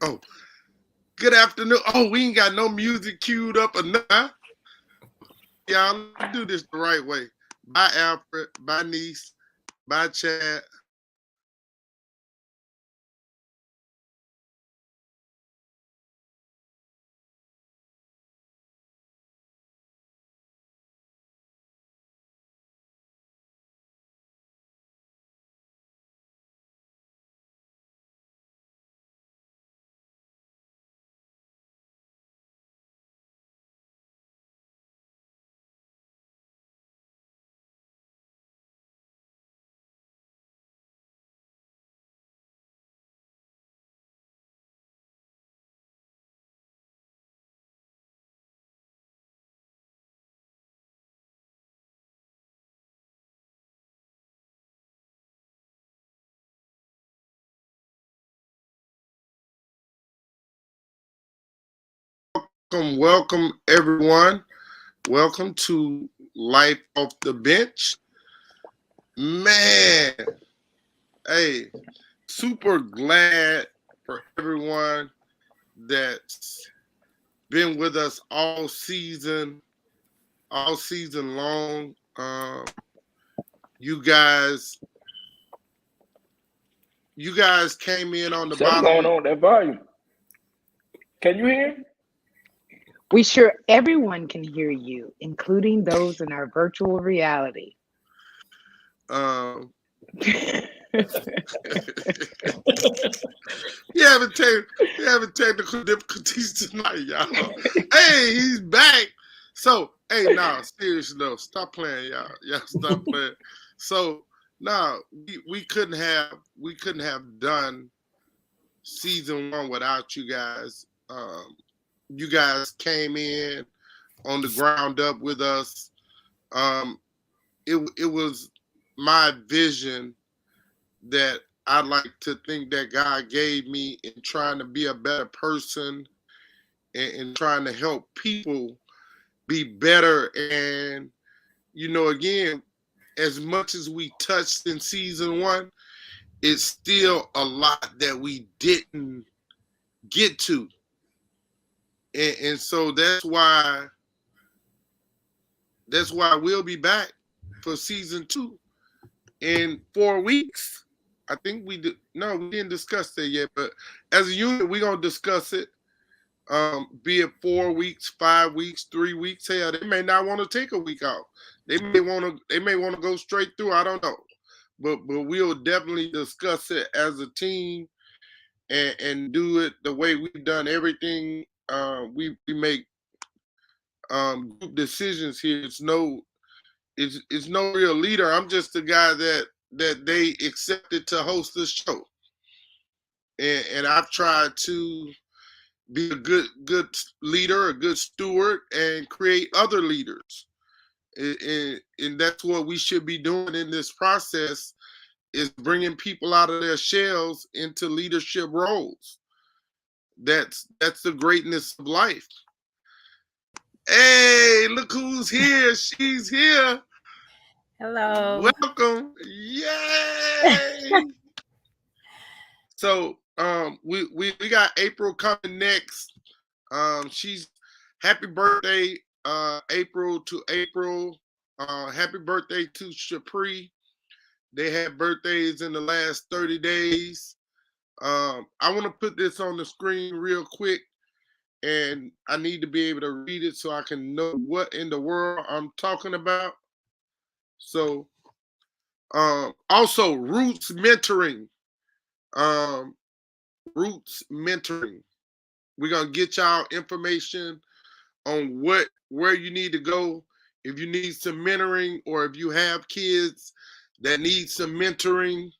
Oh, good afternoon. Oh, we ain't got no music queued up enough. Y'all, let's do this the right way. Bye, Alfred. Bye, Niece. Bye, Chad. Welcome, everyone. Welcome to Life Off the Bench. Man, hey, super glad for everyone that's been with us all season long. You guys came in on the Something bottom. going on with that volume. Can you hear? We sure everyone can hear you, including those in our virtual reality. You having technical difficulties tonight, y'all. Hey, he's back. So, hey, nah, seriously though, stop playing, y'all. Y'all stop playing. So, nah, we couldn't have done season 1 without you guys. You guys came in on the ground up with us. It was my vision that I'd like to think that God gave me in trying to be a better person and trying to help people be better. And, again, as much as we touched in season 1, it's still a lot that we didn't get to. And so that's why we'll be back for season 2 in 4 weeks. I think we didn't discuss that yet, but as a unit, we're gonna discuss it. Be it 4 weeks, 5 weeks, 3 weeks. Hell, they may not want to take a week off. They may want to go straight through. I don't know, but we'll definitely discuss it as a team and do it the way we've done everything. We make group decisions here. It's no real leader. I'm just the guy that they accepted to host the show, and I've tried to be a good leader, a good steward, and create other leaders. And that's what we should be doing in this process, is bringing people out of their shells into leadership roles. That's the greatness of life. Hey, look who's here. She's here. Hello. Welcome. Yay. So we got April coming next. She's happy birthday, April to April. Happy birthday to Shapri. They had birthdays in the last 30 days. I want to put this on the screen real quick, and I need to be able to read it so I can know what in the world I'm talking about. So, also Roots Mentoring. Roots Mentoring. We're gonna get y'all information on where you need to go if you need some mentoring, or if you have kids that need some mentoring.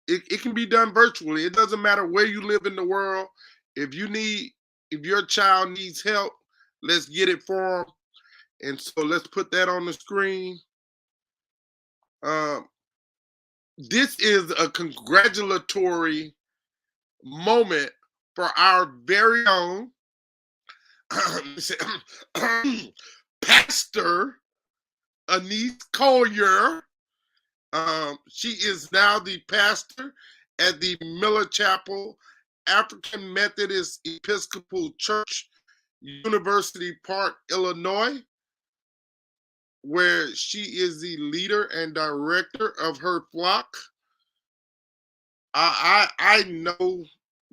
It can be done virtually. It doesn't matter where you live in the world. If your child needs help, let's get it for them. And so let's put that on the screen. This is a congratulatory moment for our very own Pastor Anise Collier. She is now the pastor at the Miller Chapel African Methodist Episcopal Church, University Park, Illinois, where she is the leader and director of her flock. I know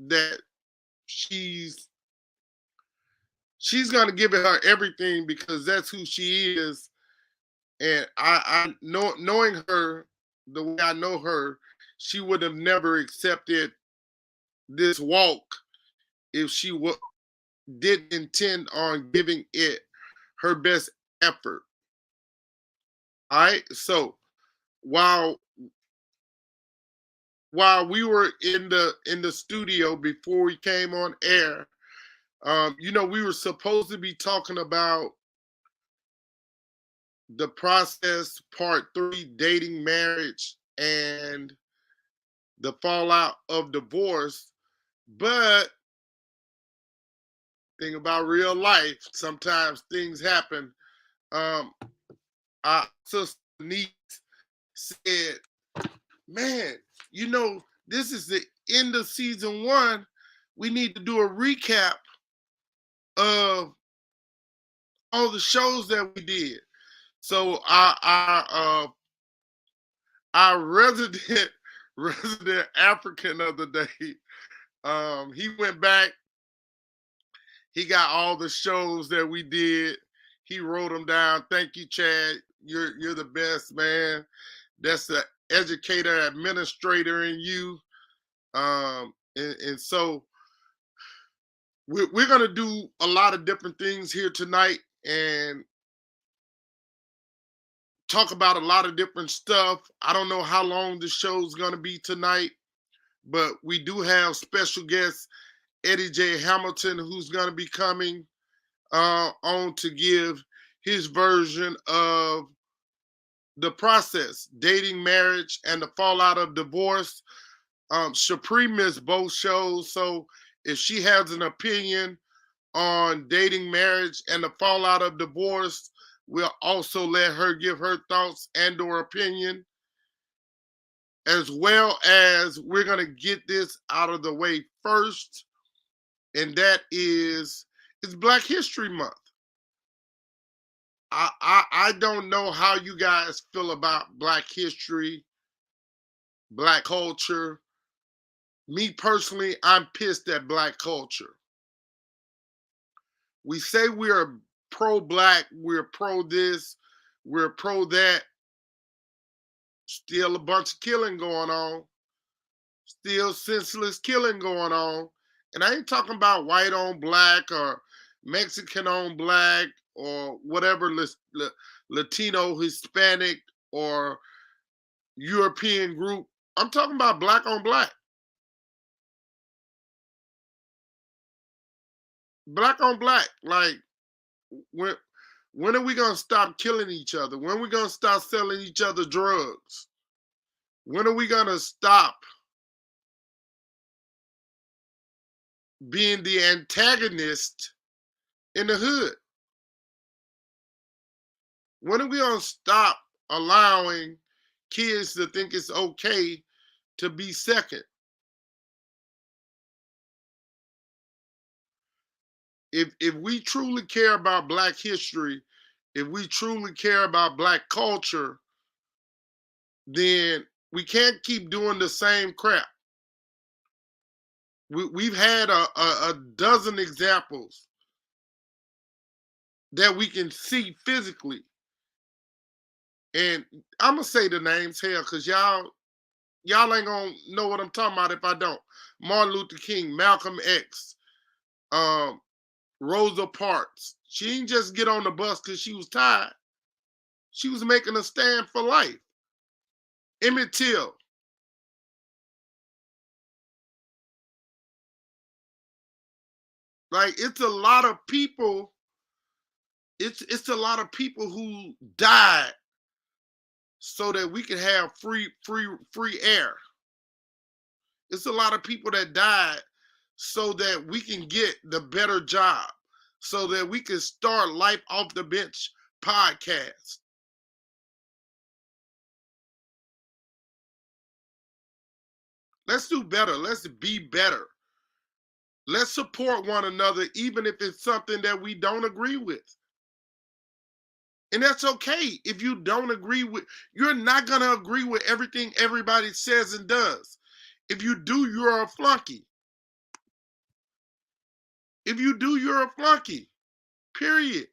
that she's gonna give it her everything because that's who she is. And I know, knowing her the way I know her, she would have never accepted this walk if she didn't intend on giving it her best effort. All right. So while we were in the studio before we came on air, we were supposed to be talking about the process part 3, dating, marriage, and the fallout of divorce. But thing about real life, sometimes things happen. Our sister Neat said, man, this is the end of season 1. We need to do a recap of all the shows that we did. So our resident African of the day, he went back. He got all the shows that we did. He wrote them down. Thank you, Chad. You're the best, man. That's the educator, administrator in you. And so we're going to do a lot of different things here tonight and talk about a lot of different stuff. I don't know how long the show's going to be tonight, but we do have special guest Eddie J. Hamilton, who's going to be coming on to give his version of the process, dating, marriage, and the fallout of divorce. Supreme missed both shows, so if she has an opinion on dating, marriage, and the fallout of divorce, we'll also let her give her thoughts and or opinion, as well as we're going to get this out of the way first, and that is, it's Black History Month. I don't know how you guys feel about Black history, Black culture. Me personally, I'm pissed at Black culture. We say we're pro-Black, we're pro this, we're pro that. Still a bunch of killing going on. Still senseless killing going on. And I ain't talking about white on Black or Mexican on Black or whatever, Latino, Hispanic, or European group. I'm talking about Black on Black. Black on Black. Like, when are we going to stop killing each other? When are we going to stop selling each other drugs? When are we going to stop being the antagonist in the hood? When are we going to stop allowing kids to think it's okay to be second? If we truly care about Black history, if we truly care about Black culture, then we can't keep doing the same crap. We've had a dozen examples that we can see physically. And I'm going to say the names here because y'all ain't going to know what I'm talking about if I don't. Martin Luther King, Malcolm X, Rosa Parks. She didn't just get on the bus because she was tired. She was making a stand for life. Emmett Till. Like, it's a lot of people. It's a lot of people who died so that we could have free air. It's a lot of people that died so that we can get the better job, so that we can start Life Off the Bench podcast. Let's do better. Let's be better. Let's support one another, even if it's something that we don't agree with. And that's okay if you don't agree with, you're not going to agree with everything everybody says and does. If you do, you're a flunky. If you do, you're a flunky. Period.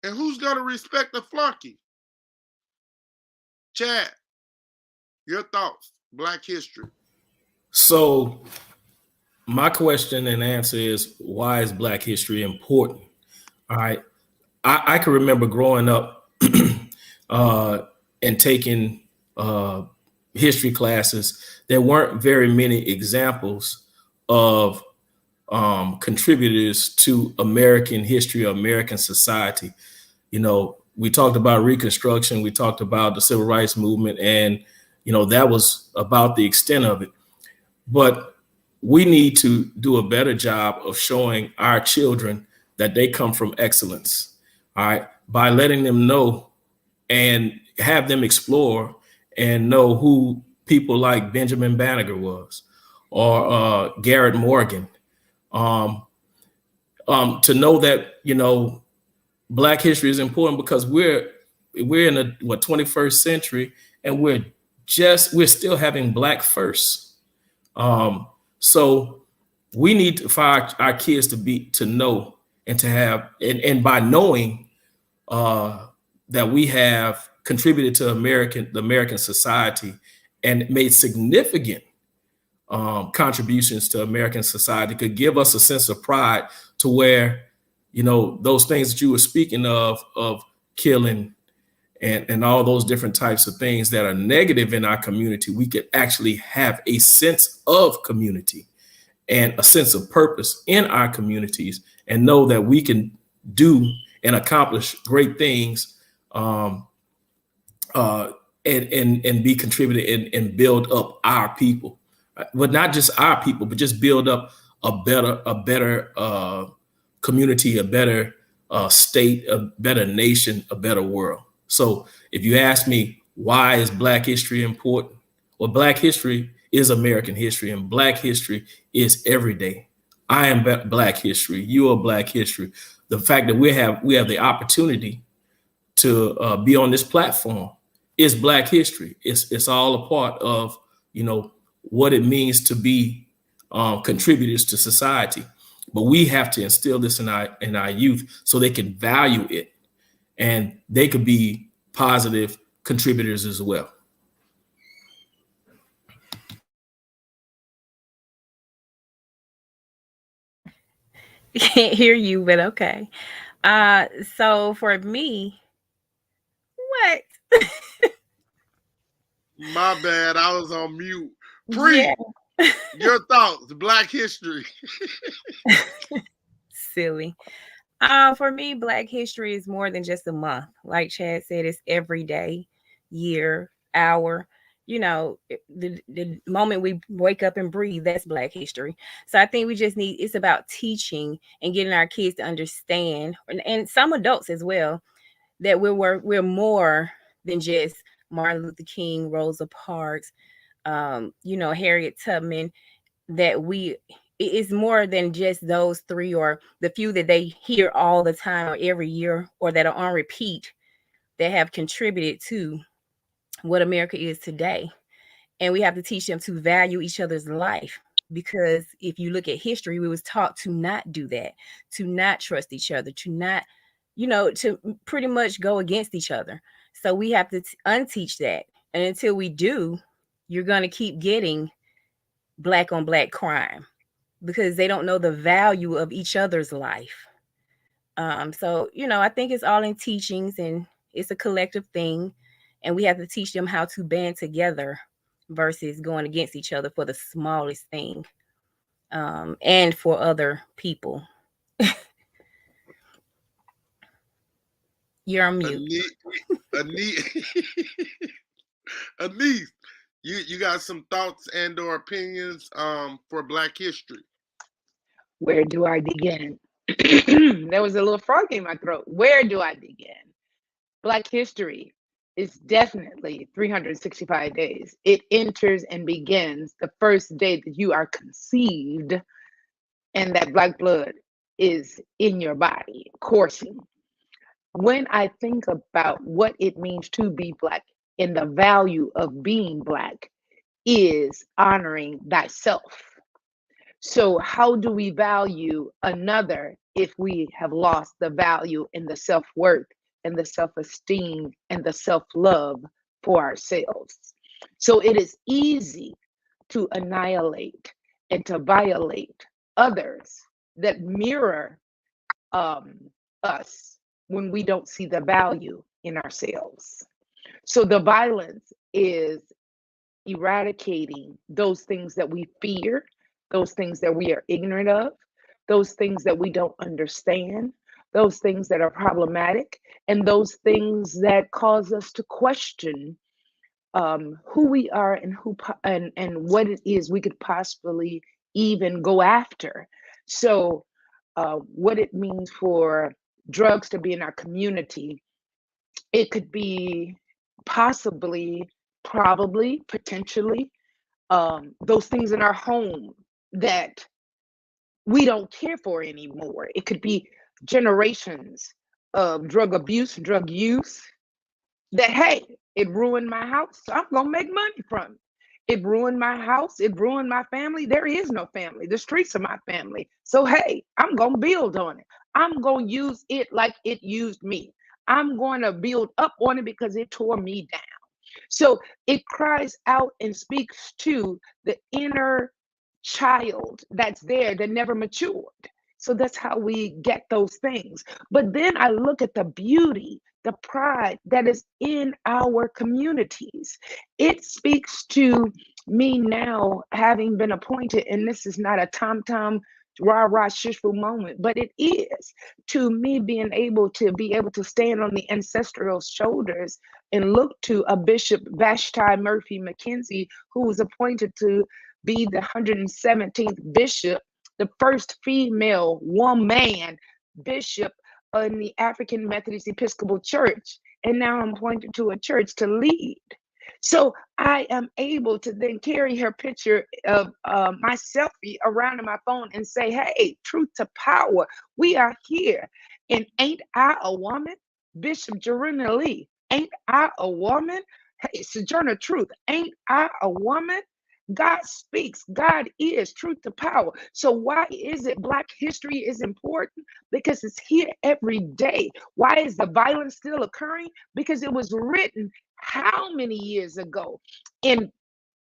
And who's going to respect the flunky? Chad, your thoughts, Black history. So my question and answer is, why is Black history important? All right. I can remember growing up and taking history classes. There weren't very many examples of contributors to American history or American society. You know, we talked about Reconstruction, we talked about the Civil Rights Movement, and, you know, that was about the extent of it. But we need to do a better job of showing our children that they come from excellence, all right, by letting them know and have them explore and know who people like Benjamin Banneker was, or Garrett Morgan, to know that, you know, Black history is important because we're in the 21st century, and we're still having Black first. So we need for our kids to know and to have, and by knowing that we have contributed to the American society and made significant contributions to American society, could give us a sense of pride to where, you know, those things that you were speaking of killing and all those different types of things that are negative in our community, we could actually have a sense of community and a sense of purpose in our communities, and know that we can do and accomplish great things, and be contributed and build up our people, but not just our people, but just build up a better community, a better state, a better nation, a better world. So if you ask me, why is Black history important? Well, Black history is American history, and Black history is every day. I am Black history. You are Black history. The fact that we have the opportunity to be on this platform is Black history. It's all a part of, you know, what it means to be contributors to society. But we have to instill this in our youth so they can value it, and they could be positive contributors as well. Can't hear you, but okay. So for me, what? My bad, I was on mute. Pre, Yeah. your thoughts, Black history. Silly. For me, Black history is more than just a month. Like Chad said, it's every day, year, hour. You know, the moment we wake up and breathe, that's Black history. So I think we just it's about teaching and getting our kids to understand, and some adults as well, that we're more than just Martin Luther King, Rosa Parks, you know, Harriet Tubman, that it is more than just those three or the few that they hear all the time or every year or that are on repeat, that have contributed to what America is today. And we have to teach them to value each other's life, because if you look at history, we was taught to not do that, to not trust each other, to not, you know, to pretty much go against each other. So we have to unteach that. And until we do, you're going to keep getting Black on Black crime, because they don't know the value of each other's life. So, you know, I think it's all in teachings, and it's a collective thing. And we have to teach them how to band together versus going against each other for the smallest thing, and for other people. You're on mute. Anise, you got some thoughts and or opinions for Black history? Where do I begin? There was a little frog in my throat. Where do I begin? Black history is definitely 365 days. It enters and begins the first day that you are conceived and that Black blood is in your body, coursing. When I think about what it means to be Black and the value of being Black is honoring thyself. So, how do we value another if we have lost the value and the self worth and the self esteem and the self love for ourselves? So, it is easy to annihilate and to violate others that mirror us when we don't see the value in ourselves. So, the violence is eradicating those things that we fear, those things that we are ignorant of, those things that we don't understand, those things that are problematic, and those things that cause us to question who we are and and what it is we could possibly even go after. So, what it means for drugs to be in our community, it could be possibly, probably, potentially those things in our home that we don't care for anymore. It could be generations of drug abuse, drug use that, hey, it ruined my house, so I'm going to make money from it. It ruined my house. It ruined my family. There is no family. The streets are my family. So, hey, I'm going to build on it. I'm going to use it like it used me. I'm going to build up on it because it tore me down. So it cries out and speaks to the inner child that's there that never matured. So that's how we get those things. But then I look at the beauty, the pride that is in our communities. It speaks to me now having been appointed, and this is not a tom-tom rah-rah shishful moment, but it is to me being able to stand on the ancestral shoulders and look to a Bishop Vashti Murphy McKenzie, who was appointed to be the 117th bishop, the first female woman bishop in the African Methodist Episcopal Church. And now I'm appointed to a church to lead. So I am able to then carry her picture of my selfie around in my phone and say, hey, truth to power, we are here. And ain't I a woman? Bishop Jorina Lee, ain't I a woman? Hey, Sojourner Truth, ain't I a woman? God speaks. God is truth to power. So why is it Black history is important? Because it's here every day. Why is the violence still occurring? Because it was written how many years ago? And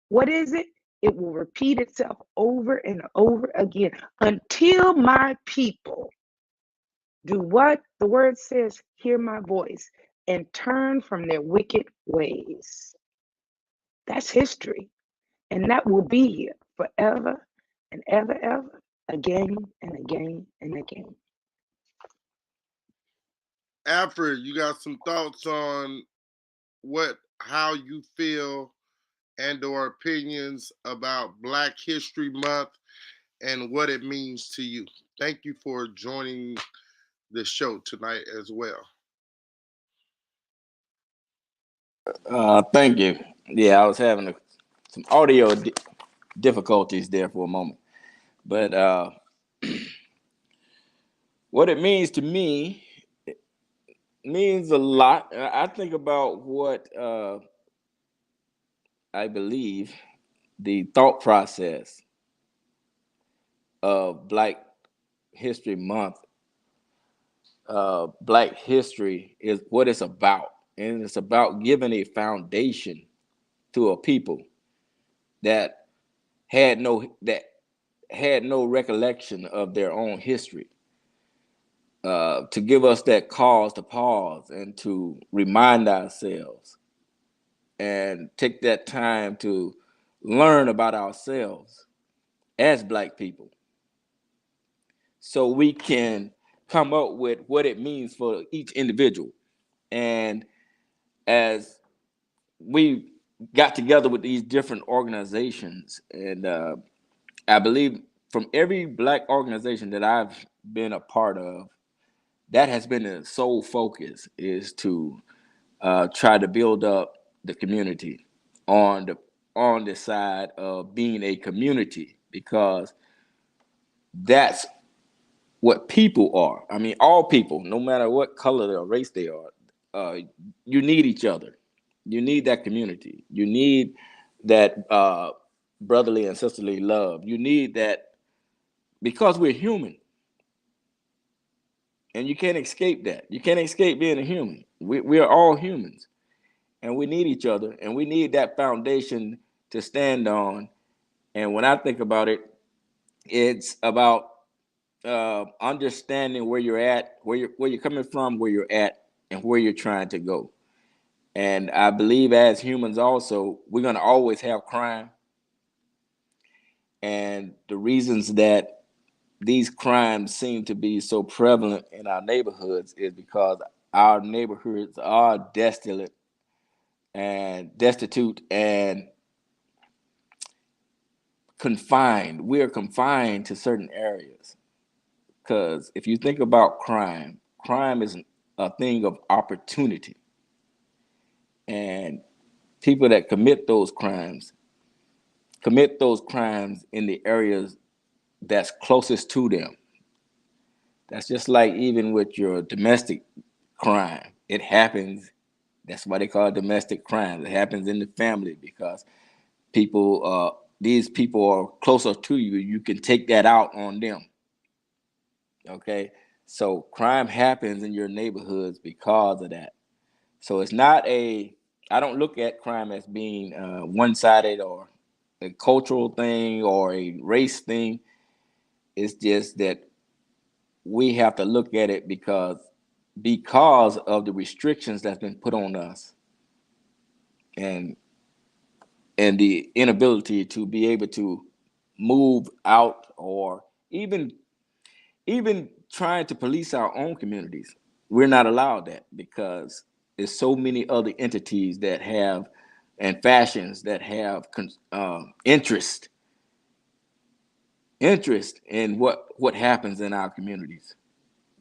what is it? It will repeat itself over and over again until my people do what the word says, hear my voice, and turn from their wicked ways. That's history. And that will be here forever and ever, ever, again and again and again. Alfred, you got some thoughts on how you feel and or opinions about Black History Month and what it means to you? Thank you for joining the show tonight as well. Thank you. Yeah, I was having some audio difficulties there for a moment. But what it means to me, it means a lot. I think about what I believe the thought process of Black History Month, Black history is what it's about. And it's about giving a foundation to a people that had no recollection of their own history, to give us that cause to pause and to remind ourselves and take that time to learn about ourselves as Black people so we can come up with what it means for each individual. And as we got together with these different organizations, and I believe from every Black organization that I've been a part of, that has been the sole focus, is to try to build up the community on the side of being a community, because that's what people are. I mean, all people, no matter what color or race they are, you need each other. You need that community. You need that brotherly and sisterly love. You need that, because we're human, and you can't escape that. You can't escape being a human. We are all humans, and we need each other, and we need that foundation to stand on. And when I think about it, it's about understanding where you're at, where you're coming from, where you're at, and where you're trying to go. And I believe as humans also, we're going to always have crime. And the reasons that these crimes seem to be so prevalent in our neighborhoods is because our neighborhoods are destitute and confined. We are confined to certain areas. Because if you think about crime, crime is a thing of opportunity. And people that commit those crimes in the areas that's closest to them. That's just like even with your domestic crime. It happens. That's why they call it domestic crime. It happens in the family because these people are closer to you. You can take that out on them. Okay, so crime happens in your neighborhoods because of that. So it's not I don't look at crime as being one-sided or a cultural thing or a race thing. It's just that we have to look at it because of the restrictions that's been put on us, and the inability to be able to move out, or even trying to police our own communities. We're not allowed that because there's so many other entities that have, and fashions that have interest in what happens in our communities.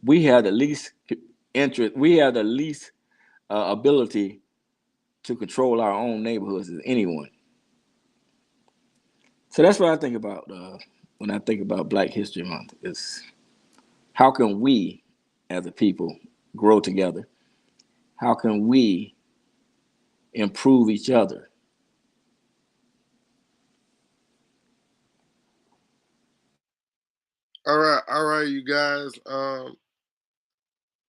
We have the least interest. We have the least ability to control our own neighborhoods as anyone. So that's what I think about when I think about Black History Month. Is how can we, as a people, grow together? How can we improve each other? All right, you guys.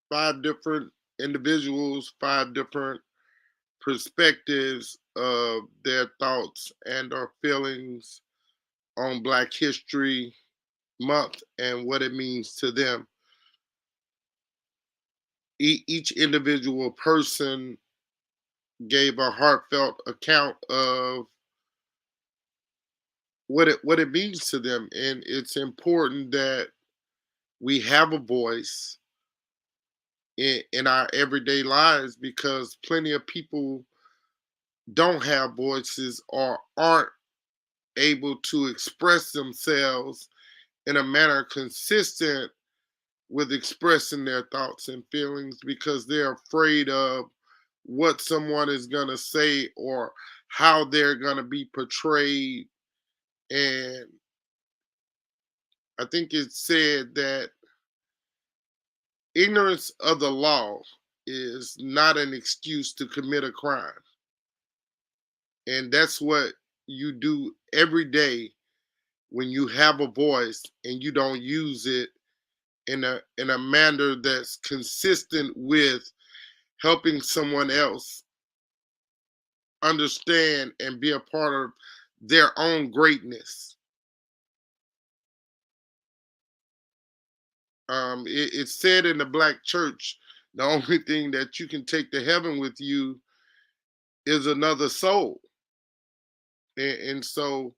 5 different individuals, 5 different perspectives of their thoughts and or feelings on Black History Month and what it means to them. Each individual person gave a heartfelt account of what it means to them, and it's important that we have a voice in our everyday lives, because plenty of people don't have voices or aren't able to express themselves in a manner consistent with expressing their thoughts and feelings, because they're afraid of what someone is going to say or how they're going to be portrayed. And I think it's said that ignorance of the law is not an excuse to commit a crime. And that's what you do every day when you have a voice and you don't use it in a manner that's consistent with helping someone else understand and be a part of their own greatness. It's said in the Black church, the only thing that you can take to heaven with you is another soul. And so,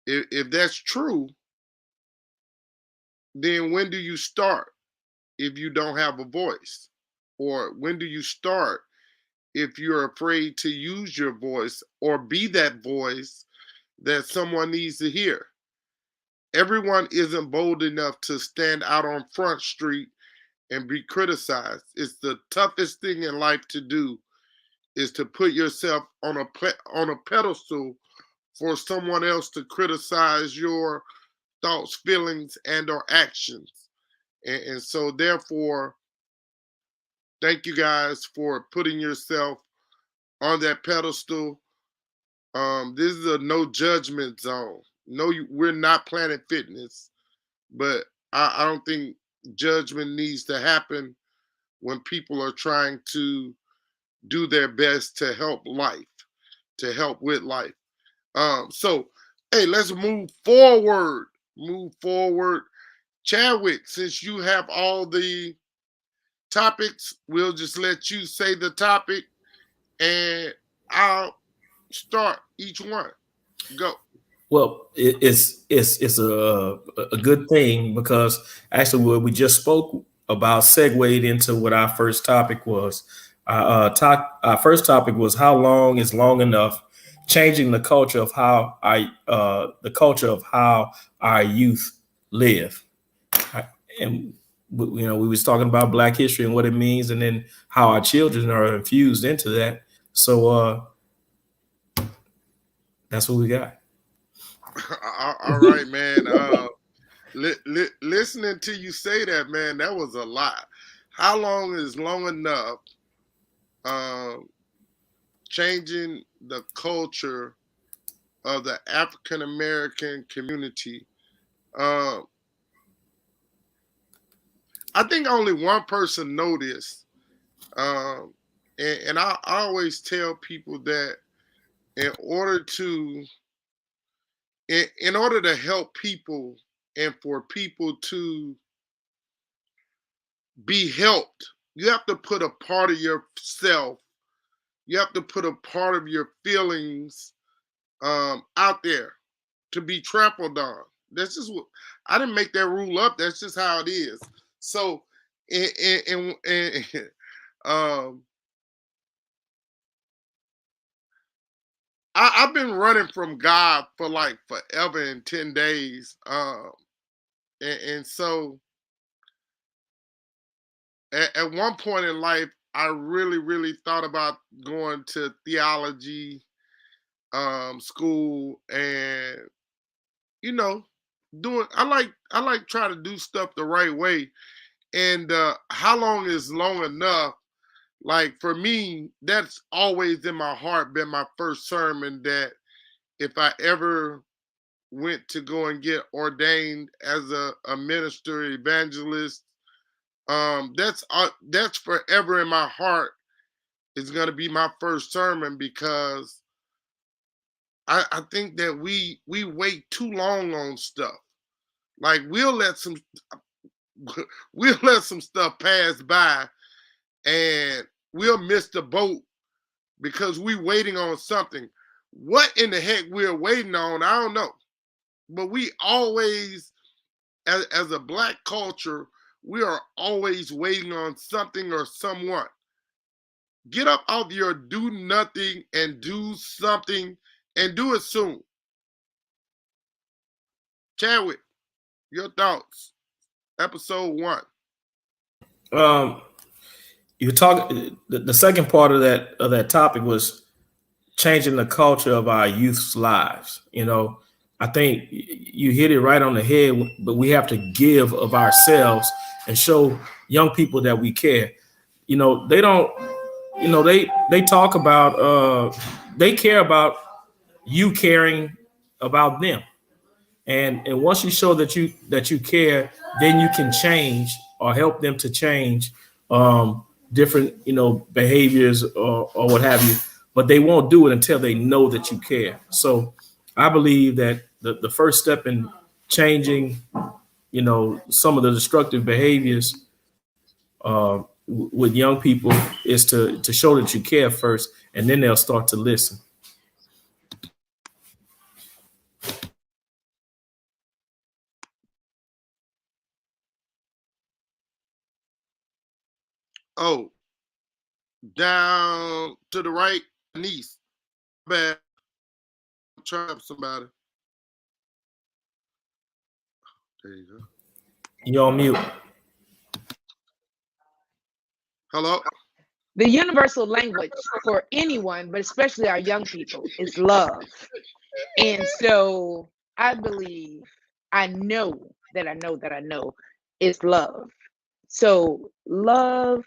if that's true, then when do you start if you don't have a voice? Or when do you start if you're afraid to use your voice or be that voice that someone needs to hear? everyone isn't bold enough to stand out on Front Street and be criticized. It's the toughest thing in life to do, is to put yourself on a pedestal for someone else to criticize your thoughts, feelings, and or actions. And so therefore, thank you guys for putting yourself on that pedestal. This is a no judgment zone. No, we're not Planet Fitness, but I don't think judgment needs to happen when people are trying to do their best to help life, to help with life. So, hey, let's move forward. Move forward. Chadwick, since you have all the topics, we'll just let you say the topic and I'll start each one. Go. Well, it's a good thing, because actually what we just spoke about segued into what our first topic was. Our first topic was how long is long enough, changing the culture of how our youth live. And we was talking about Black history and what it means, and then how our children are infused into that. So that's what we got. All right, man. Listening to you say that, man, that was a lot. How long is long enough? Changing the culture of the African American community. Um, I think only one person noticed, and I always tell people that in order to in order to help people and for people to be helped, you have to put a part of yourself, you have to put a part of your feelings out there to be trampled on. That's just what I didn't make that rule up. That's just how it is. So, and um, I've been running from God for like forever in 10 days. And so at one point in life, I really, really thought about going to theology school and you know doing. I like trying to do stuff the right way. And how long is long enough? Like for me, that's always in my heart been my first sermon, that if I ever went to go and get ordained as a minister, evangelist, that's forever in my heart. Is going to be my first sermon, because I think that we wait too long on stuff. Like we'll let some stuff pass by, and we'll miss the boat because we waiting on something. What in the heck we're waiting on, I don't know. But we always, as a Black culture, we are always waiting on something or someone. Get up off your do nothing and do something, and do it soon. Chadwick, your thoughts. Episode 1. Um, you talk. The second part of that topic was changing the culture of our youth's lives. I think you hit it right on the head. But we have to give of ourselves and show young people that we care. They don't. They talk about. They care about you caring about them. And once you show that you care, then you can change or help them to change different behaviors or what have you. But they won't do it until they know that you care. So I believe that the first step in changing some of the destructive behaviors with young people is to show that you care first, and then they'll start to listen. Oh, down to the right, niece. Bad. Try up somebody. There you go. You're on mute. Hello? The universal language for anyone, but especially our young people, is love. And so I believe, I know it's love. So love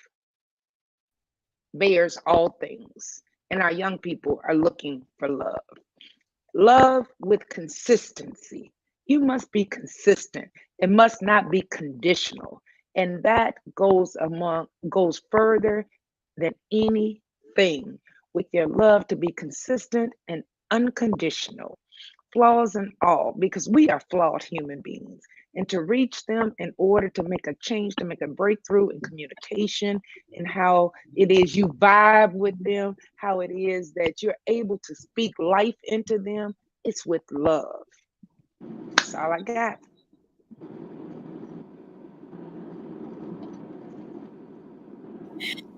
bears all things, and our young people are looking for love. Love with consistency. You must be consistent. It must not be conditional. And that goes further than anything, with your love to be consistent and unconditional, flaws and all, because we are flawed human beings. And to reach them in order to make a change, to make a breakthrough in communication, and how it is you vibe with them, how it is that you're able to speak life into them, it's with love. That's all I got.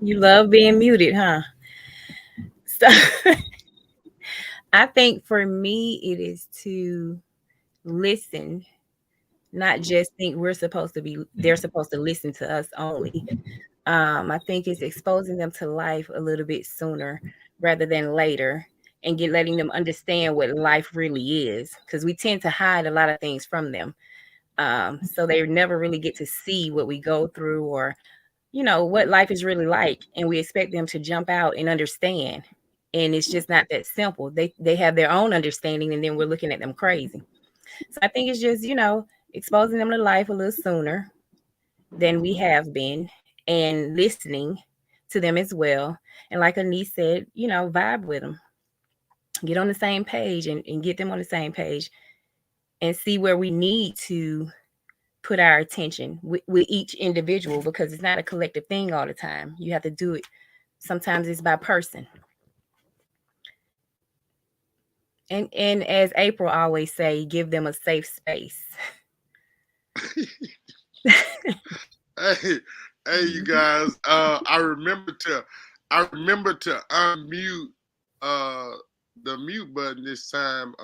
You love being muted, huh? So I think for me, it is to listen, not just think they're supposed to listen to us only. I think it's exposing them to life a little bit sooner rather than later, and letting them understand what life really is, because we tend to hide a lot of things from them. So they never really get to see what we go through, or what life is really like, and we expect them to jump out and understand, and it's just not that simple. They have their own understanding, and then we're looking at them crazy. So I think it's just exposing them to life a little sooner than we have been, and listening to them as well. And like Anise said, vibe with them, get on the same page, and get them on the same page, and see where we need to put our attention with each individual, because it's not a collective thing all the time. You have to do it. Sometimes it's by person. And as April always say, give them a safe space. Hey, you guys. I remember to unmute the mute button this time.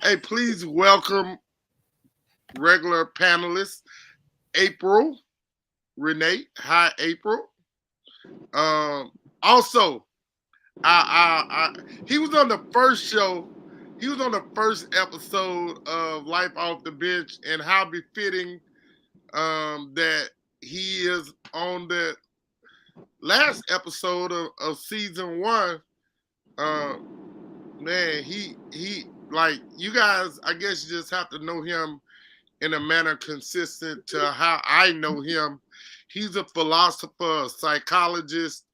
Hey, please welcome regular panelists, April, Renee. Hi, April. Also, he was on the first show. He was on the first episode of Life Off the Bench, and how befitting that he is on the last episode of season 1. Man, he like, you guys, I guess you just have to know him in a manner consistent to how I know him. He's a philosopher, a psychologist,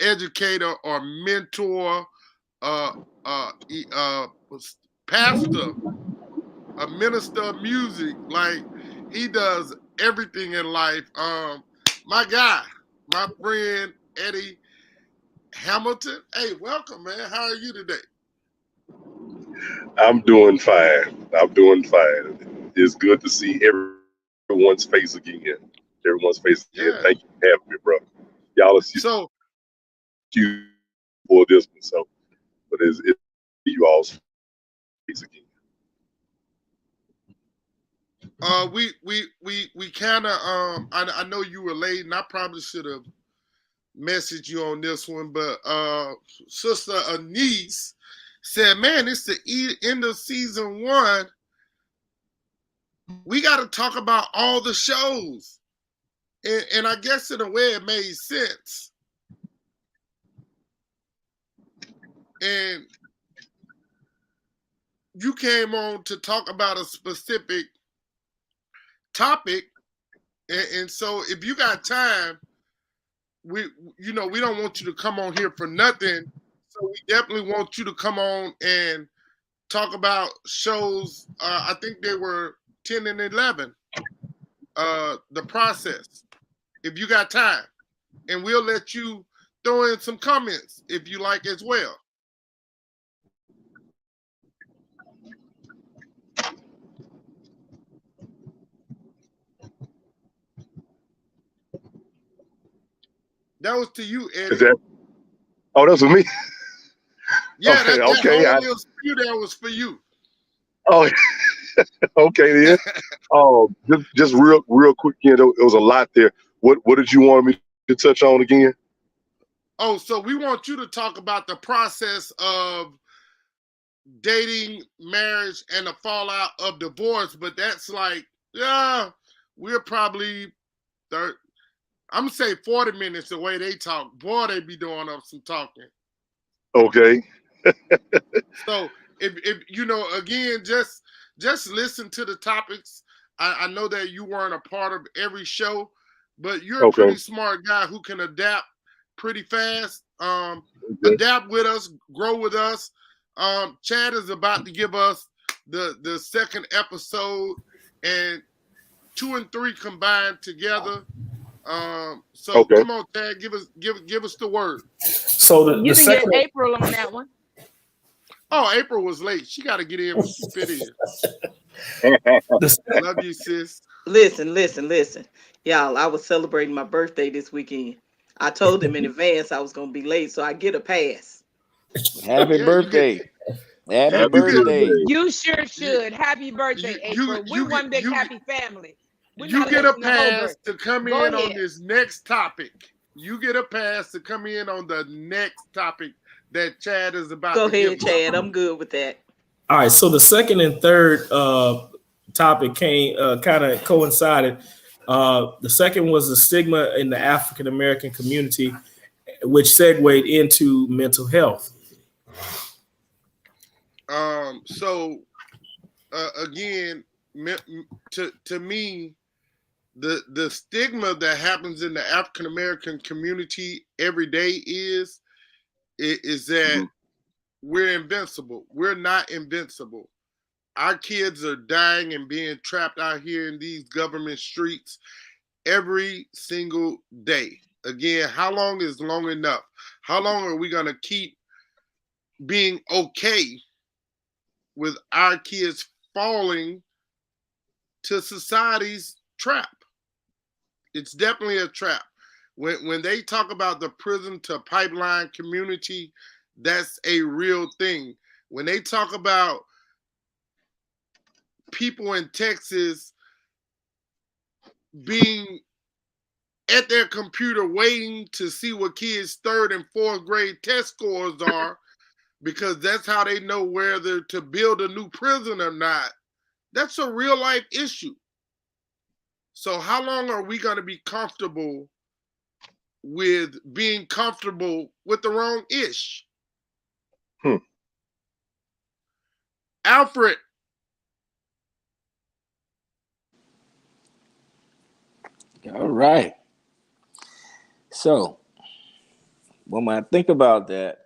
educator, or mentor, pastor, a minister of music. Like, he does everything in life. My guy, my friend Eddie Hamilton. Hey, welcome, man. How are you today? I'm doing fine. It's good to see everyone's face again. Yeah. Thank you for having me, bro. Y'all are So, huge for this one, so but it's you all's face again. we kind of I know you were late, and I probably should have messaged you on this one, but Sister Anise said, "Man, it's the end of season 1. We got to talk about all the shows," and I guess in a way it made sense. And you came on to talk about a specific topic, and so if you got time, we don't want you to come on here for nothing. So we definitely want you to come on and talk about shows. I think they were 10 and 11. The process, if you got time, and we'll let you throw in some comments if you like as well. That was to you, Eddie. Oh, that's for me. Yeah, okay, that whole little spew there was for you. Oh, Okay, then. Just real quick. It was a lot there. What did you want me to touch on again? Oh, so we want you to talk about the process of dating, marriage, and the fallout of divorce. But that's like, yeah, we're probably I'm gonna say 40 minutes the way they talk. Boy, they be doing up some talking. Okay. So if you know, again, just listen to the topics. I know that you weren't a part of every show, but you're a Okay. pretty smart guy who can adapt pretty fast. Okay. Adapt with us, grow with us. Chad is about to give us the second episode, and 2 and 3 combined together. So Okay. come on, Chad, give us the word. So the You can get second, April on that one. Oh, April was late. She got to get in when she fit in. the, Love you, sis. Listen. Y'all, I was celebrating my birthday this weekend. I told them in advance I was going to be late, so I get a pass. Happy Yeah, birthday. Happy Happy birthday. birthday. You sure should. Happy birthday, April. We're one big you happy family. We're you not get a missing the whole pass birthday. to come Go in on ahead. this next topic. You get a pass to come in on the next topic that Chad is about Go to give ahead, us. Chad. I'm good with that. all right. So the second and third topic came kind of coincided. The second was the stigma in the African American community, which segued into mental health. So again, to me, the stigma that happens in the African American community every day is that we're invincible. We're not invincible. Our kids are dying and being trapped out here in these government streets every single day. Again, how long is long enough? How long are we going to keep being okay with our kids falling to society's trap? It's definitely a trap. When they talk about the prison to pipeline community, that's a real thing. When they talk about people in Texas being at their computer waiting to see what kids' 3rd and 4th grade test scores are, because that's how they know whether to build a new prison or not, that's a real life issue. So how long are we going to be comfortable with being comfortable with the wrong ish? Alfred. All right. So when I think about that,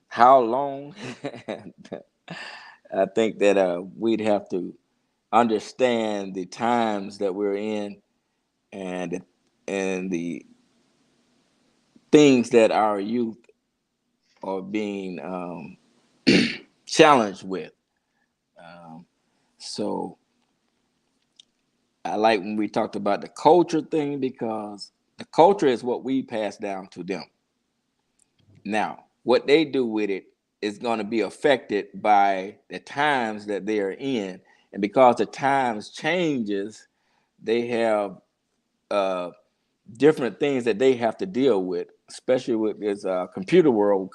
how long? I think that we'd have to understand the times that we're in, and the things that our youth are being challenged with. So I like when we talked about the culture thing, because the culture is what we pass down to them. Now, what they do with it is going to be affected by the times that they are in. And because the times changes, they have different things that they have to deal with, especially with this computer world,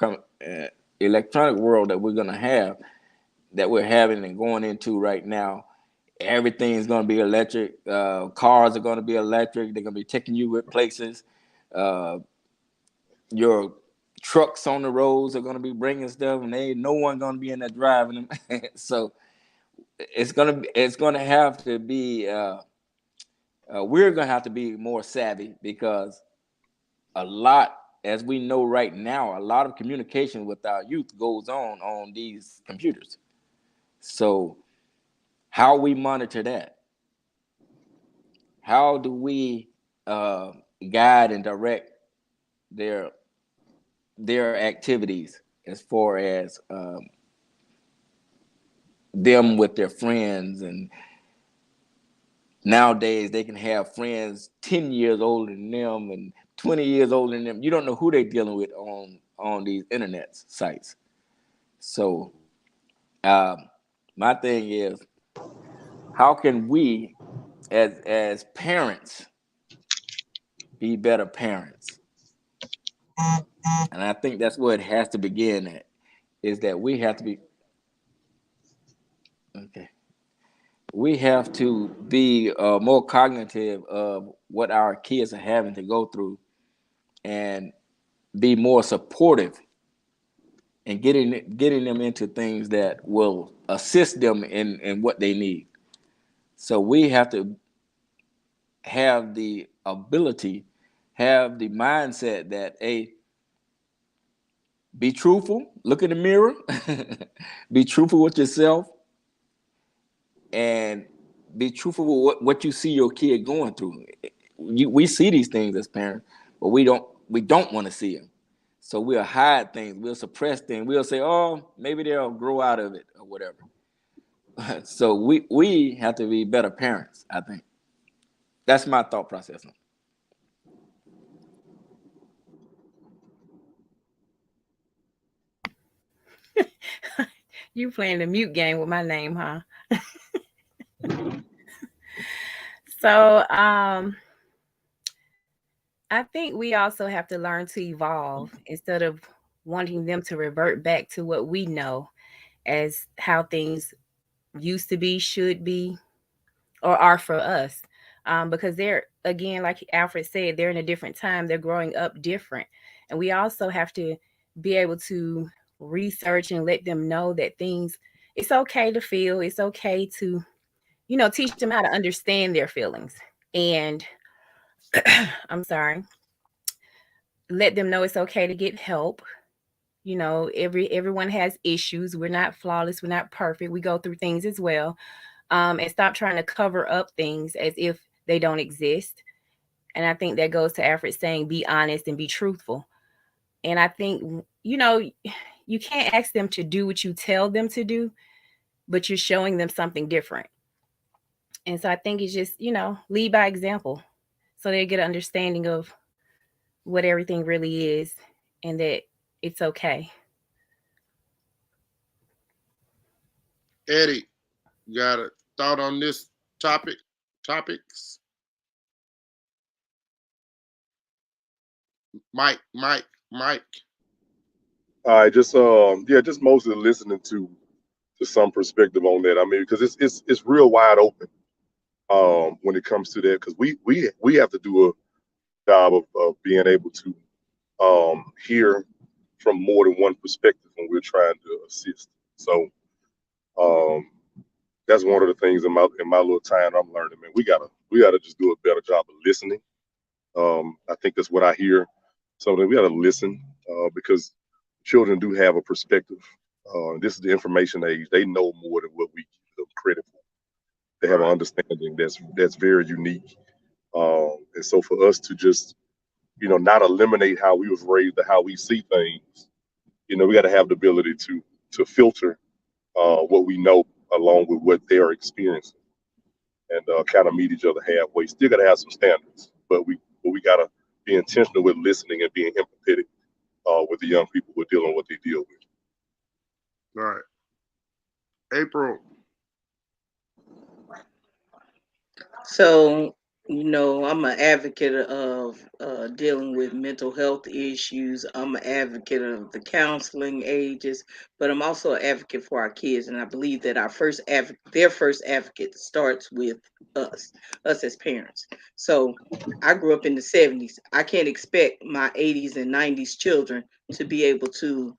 electronic world that we're having and going into right now. Everything's going to be electric. Cars are going to be electric. They're going to be taking you with places. Your trucks on the roads are going to be bringing stuff, and ain't no one going to be in there driving them. So it's going to have to be. We're going to have to be more savvy, because a lot, as we know right now, a lot of communication with our youth goes on these computers. So how we monitor that? How do we guide and direct their activities, as far as them with their friends? And nowadays they can have friends 10 years older than them and 20 years older than them. You don't know who they're dealing with on these internet sites. So My thing is, how can we, as parents, be better parents? And I think that's where it has to begin at, is that we have to be, okay, we have to be more cognitive of what our kids are having to go through, and be more supportive and getting them into things that will assist them in what they need. So we have to have the ability, have the mindset that, hey, be truthful, look in the mirror, be truthful with yourself, and be truthful with what you see your kid going through. We see these things as parents, but we don't want to see them. So we'll hide things, we'll suppress things, we'll say, oh, maybe they'll grow out of it or whatever. So we have to be better parents, I think. That's my thought process. You playing the mute game with my name, huh? So I think we also have to learn to evolve instead of wanting them to revert back to what we know as how things used to be, should be, or are for us. Because they're, again, like Alfred said, they're in a different time. They're growing up different. And we also have to be able to research and let them know that things, it's okay to feel, it's okay to, teach them how to understand their feelings. And I'm sorry, let them know it's okay to get help. Everyone has issues. We're not flawless, we're not perfect, we go through things as well. And stop trying to cover up things as if they don't exist. And I think that goes to Alfred saying be honest and be truthful. And I think, you can't ask them to do what you tell them to do, but you're showing them something different. And so I think it's just, lead by example, so they get an understanding of what everything really is, and that it's okay. Eddie, you got a thought on this topics? Mike. All right, just just mostly listening to some perspective on that. I mean, because it's real wide open when it comes to that, because we have to do a job of being able to hear from more than one perspective when we're trying to assist. So um, that's one of the things in my little time I'm learning. Man, we gotta just do a better job of listening. I think that's what I hear. So that we gotta listen because children do have a perspective. This is the information age. They know more than what we give them credit for. They have an understanding that's very unique. And so for us to just not eliminate how we was raised or how we see things, we got to have the ability to filter what we know along with what they are experiencing, and kind of meet each other halfway. Still got to have some standards, but we got to be intentional with listening and being empathetic with the young people who are dealing with what they deal with. All right. April. So, I'm an advocate of dealing with mental health issues. I'm an advocate of the counseling ages, but I'm also an advocate for our kids. And I believe that their first advocate starts with us as parents. So I grew up in the 70s. I can't expect my 80s and 90s children to be able to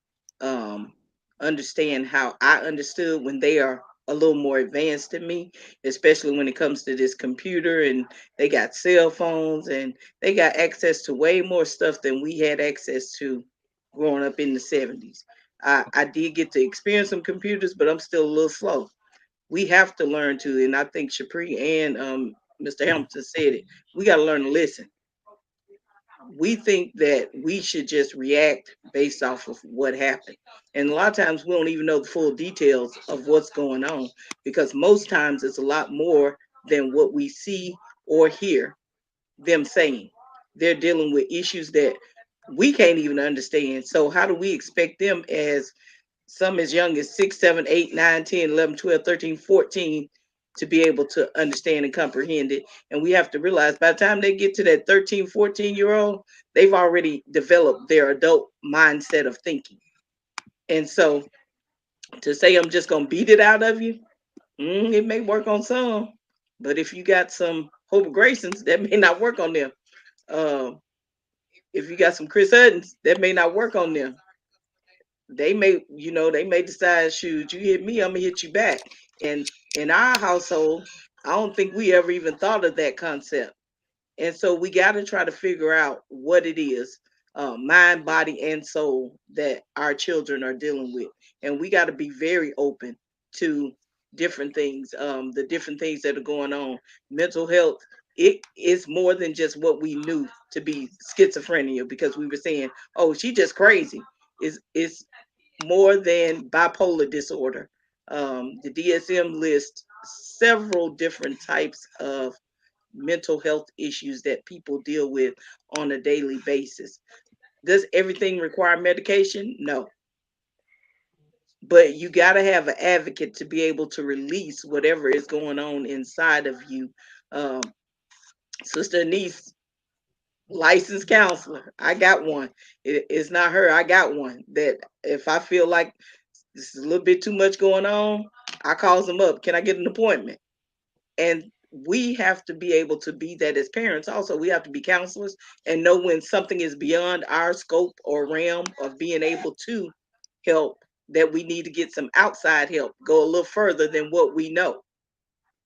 understand how I understood when they are a little more advanced than me, especially when it comes to this computer, and they got cell phones and they got access to way more stuff than we had access to growing up in the 70s. I did get to experience some computers, but I'm still a little slow. We have to learn to, and I think Shapri and Mr. Hamilton said it, we got to learn to listen. We think that we should just react based off of what happened. And a lot of times we don't even know the full details of what's going on, because most times it's a lot more than what we see or hear them saying. They're dealing with issues that we can't even understand. So how do we expect them as some as young as 6, 7, 8, 9, 10, 11, 12, 13, 14 to be able to understand and comprehend it. And we have to realize by the time they get to that 13, 14-year-old, they've already developed their adult mindset of thinking. And so to say I'm just going to beat it out of you, it may work on some. But if you got some Hope Graysons, that may not work on them. If you got some Chris Huddins, that may not work on them. They may decide, shoot, you hit me, I'm gonna hit you back. And in our household, I don't think we ever even thought of that concept. And so we got to try to figure out what it is, mind, body, and soul, that our children are dealing with. And we got to be very open to different things, the different things that are going on. Mental health, it is more than just what we knew to be schizophrenia, because we were saying, oh, she just crazy. It's more than bipolar disorder. The DSM lists several different types of mental health issues that people deal with on a daily basis. Does everything require medication? No. But you got to have an advocate to be able to release whatever is going on inside of you. Sister Anise, licensed counselor. I got one. It's not her. I got one that if I feel like this is a little bit too much going on, I calls them up. Can I get an appointment? And we have to be able to be that as parents. Also, we have to be counselors and know when something is beyond our scope or realm of being able to help, that we need to get some outside help, go a little further than what we know.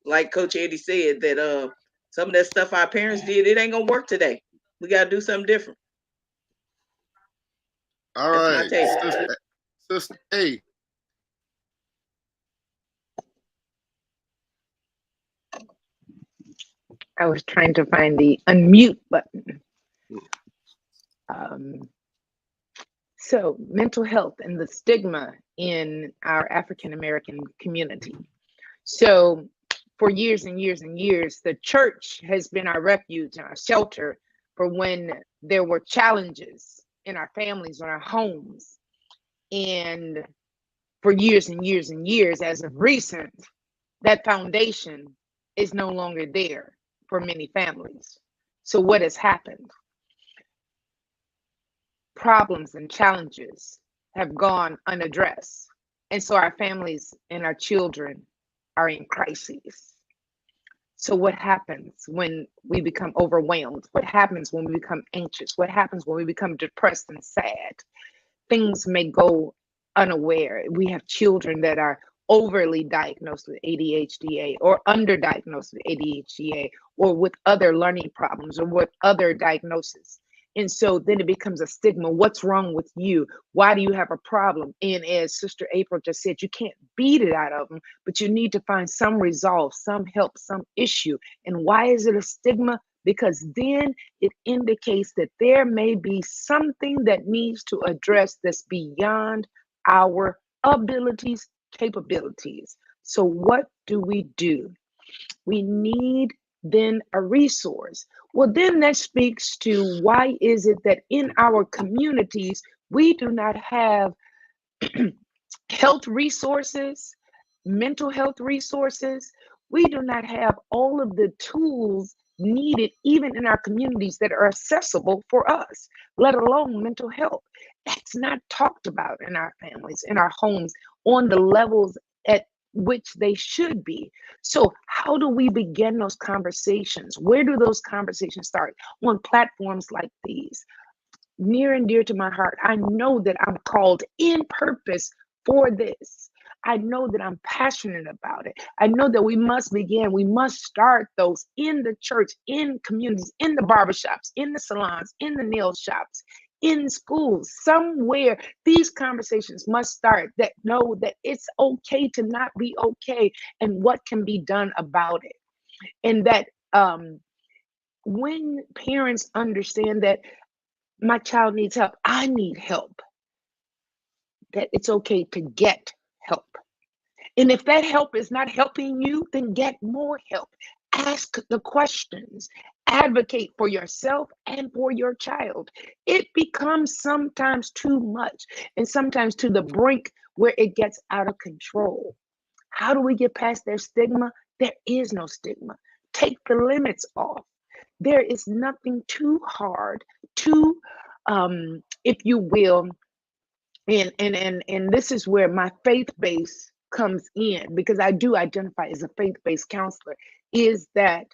Like Coach Eddie said, that some of that stuff our parents did, it ain't gonna work today. We got to do something different. All That's right, my take. Sister A. I was trying to find the unmute button. So mental health and the stigma in our African American community. So for years and years and years, the church has been our refuge and our shelter for when there were challenges in our families or our homes. And for years and years and years, as of recent, that foundation is no longer there for many families. So what has happened? Problems and challenges have gone unaddressed. And so our families and our children are in crises. So what happens when we become overwhelmed? What happens when we become anxious? What happens when we become depressed and sad? Things may go unaware. We have children that are overly diagnosed with ADHD or underdiagnosed with ADHD or with other learning problems or with other diagnoses. And so then it becomes a stigma. What's wrong with you? Why do you have a problem? And as Sister April just said, you can't beat it out of them, but you need to find some resolve, some help, some issue. And why is it a stigma? Because then it indicates that there may be something that needs to address that's beyond our abilities, capabilities. So what do? We need then a resource. Well, then that speaks to why is it that in our communities, we do not have health resources, mental health resources. We do not have all of the tools needed, even in our communities, that are accessible for us, let alone mental health. That's not talked about in our families, in our homes, on the levels at which they should be. So how do we begin those conversations? Where do those conversations start? On platforms like these. Near and dear to my heart, I know that I'm called in purpose for this. I know that I'm passionate about it. I know that we must start those in the church, in communities, in the barbershops, in the salons, in the nail shops, in schools, somewhere. These conversations must start, that know that it's okay to not be okay and what can be done about it. And that when parents understand that my child needs help, I need help, that it's okay to get help. And if that help is not helping you, then get more help. Ask the questions. advocate for yourself and for your child. It becomes sometimes too much and sometimes to the brink where it gets out of control. How do we get past their stigma? There is no stigma. Take the limits off. There is nothing too hard, too, if you will, and this is where my faith base comes in, because I do identify as a faith-based counselor, is that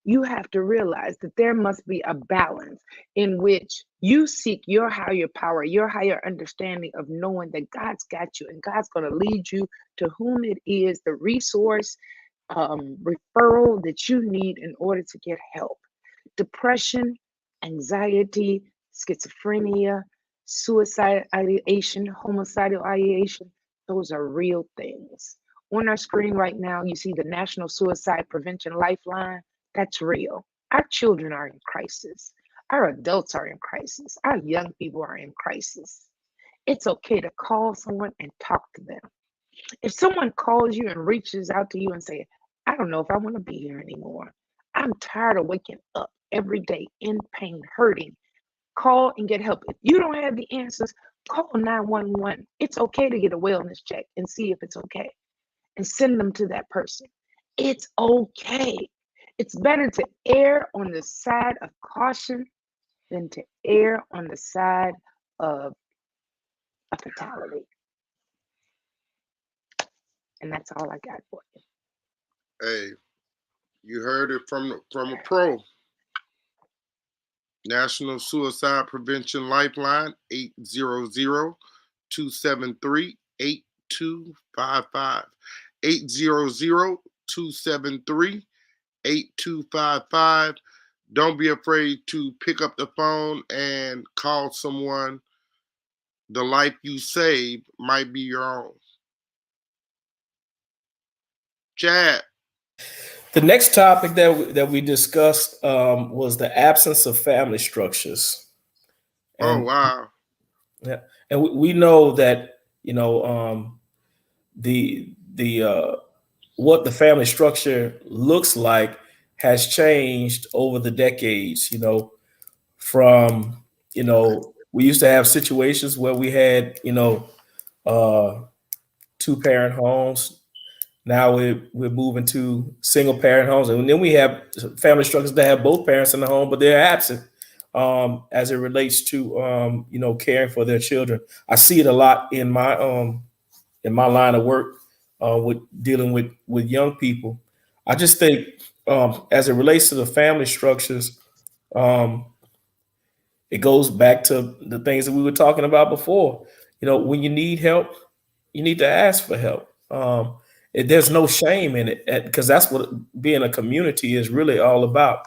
you have to realize that there must be a balance in which you seek your higher power, your higher understanding of knowing that God's got you and God's going to lead you to whom it is the resource, referral that you need in order to get help. Depression, anxiety, schizophrenia, suicide ideation, homicidal ideation, those are real things. On our screen right now, you see the National Suicide Prevention Lifeline. That's real. Our children are in crisis. Our adults are in crisis. Our young people are in crisis. It's okay to call someone and talk to them. If someone calls you and reaches out to you and say, I don't know if I want to be here anymore. I'm tired of waking up every day in pain, hurting. Call and get help. If you don't have the answers, call 911. It's okay to get a wellness check and see if it's okay and send them to that person. It's okay. It's better to err on the side of caution than to err on the side of a fatality. And that's all I got for you. Hey, you heard it from a pro. National Suicide Prevention Lifeline, 800-273-8255. 800-273-8255. Don't be afraid to pick up the phone and call someone. The life you save might be your own. Chad. The next topic that we discussed was the absence of family structures. And, oh, wow. Yeah, and we know that, the what the family structure looks like has changed over the decades. From we used to have situations where we had two-parent homes. Now we're moving to single-parent homes, and then we have family structures that have both parents in the home, but they're absent as it relates to caring for their children. I see it a lot in my line of work with dealing with young people. I just think as it relates to the family structures, it goes back to the things that we were talking about before. When you need help, you need to ask for help. There's no shame in it, because that's what being a community is really all about.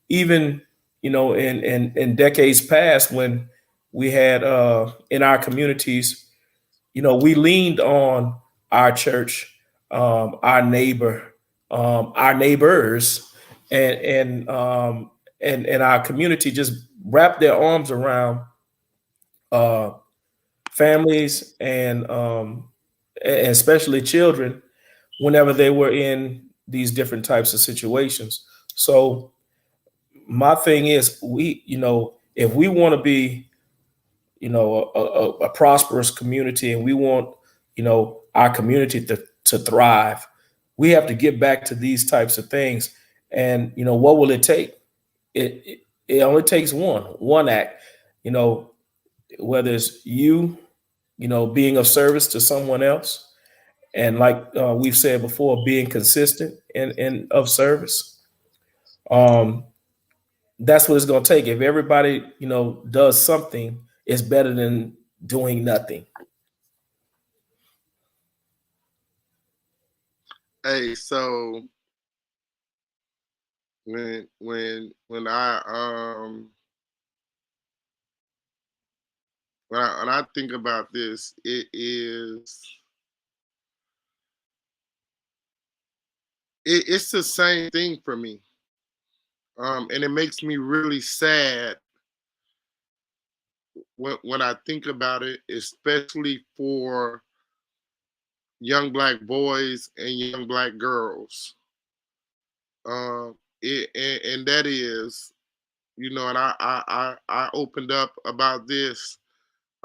Even in decades past, when we had in our communities, we leaned on our church, our neighbor, our neighbors, and our community just wrapped their arms around families and especially children whenever they were in these different types of situations. So my thing is, if we want to be, a prosperous community, and we want, our community to thrive, we have to get back to these types of things. And, what will it take? It only takes one act, whether it's you, being of service to someone else. And like we've said before, being consistent and of service. That's what it's going to take. If everybody, does something, it's better than doing nothing. Hey, so when I think about this, it's the same thing for me. And it makes me really sad when I think about it, especially for young Black boys and young Black girls. and that is, and I opened up about this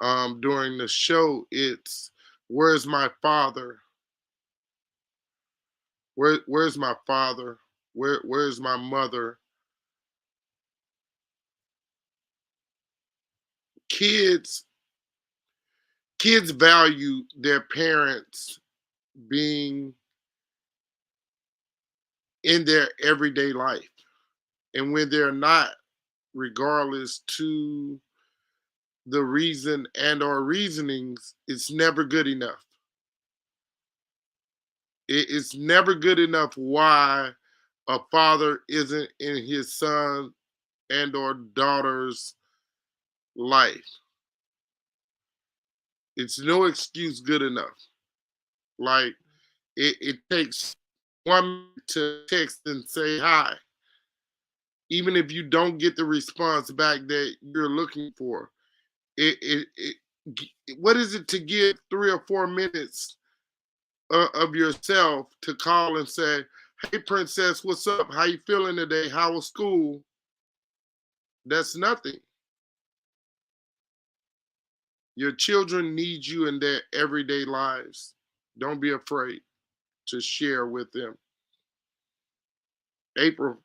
during the show. It's where's my father? Where's my father? Where's my mother? Kids value their parents being in their everyday life. And when they're not, regardless to the reason and or reasonings, it's never good enough. It's never good enough why a father isn't in his son and or daughter's life. It's no excuse good enough. Like it takes 1 minute to text and say hi, even if you don't get the response back that you're looking for. What is it to give 3 or 4 minutes of yourself to call and say, "Hey, princess, what's up? How you feeling today? How was school?" That's nothing. Your children need you in their everyday lives. Don't be afraid to share with them. April.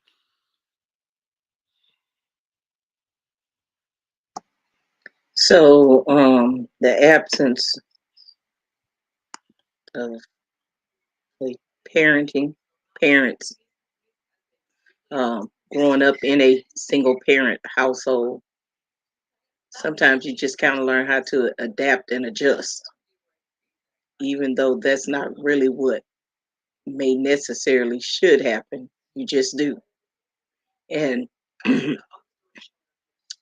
So the absence of like parents growing up in a single parent household, sometimes you just kind of learn how to adapt and adjust, even though that's not really what may necessarily should happen. You just do. And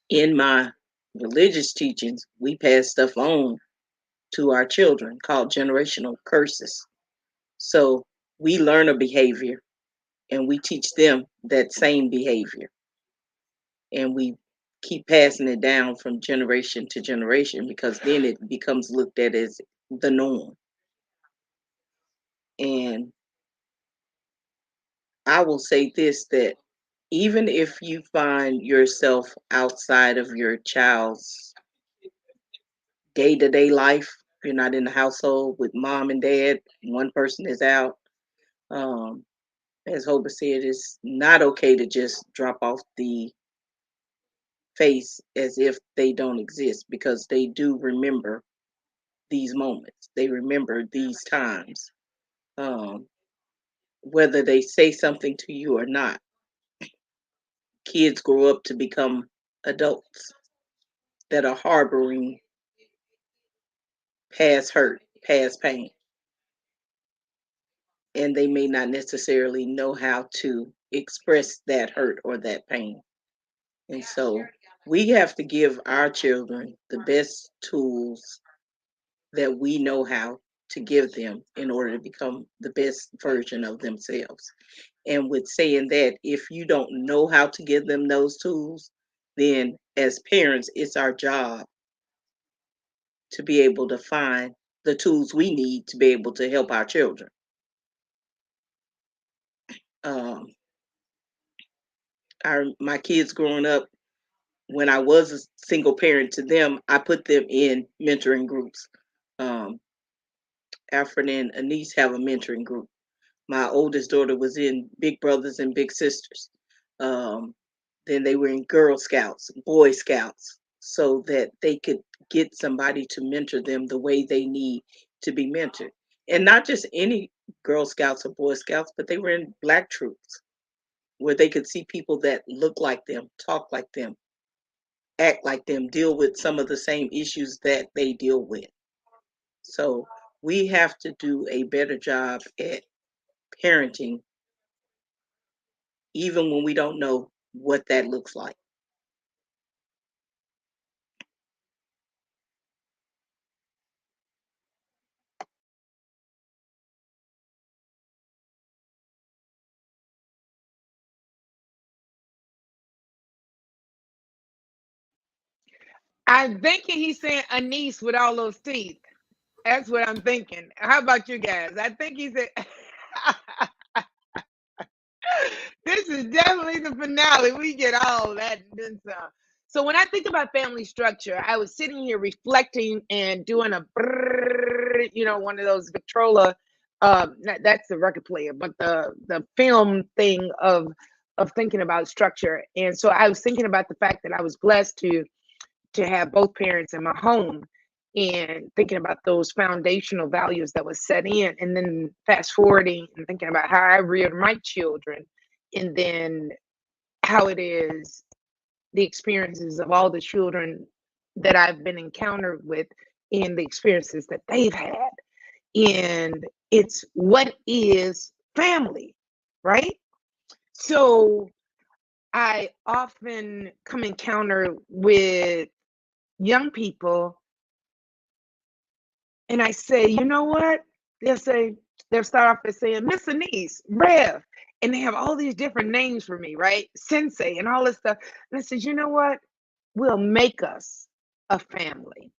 in my religious teachings, we pass stuff on to our children called generational curses. So we learn a behavior and we teach them that same behavior. And we keep passing it down from generation to generation because then it becomes looked at as the norm. And I will say this, that even if you find yourself outside of your child's day-to-day life, you're not in the household with mom and dad, one person is out. As Hoba said, it's not okay to just drop off the face as if they don't exist, because they do remember these moments. They remember these times, whether they say something to you or not. Kids grow up to become adults that are harboring past hurt, past pain, and they may not necessarily know how to express that hurt or that pain. And so we have to give our children the best tools that we know how to give them in order to become the best version of themselves. And with saying that, if you don't know how to give them those tools, then as parents, it's our job to be able to find the tools we need to be able to help our children. Um, my kids growing up, when I was a single parent to them, I put them in mentoring groups. Alfred and Anise have a mentoring group. My oldest daughter was in Big Brothers and Big Sisters. Um, then they were in Girl Scouts, Boy Scouts, so that they could get somebody to mentor them the way they need to be mentored. And not just any Girl Scouts or Boy Scouts, but they were in Black troops where they could see people that look like them, talk like them, act like them, deal with some of the same issues that they deal with. So we have to do a better job at parenting, even when we don't know what that looks like. I'm thinking he's saying Anise with all those teeth. That's what I'm thinking. How about you guys? I think he said this This is definitely the finale. We get all that and then some. So when I think about family structure, I was sitting here reflecting and doing a brrr, one of those Victrola. That's the record player, but the film thing of thinking about structure. And so I was thinking about the fact that I was blessed to have both parents in my home, and thinking about those foundational values that was set in, and then fast forwarding and thinking about how I reared my children, and then how it is the experiences of all the children that I've been encountered with, and the experiences that they've had. And it's what is family, right? So I often come encounter with young people, and I say, you know what? They'll start off by saying, Miss Anise, Rev, and they have all these different names for me, right? Sensei and all this stuff. And I said, you know what? Will make us a family.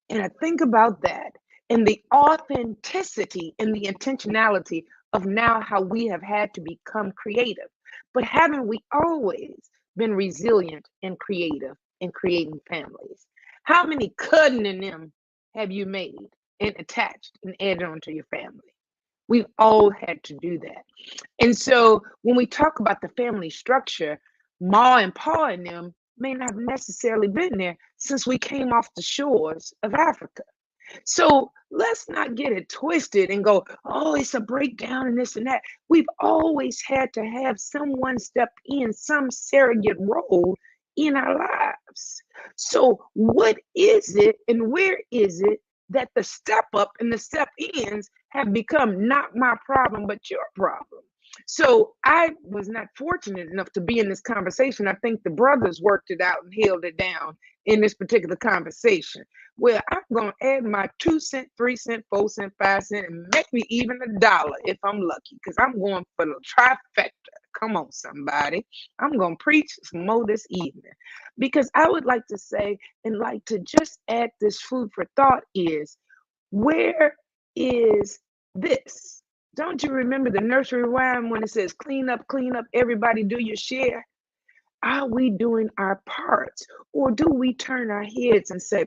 And I think about that and the authenticity and the intentionality of now how we have had to become creative. But haven't we always been resilient and creative in creating families? How many cutting in them have you made and attached and added onto your family? We've all had to do that. And so when we talk about the family structure, Ma and Pa and them may not have necessarily been there since we came off the shores of Africa. So let's not get it twisted and go, oh, it's a breakdown and this and that. We've always had to have someone step in some surrogate role in our lives. So what is it and where is it that the step up and the step ins have become not my problem, but your problem? So I was not fortunate enough to be in this conversation. I think the brothers worked it out and held it down in this particular conversation. Well, I'm going to add my 2 cent, 3 cent, 4 cent, 5 cent, and maybe even $1 if I'm lucky, because I'm going for the trifecta. Come on, somebody. I'm going to preach some more this evening, because I would like to say, and like to just add this food for thought is, where is this? Don't you remember the nursery rhyme when it says, clean up, everybody do your share? Are we doing our parts? Or do we turn our heads and say,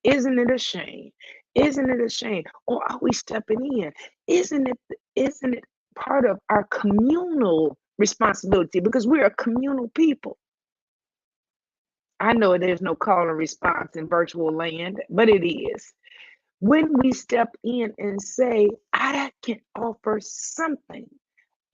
isn't it a shame? Isn't it a shame? Or are we stepping in? Isn't it part of our communal responsibility? Because we're a communal people. I know there's no call and response in virtual land, but it is. When we step in and say, I can offer something,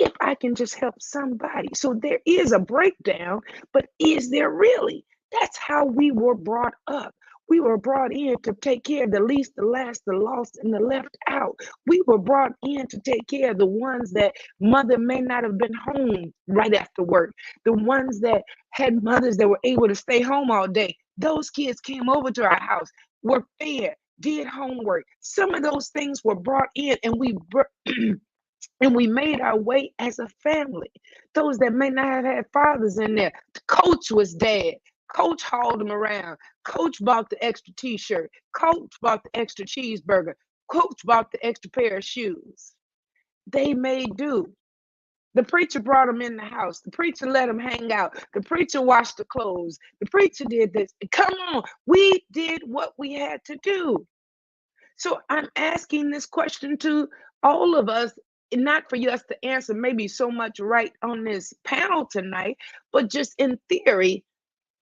if I can just help somebody. So there is a breakdown, but is there really? That's how we were brought up. We were brought in to take care of the least, the last, the lost, and the left out. We were brought in to take care of the ones that mother may not have been home right after work. The ones that had mothers that were able to stay home all day. Those kids came over to our house, were fed, did homework. Some of those things were brought in, and we made our way as a family. Those that may not have had fathers in there. The coach was dad. Coach hauled them around. Coach bought the extra t-shirt. Coach bought the extra cheeseburger. Coach bought the extra pair of shoes. They made do. The preacher brought them in the house. The preacher let them hang out. The preacher washed the clothes. The preacher did this. Come on, we did what we had to do. So I'm asking this question to all of us, not for us to answer maybe so much right on this panel tonight, but just in theory,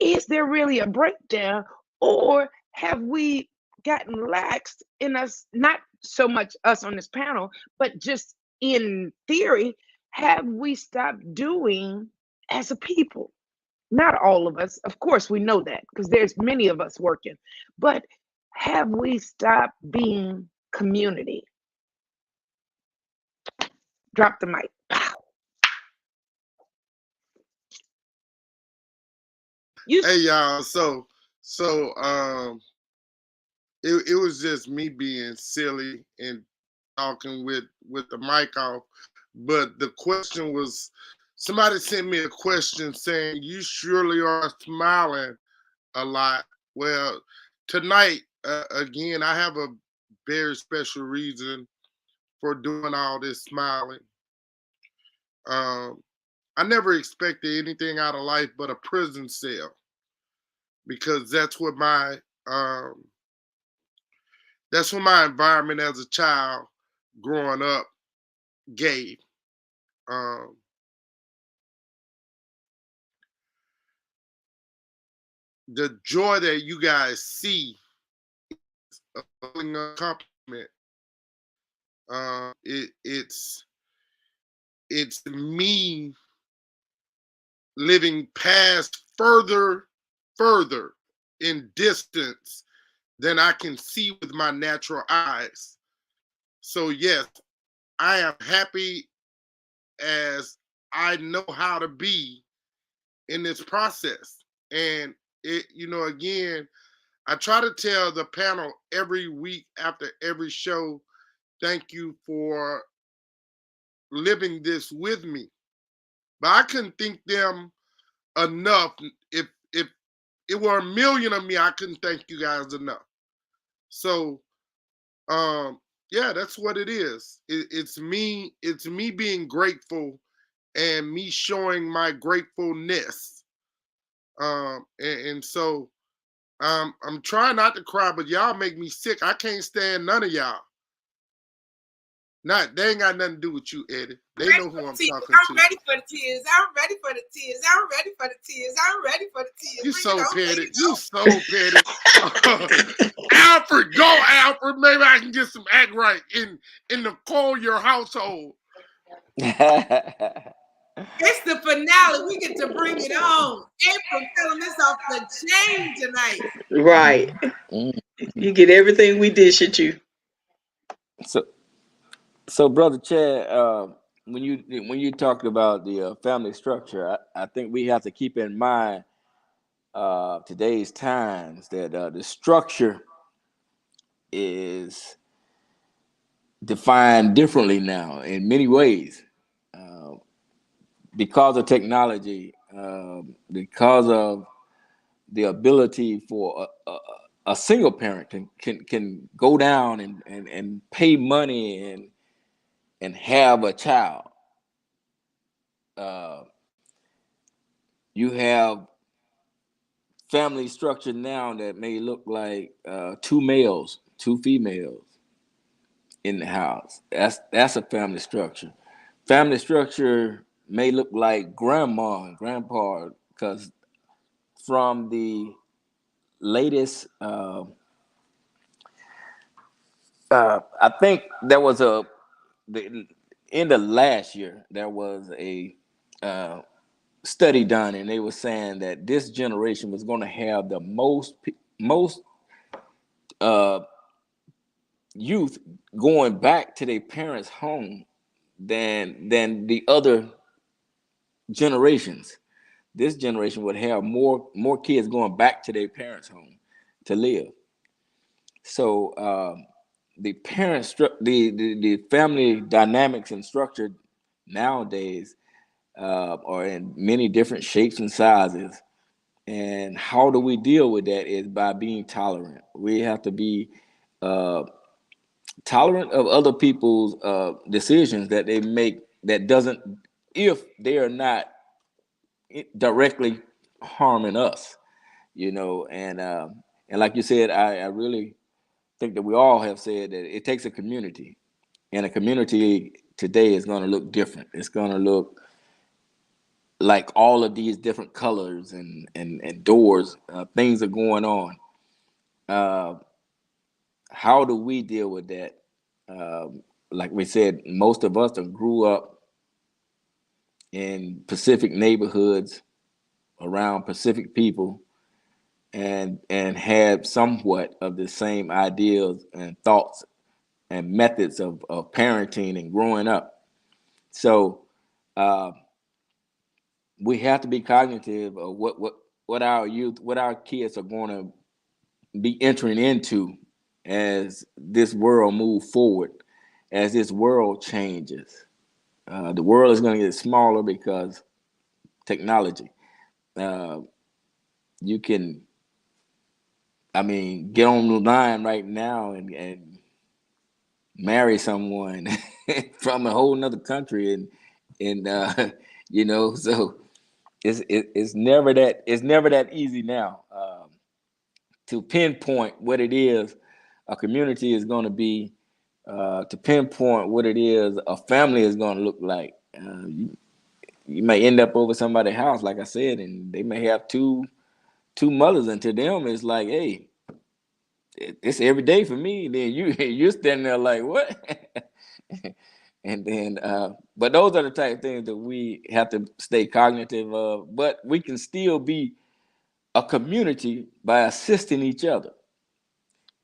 is there really a breakdown, or have we gotten laxed in us, not so much us on this panel, but just in theory, have we stopped doing as a people? Not all of us, of course, we know that because there's many of us working, but have we stopped being community? Drop the mic. Hey y'all, so it was just me being silly and talking with the mic off, but the question was, somebody sent me a question saying, you surely are smiling a lot. Well, tonight, again, I have a very special reason for doing all this smiling. I never expected anything out of life but a prison cell, because that's what my environment as a child growing up gave. Um, the joy that you guys see, a compliment. It's me living past further in distance than I can see with my natural eyes. So yes, I am happy as I know how to be in this process. And it, again, I try to tell the panel every week after every show, thank you for living this with me. But I couldn't thank them enough. If it were a million of me, I couldn't thank you guys enough. So yeah, that's what it is. It's me being grateful and me showing my gratefulness. And so I'm trying not to cry, but y'all make me sick. I can't stand none of y'all. They ain't got nothing to do with you, Eddie. They know who I'm talking to. I'm ready for the tears. I'm ready for the tears. I'm ready for the tears. I'm ready for the tears. You so petty. You so petty. Alfred, go Alfred. Maybe I can get some act right in the Collier household. It's the finale. We get to bring it on. April telling us off the chain tonight. Right. You get everything we dish at you. So Brother Chad, when you talked about the family structure, I think we have to keep in mind today's times that the structure is defined differently now in many ways because of technology, because of the ability for a single parent can go down and pay money and have a child. You have family structure now that may look like two males, two females in the house. That's a family structure. Family structure may look like grandma and grandpa, because from the latest, I think there was the end of last year, there was a study done, and they were saying that this generation was going to have the most youth going back to their parents' home than the other generations. This generation would have more kids going back to their parents' home to live. So the the family dynamics and structure nowadays are in many different shapes and sizes. And how do we deal with that is by being tolerant. We have to be tolerant of other people's decisions that they make, that doesn't, if they are not directly harming us, and like you said, I really think that we all have said that it takes a community, and a community today is going to look different. It's going to look like all of these different colors and doors. Things are going on. How do we deal with that? Like we said, most of us have grew up in Pacific neighborhoods around Pacific people, and had somewhat of the same ideas and thoughts and methods of parenting and growing up. So we have to be cognitive of what our youth, what our kids are going to be entering into as this world moves forward, as this world changes. The world is going to get smaller because technology. You can, get on the line right now and marry someone from a whole nother country in you know. So it's never that easy now to pinpoint what it is a community is going to be, to pinpoint what it is a family is going to look like. You may end up over somebody's house, like I said, and they may have two mothers, and to them it's like, hey, it's every day for me. And then you're standing there like, what? And then, but those are the type of things that we have to stay cognitive of. But we can still be a community by assisting each other.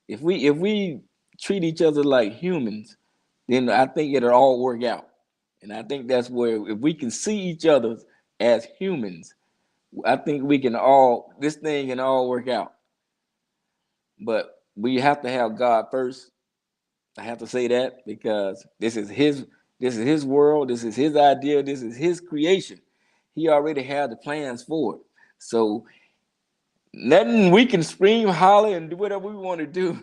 If we treat each other like humans, then I think it'll all work out. And I think that's where, if we can see each other as humans, I think this thing can all work out. But we have to have God first. I have to say that, because this is his world, this is his idea, this is his creation. He already had the plans for it. So nothing, we can scream, holler, and do whatever we want to do.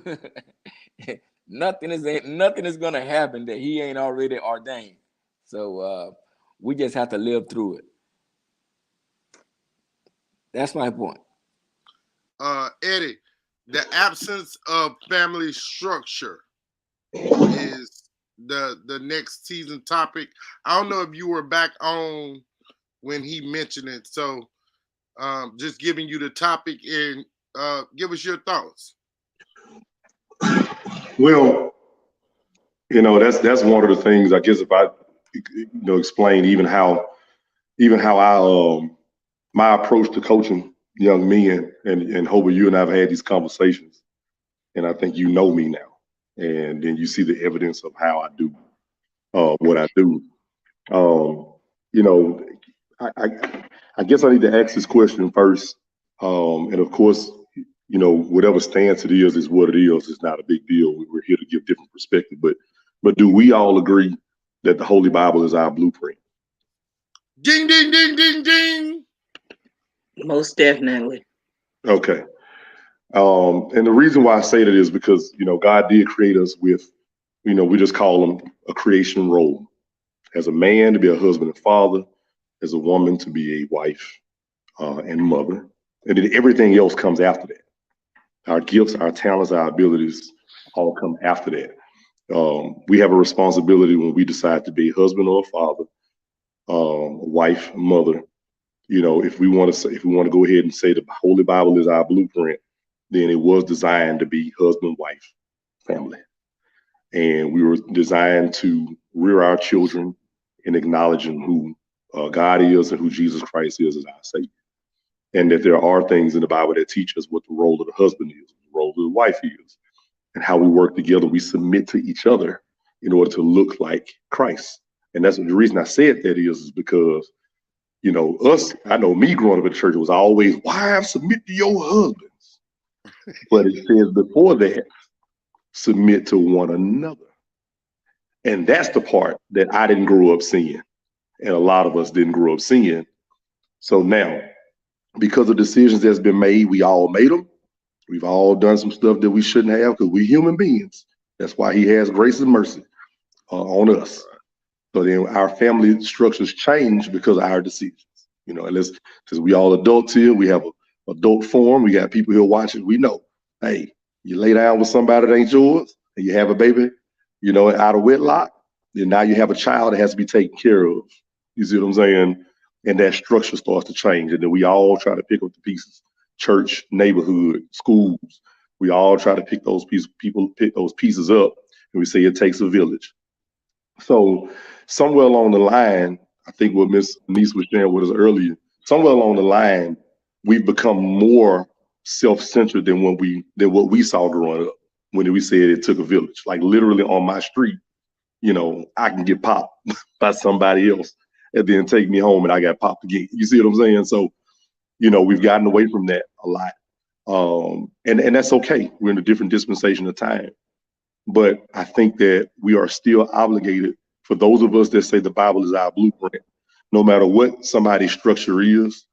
nothing is gonna happen that he ain't already ordained. So we just have to live through it. That's my point. Eddie, the absence of family structure is the next season topic. I don't know if you were back on when he mentioned it, so just giving you the topic, and give us your thoughts. Well, that's one of the things, I guess, if I explain even how I my approach to coaching young men, and Hobart, you and I have had these conversations, and I think you know me now, and then you see the evidence of how I do what I do. I guess I need to ask this question first, and of course, whatever stance it is what it is. It's not a big deal. We're here to give different perspective, but do we all agree that the Holy Bible is our blueprint? Ding, ding, ding, ding, ding. Most definitely. Okay. And the reason why I say that is because, God did create us with, we just call them a creation role. As a man, to be a husband and father, as a woman, to be a wife and mother. And then everything else comes after that. Our gifts, our talents, our abilities all come after that. We have a responsibility when we decide to be a husband or a father, a wife, a mother. If we want to go ahead and say the Holy Bible is our blueprint, then it was designed to be husband, wife, family. And we were designed to rear our children in acknowledging who God is and who Jesus Christ is as our Savior. And that there are things in the Bible that teach us what the role of the husband is, the role of the wife is, and how we work together. We submit to each other in order to look like Christ. And that's the reason I said that is because, I know me growing up in the church, it was always, wives, submit to your husbands. But it says before that, submit to one another. And that's the part that I didn't grow up seeing. And a lot of us didn't grow up seeing. So now, because of decisions that's been made, we all made them. We've all done some stuff that we shouldn't have because we're human beings. That's why he has grace and mercy on us. So then our family structures change because of our decisions. Unless we all adults here, we have an adult forum. We got people here watching. We know, hey, you lay down with somebody that ain't yours, and you have a baby, out of wedlock, then now you have a child that has to be taken care of. You see what I'm saying? And that structure starts to change. And then we all try to pick up the pieces. Church, neighborhood, schools. We all try to pick those pieces. People pick those pieces up, and we say it takes a village. So somewhere along the line, I think what Miss Denise was sharing with us earlier, somewhere along the line, we've become more self-centered than what we saw growing up when we said it took a village. Like literally on my street, I can get popped by somebody else and then take me home and I got popped again. You see what I'm saying? So, we've gotten away from that a lot. And that's okay. We're in a different dispensation of time. But I think that we are still obligated, for those of us that say the Bible is our blueprint, no matter what somebody's structure is,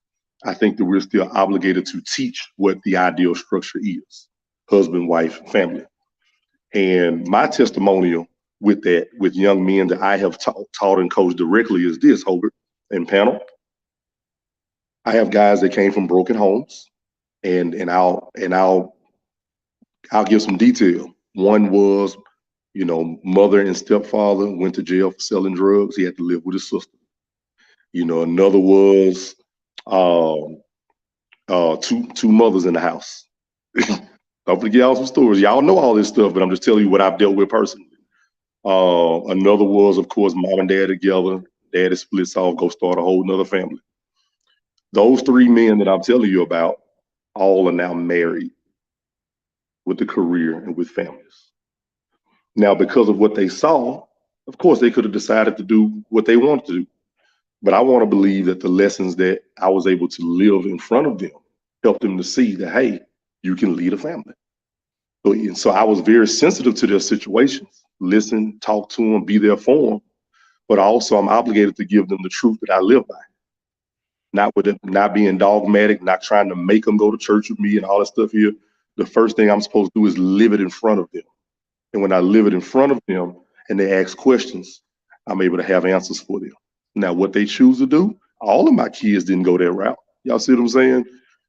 I think that we're still obligated to teach what the ideal structure is: husband, wife, family. And my testimonial with that, with young men that I have taught and coached directly, is this, Hobart. and panel. I have guys that came from broken homes, and I'll give some detail. One was, mother and stepfather went to jail for selling drugs. He had to live with his sister. Another was um, two mothers in the house. Don't forget y'all some stories. Y'all know all this stuff, but I'm just telling you what I've dealt with personally. Another was, of course, mom and dad together. Daddy splits off, go start a whole nother family. Those three men that I'm telling you about, all are now married with a career and with families. Now, because of what they saw, of course, they could have decided to do what they wanted to do. But I want to believe that the lessons that I was able to live in front of them helped them to see that, hey, you can lead a family. So I was very sensitive to their situations, listen, talk to them, be there for them. But also, I'm obligated to give them the truth that I live by, not with it, not being dogmatic, not trying to make them go to church with me and all that stuff here. The first thing I'm supposed to do is live it in front of them. And when I live it in front of them and they ask questions, I'm able to have answers for them. Now, what they choose to do, all of my kids didn't go that route. Y'all see what I'm saying?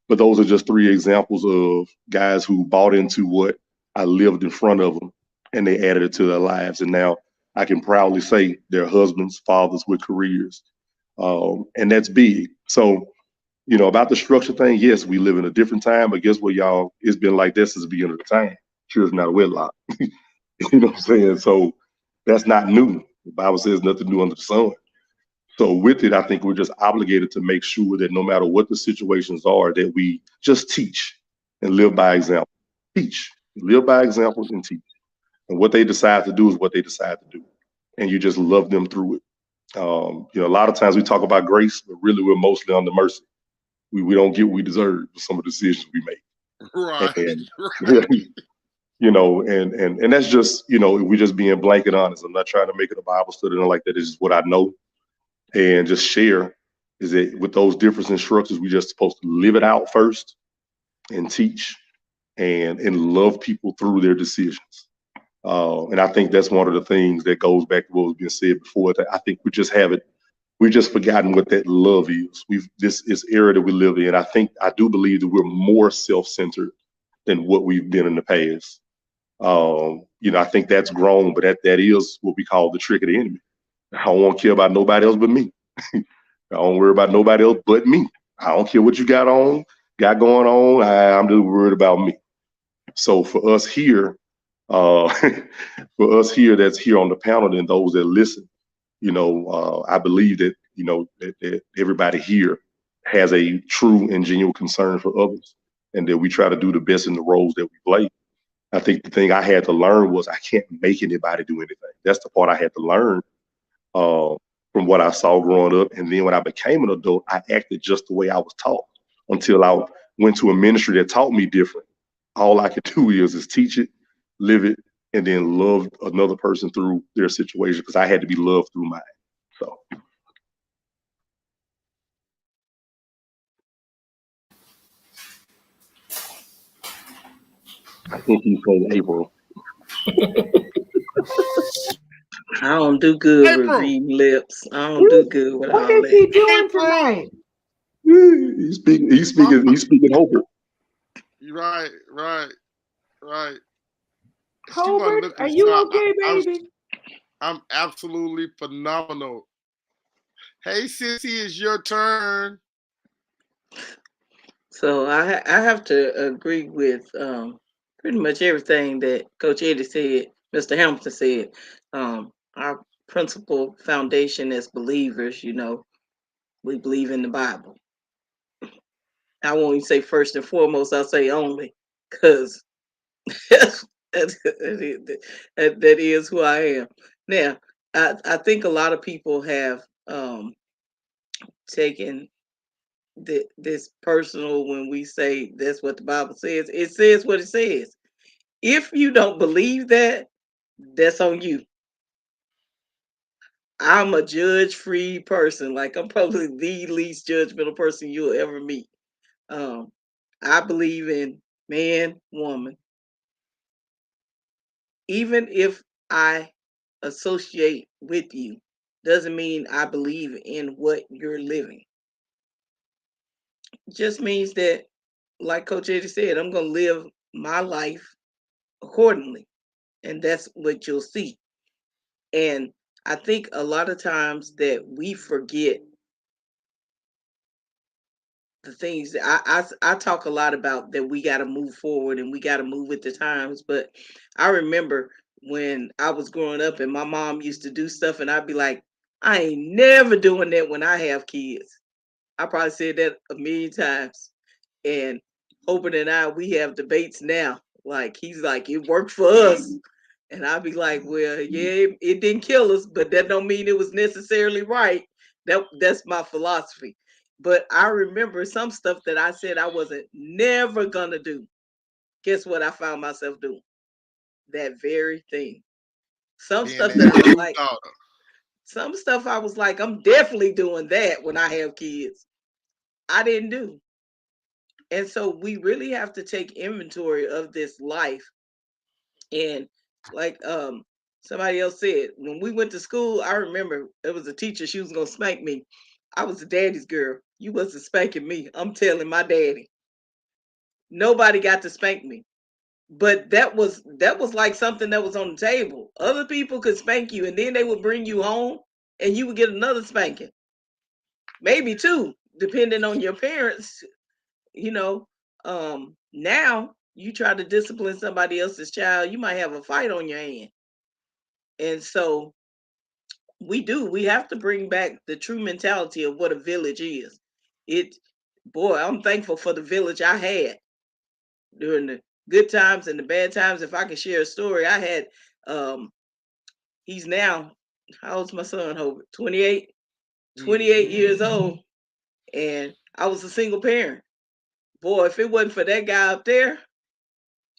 But those are just three examples of guys who bought into what I lived in front of them and they added it to their lives. And now I can proudly say they're husbands, fathers with careers. And that's big. So, about the structure thing, yes, we live in a different time, but guess what, y'all? It's been like this since the beginning of the time. Children out of wedlock. You know what I'm saying? So that's not new. The Bible says nothing new under the sun. So with it, I think we're just obligated to make sure that no matter what the situations are, that we just teach and live by example. Teach, live by example, and teach. And what they decide to do is what they decide to do, and you just love them through it. A lot of times we talk about grace, but really we're mostly under mercy. We don't get what we deserve for some of the decisions we make. Right. And Right. and that's just, we're just being blanket honest. I'm not trying to make it a Bible study or like that. It's just what I know and just share is that with those different instructions, we just supposed to live it out first and teach and love people through their decisions. And I think that's one of the things that goes back to what was being said before. That I think we've just forgotten what that love is. This era that we live in. I do believe that we're more self-centered than what we've been in the past. I think that's grown, but that is what we call the trick of the enemy. I don't want to care about nobody else but me. I don't worry about nobody else but me. I don't care what you got going on. I'm just worried about me. So for us here, that's here on the panel and those that listen, I believe that that everybody here has a true and genuine concern for others, and that we try to do the best in the roles that we play. I think the thing I had to learn was I can't make anybody do anything. That's the part I had to learn uh, from what I saw growing up. And then when I became an adult, I acted just the way I was taught until I went to a ministry that taught me different. All I could do is teach it, live it, and then love another person through their situation because I had to be loved through mine. So I think he's saying April. I don't do good with April. reading lips. I don't do good with What all is he that. doing April. tonight? He's speaking Hope. Right. Right. She wasn't Colbert, looking are you sharp. okay, baby? I'm absolutely phenomenal. Hey, Sissy, it's your turn. So I have to agree with pretty much everything that Coach Eddie said, Mr. Hamilton said. Our principal foundation as believers, we believe in the Bible. I won't even say first and foremost, I'll say only, because that is who I am. Now, I think a lot of people have taken this personal when we say that's what the Bible says. It says what it says. If you don't believe that, that's on you. I'm a judge-free person. Like I'm probably the least judgmental person you'll ever meet. I believe in man, woman. Even if I associate with you, doesn't mean I believe in what you're living. It just means that, like Coach Eddie said, I'm going to live my life accordingly. And that's what you'll see. And I think a lot of times that we forget the things that I talk a lot about, that we got to move forward and we got to move with the times. But I remember when I was growing up and my mom used to do stuff and I'd be like, I ain't never doing that when I have kids. I probably said that a million times. And Hobart and I, we have debates now. Like, he's like, it worked for us. And I'd be like, well, yeah, it didn't kill us, but that don't mean it was necessarily right. That's my philosophy. But I remember some stuff that I said I wasn't never gonna do. Guess what I found myself doing? That very thing. Some Being stuff that that I was true like, thought. some stuff I was like, I'm definitely doing that when I have kids. I didn't do. And so we really have to take inventory of this life. And like somebody else said, when we went to school, I remember there was a teacher, she was gonna spank me. I was a daddy's girl. You wasn't spanking me. I'm telling my daddy. Nobody got to spank me. But that was like something that was on the table. Other people could spank you and then they would bring you home and you would get another spanking. Maybe two, depending on your parents, you know. Now you try to discipline somebody else's child, you might have a fight on your hand. And so we have to bring back the true mentality of what a village is. It Boy, I'm thankful for the village I had during the good times and the bad times. If I can share a story, I had he's now, how old's my son, Hobart? 28 years old, and I was a single parent. Boy, if it wasn't for that guy up there,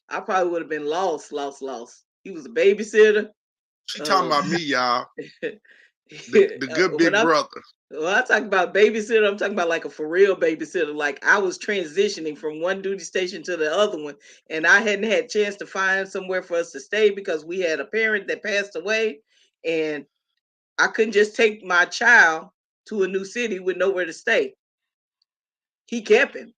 I probably would have been lost. He was a babysitter. She talking about me, y'all. The good when big brother. When I talk about babysitter, I'm talking about like a for real babysitter. Like, I was transitioning from one duty station to the other one, and I hadn't had a chance to find somewhere for us to stay because we had a parent that passed away, and I couldn't just take my child to a new city with nowhere to stay. He kept him.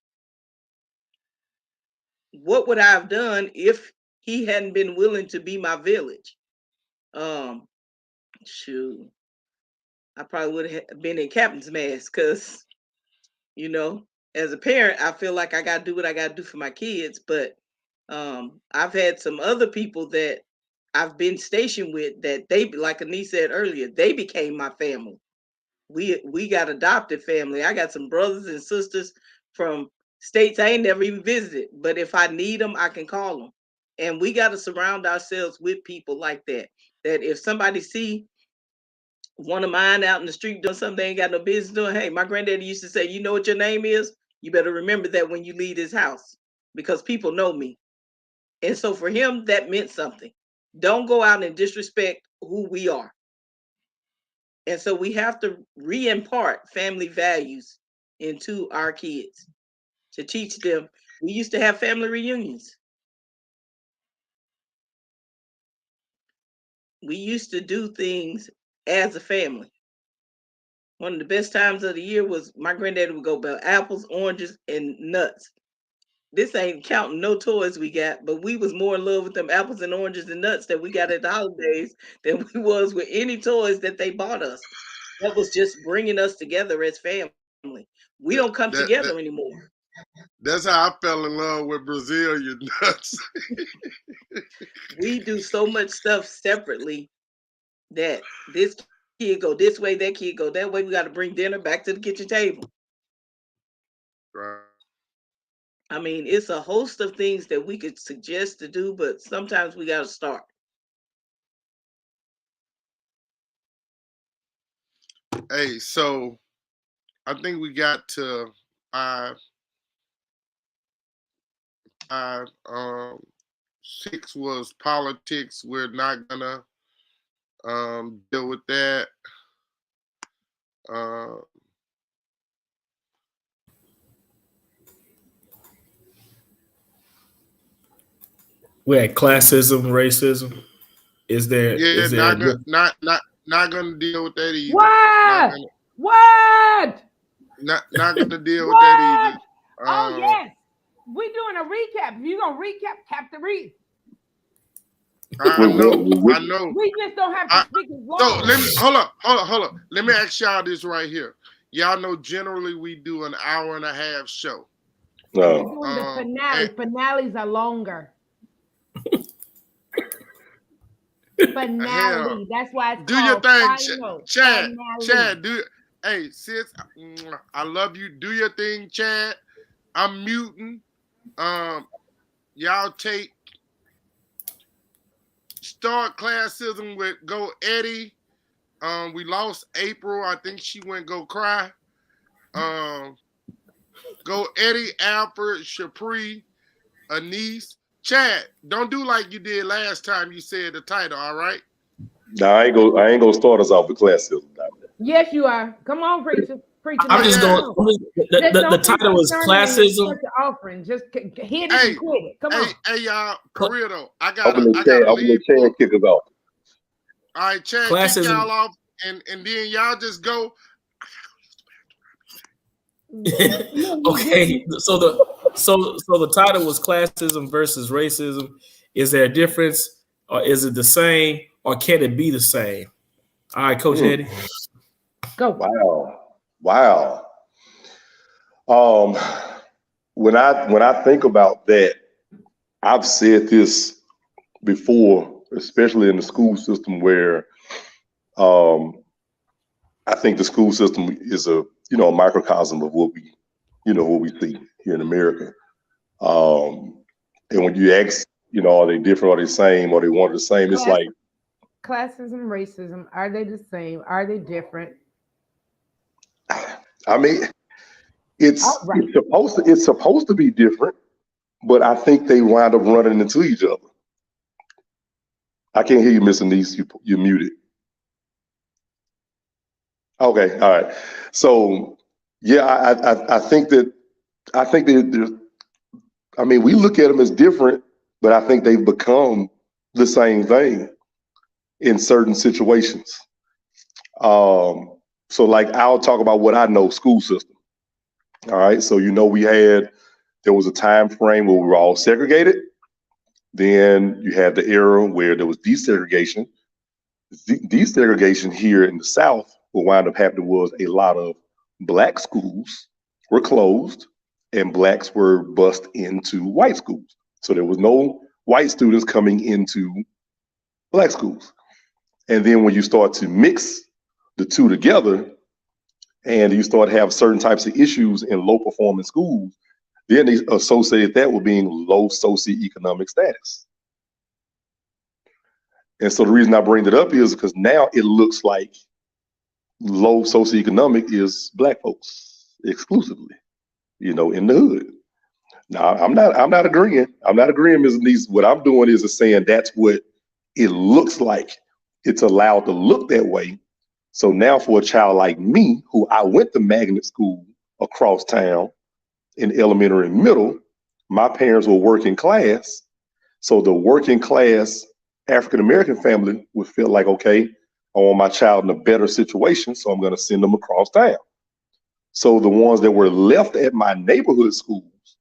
What would I have done if he hadn't been willing to be my village? Shoot, I probably would have been in captain's mast because, you know, as a parent, I feel like I got to do what I got to do for my kids. But I've had some other people that I've been stationed with that they, like Anise said earlier, they became my family. We got adopted family. I got some brothers and sisters from states I ain't never even visited. But if I need them, I can call them. And we got to surround ourselves with people like that. That if somebody see one of mine out in the street doing something they ain't got no business doing, hey, my granddaddy used to say, you know what your name is? You better remember that when you leave this house, because people know me. And so for him, that meant something. Don't go out and disrespect who we are. And so we have to re-impart family values into our kids to teach them. We used to have family reunions. We used to do things as a family. One of the best times of the year was my granddaddy would go buy apples, oranges, and nuts. This ain't counting no toys we got, but we was more in love with them apples and oranges and nuts that we got at the holidays than we was with any toys that they bought us. That was just bringing us together as family. We don't come together anymore. That's how I fell in love with Brazilian nuts. We do so much stuff separately that this kid go this way, that kid go that way. We got to bring dinner back to the kitchen table. Right. I mean, it's a host of things that we could suggest to do, but sometimes we got to start. Hey, so I think we got to five. 6 was politics. We're not gonna deal with that. We're at classism, racism. Is there? Yeah, Is there? not Not gonna deal with that either. What? What? Not gonna deal with that either. Oh yes, we doing a recap. If you gonna recap, cap the read. I know. We just don't have to speak as long. So let me hold up. Let me ask y'all this right here. Y'all know generally we do an hour and a half show. We're doing the finale. Finales are longer. Finale. That's why it's do your called thing, final. Chad. Finale. Chad, do it. Hey, sis, I love you. Do your thing, Chad. I'm muting. Y'all start classism with Go Eddie. We lost April. I think she went go cry. Go Eddie, Alfred, Shapri, Anise. Chad, don't do like you did last time you said the title, all right? No, I ain't gonna start us off with classism. Yes, you are. Come on, preacher. I'm just going. The title is Classism. Offering. Just hit it and quit it. Come on. Hey, y'all. For real though, I gotta leave. Chad kick us off. All right, Chad, kick y'all off, and then y'all just go. Okay, so the title was Classism versus Racism. Is there a difference, or is it the same, or can it be the same? All right, Coach Eddie. Go. Wow. When I think about that, I've said this before, especially in the school system, where I think the school system is a microcosm of what we see here in America. And when you ask, are they different? Are they the same? Are they one of the same? It's like classism, racism. Are they the same? Are they different? I mean, it's supposed to be different, but I think they wind up running into each other. I can't hear you, Miss Anise. You're muted. Okay, all right. So yeah, I think that we look at them as different, but I think they've become the same thing in certain situations. So like I'll talk about what I know, school system. All right. So there was a time frame where we were all segregated. Then you had the era where there was desegregation. Desegregation here in the South, what wound up happening was a lot of Black schools were closed and Blacks were bussed into white schools. So there was no white students coming into Black schools. And then when you start to mix the two together and you start to have certain types of issues in low performing schools, then they associated that with being low socioeconomic status. And so the reason I bring it up is because now it looks like low socioeconomic is Black folks exclusively, in the hood. Now I'm not agreeing. I'm not agreeing, Ms. Anise. What I'm doing is saying that's what it looks like. It's allowed to look that way. So now for a child like me, who I went to magnet school across town in elementary and middle, my parents were working class. So the working class African-American family would feel like, okay, I want my child in a better situation, so I'm going to send them across town. So the ones that were left at my neighborhood schools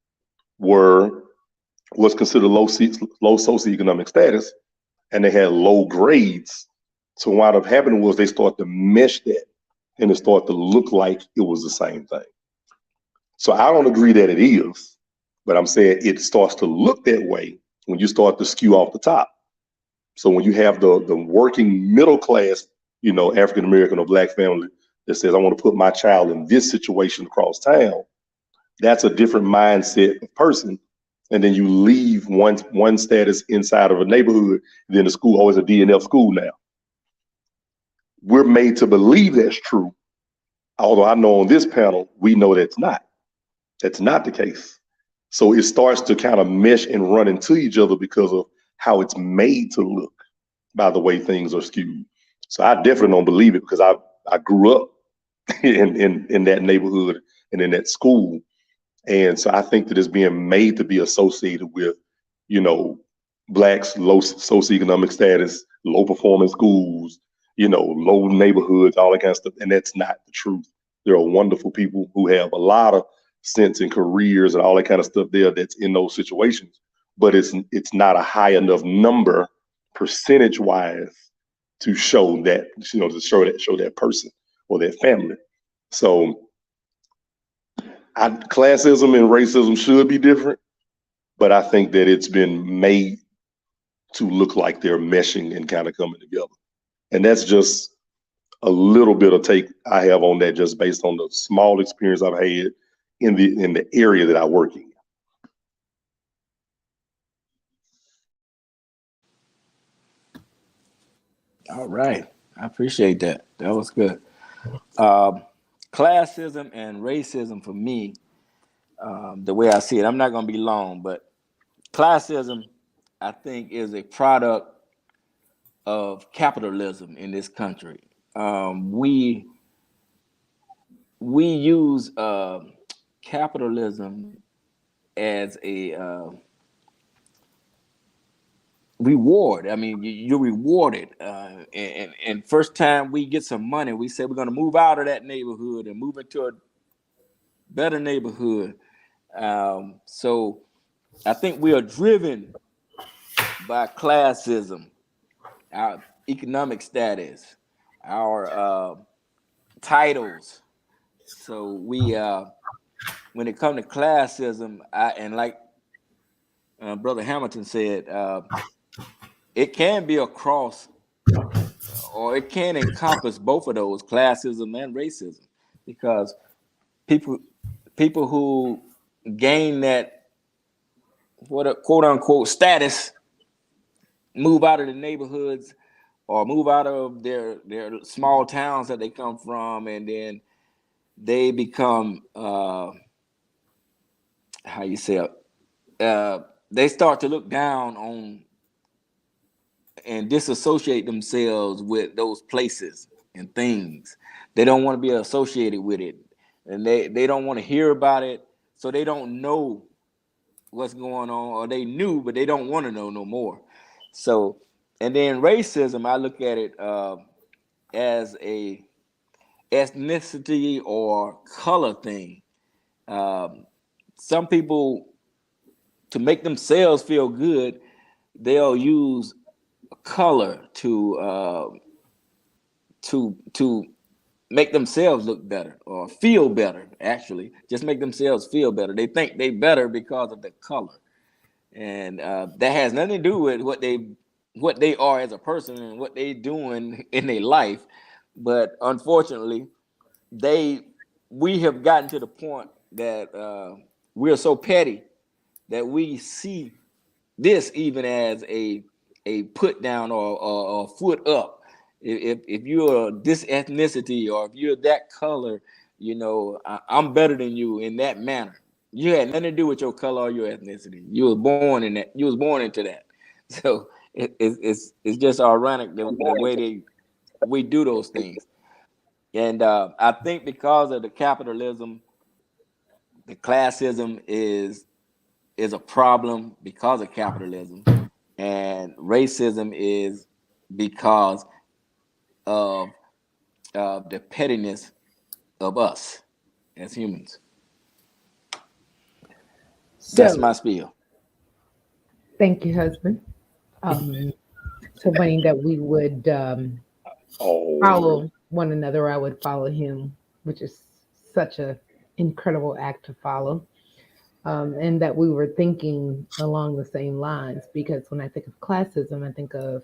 was considered low socioeconomic status, and they had low grades. So what wound up happening was they started to mesh that, and it started to look like it was the same thing. So I don't agree that it is, but I'm saying it starts to look that way when you start to skew off the top. So when you have the working middle class, African American or Black family that says, I want to put my child in this situation across town, that's a different mindset of person. And then you leave one status inside of a neighborhood, and then the school always a DNF school now. We're made to believe that's true. Although I know on this panel, we know that's not. That's not the case. So it starts to kind of mesh and run into each other because of how it's made to look by the way things are skewed. So I definitely don't believe it because I grew up in that neighborhood and in that school. And so I think that it's being made to be associated with, Blacks, low socioeconomic status, low performing schools, low neighborhoods, all that kind of stuff. And that's not the truth. There are wonderful people who have a lot of sense and careers and all that kind of stuff there that's in those situations. But it's not a high enough number percentage wise to show that, to show that person or that family. So classism and racism should be different, but I think that it's been made to look like they're meshing and kind of coming together. And that's just a little bit of take I have on that, just based on the small experience I've had in the area that I work in. All right. I appreciate that. That was good. Classism and racism for me, the way I see it, I'm not going to be long, but classism, I think, is a product of capitalism in this country. We use capitalism as a reward. I mean, you're rewarded. And first time we get some money, we say we're going to move out of that neighborhood and move into a better neighborhood. So I think we are driven by classism, our economic status, our titles. So we, when it comes to classism, and like Brother Hamilton said, it can be across, or it can encompass both of those, classism and racism, because people who gain that quote unquote status move out of the neighborhoods or move out of their small towns that they come from, and then they become they start to look down on and disassociate themselves with those places and things. They don't want to be associated with it, and they don't want to hear about it, so they don't know what's going on, or they knew but they don't want to know no more. So, and then racism, I look at it as a ethnicity or color thing. Some people, to make themselves feel good, they'll use color to make themselves look better or feel better. Actually, just make themselves feel better. They think they better because of the color, and that has nothing to do with what they are as a person and what they doing in their life. But unfortunately, we have gotten to the point that we're so petty that we see this even as a put down or a foot up. If you're this ethnicity or if you're that color, I'm better than you in that manner. You had nothing to do with your color or your ethnicity. You was born in that. You was born into that. So it's just ironic the way we do those things. And I think because of the capitalism, the classism is a problem because of capitalism, and racism is because of the pettiness of us as humans. That's my spiel. Thank you, husband. So funny that we would follow one another. I would follow him, which is such an incredible act to follow. And that we were thinking along the same lines, because when I think of classism, I think of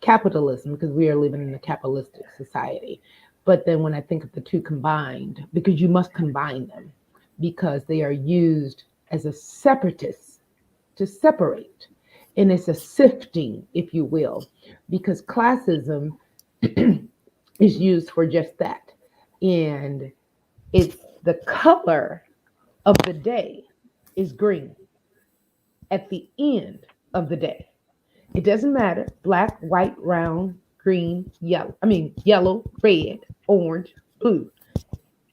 capitalism, because we are living in a capitalistic society. But then when I think of the two combined, because you must combine them, because they are used as a separatist to separate. And it's a sifting, if you will, because classism is used for just that. And it's the color of the day is green at the end of the day. It doesn't matter, black, white, round, green, yellow. I mean, yellow, red, orange, blue.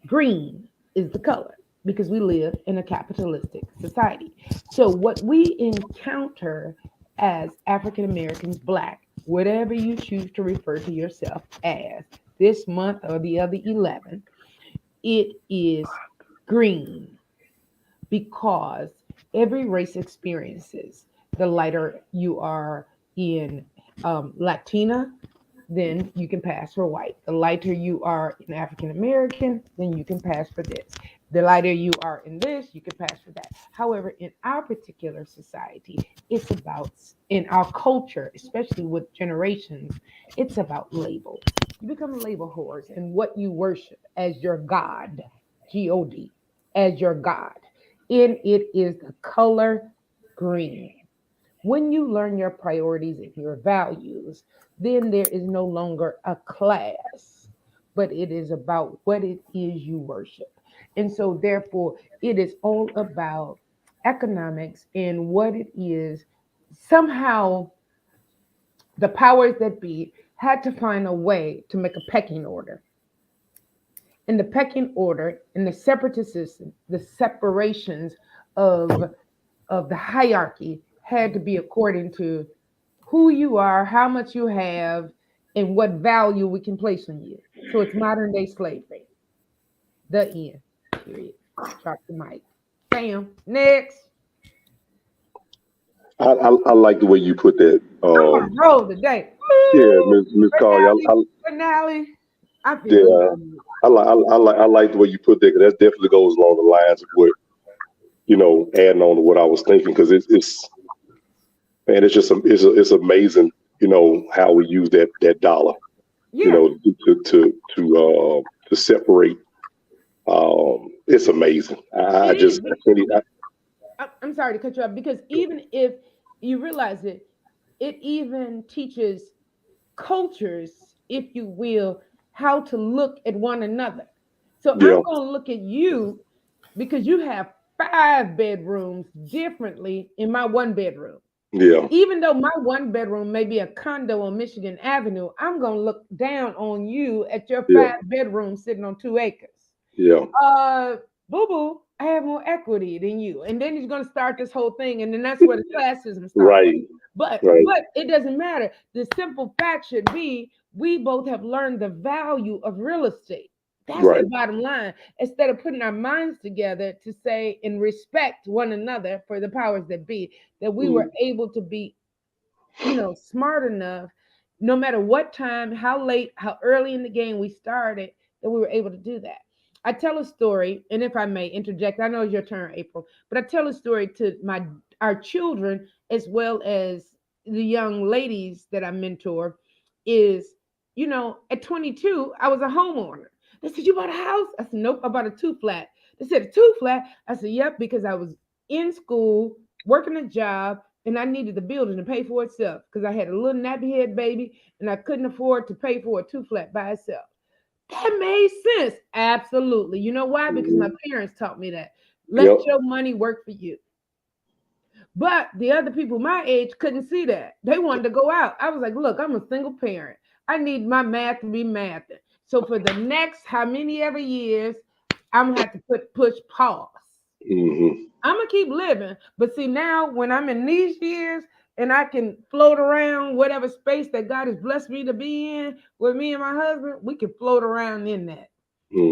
Green is the color because we live in a capitalistic society. So what we encounter as African Americans, Black, whatever you choose to refer to yourself as this month or the other 11, it is green because every race experiences. The lighter you are in Latina, then you can pass for white. The lighter you are in African American, then you can pass for this. The lighter you are in this, you can pass for that. However, in our particular society, it's about, in our culture, especially with generations, it's about labels. You become a label horse and what you worship as your God, G-O-D, as your God. And it is the color green. When you learn your priorities and your values, then there is no longer a class, but it is about what it is you worship. And so, therefore, it is all about economics and what it is. Somehow, the powers that be had to find a way to make a pecking order. And the pecking order and the separatism, the separations of the hierarchy had to be according to who you are, how much you have, and what value we can place on you. So it's modern day slavery. The end. Period. Drop the mic. Bam. Next. I like the way you put that. I'm on a roll today. Yeah, Woo! Miss Carly, Finale. I feel yeah, good. I like the way you put that, 'cause that definitely goes along the lines of what, adding on to what I was thinking, because it's man, it's just it's amazing, how we use that dollar, Yeah. to separate. It's amazing. I It is. just I can't even, I'm sorry to cut you off because even if you realize it, it even teaches cultures, if you will, how to look at one another. So yeah, I'm going to look at you because you have 5 bedrooms differently in my 1 bedroom. yeah, Even though my 1 bedroom may be a condo on Michigan Avenue, I'm going to look down on you at your yeah, 5 bedroom sitting on 2 acres. yeah, Boo boo, I have more equity than you. And then he's going to start this whole thing. And then that's where the classism starts. right, But right, it doesn't matter. The simple fact should be we both have learned the value of real estate. That's right. the bottom line. Instead of putting our minds together to say and respect one another for the powers that be, that we were Mm, able to be, smart enough, no matter what time, how late, how early in the game we started, that we were able to do that. I tell a story, and if I may interject, I know it's your turn, April, but I tell a story to our children as well as the young ladies that I mentor. Is at 22, I was a homeowner. They said, "You bought a house?" I said, "Nope, I bought a 2 flat." They said, "A 2 flat?" I said, "Yep," because I was in school, working a job, and I needed the building to pay for itself because I had a little nappy head baby and I couldn't afford to pay for a 2 flat by itself. That made sense. Absolutely. You know why? Because my mm, parents taught me that. yep, Let your money work for you. But the other people my age couldn't see that. They wanted to go out. I was like, look, I'm a single parent. I need my math to be mathing. So for the next how many ever years, I'm gonna have to push pause. hmm, I'm gonna keep living. But see, now when I'm in these years and I can float around whatever space that God has blessed me to be in with me and my husband, we can float around in that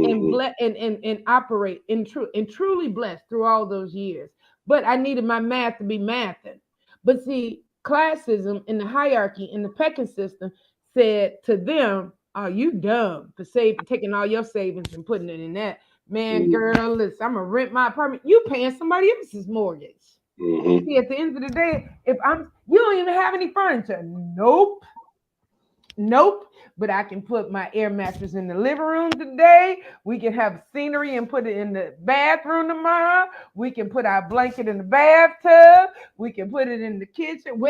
and hmm, bless and operate and truly blessed through all those years. But I needed my math to be mathing. But see, classism and the hierarchy and the pecking system said to them, "Are you dumb for taking all your savings and putting it in that?" Man, hmm, girl, listen, I'm gonna rent my apartment. You paying somebody else's mortgage. hmm, See, at the end of the day, if you don't even have any furniture. Nope. Nope. But I can put my air mattress in the living room today. We can have scenery and put it in the bathroom tomorrow. We can put our blanket in the bathtub. We can put it in the kitchen.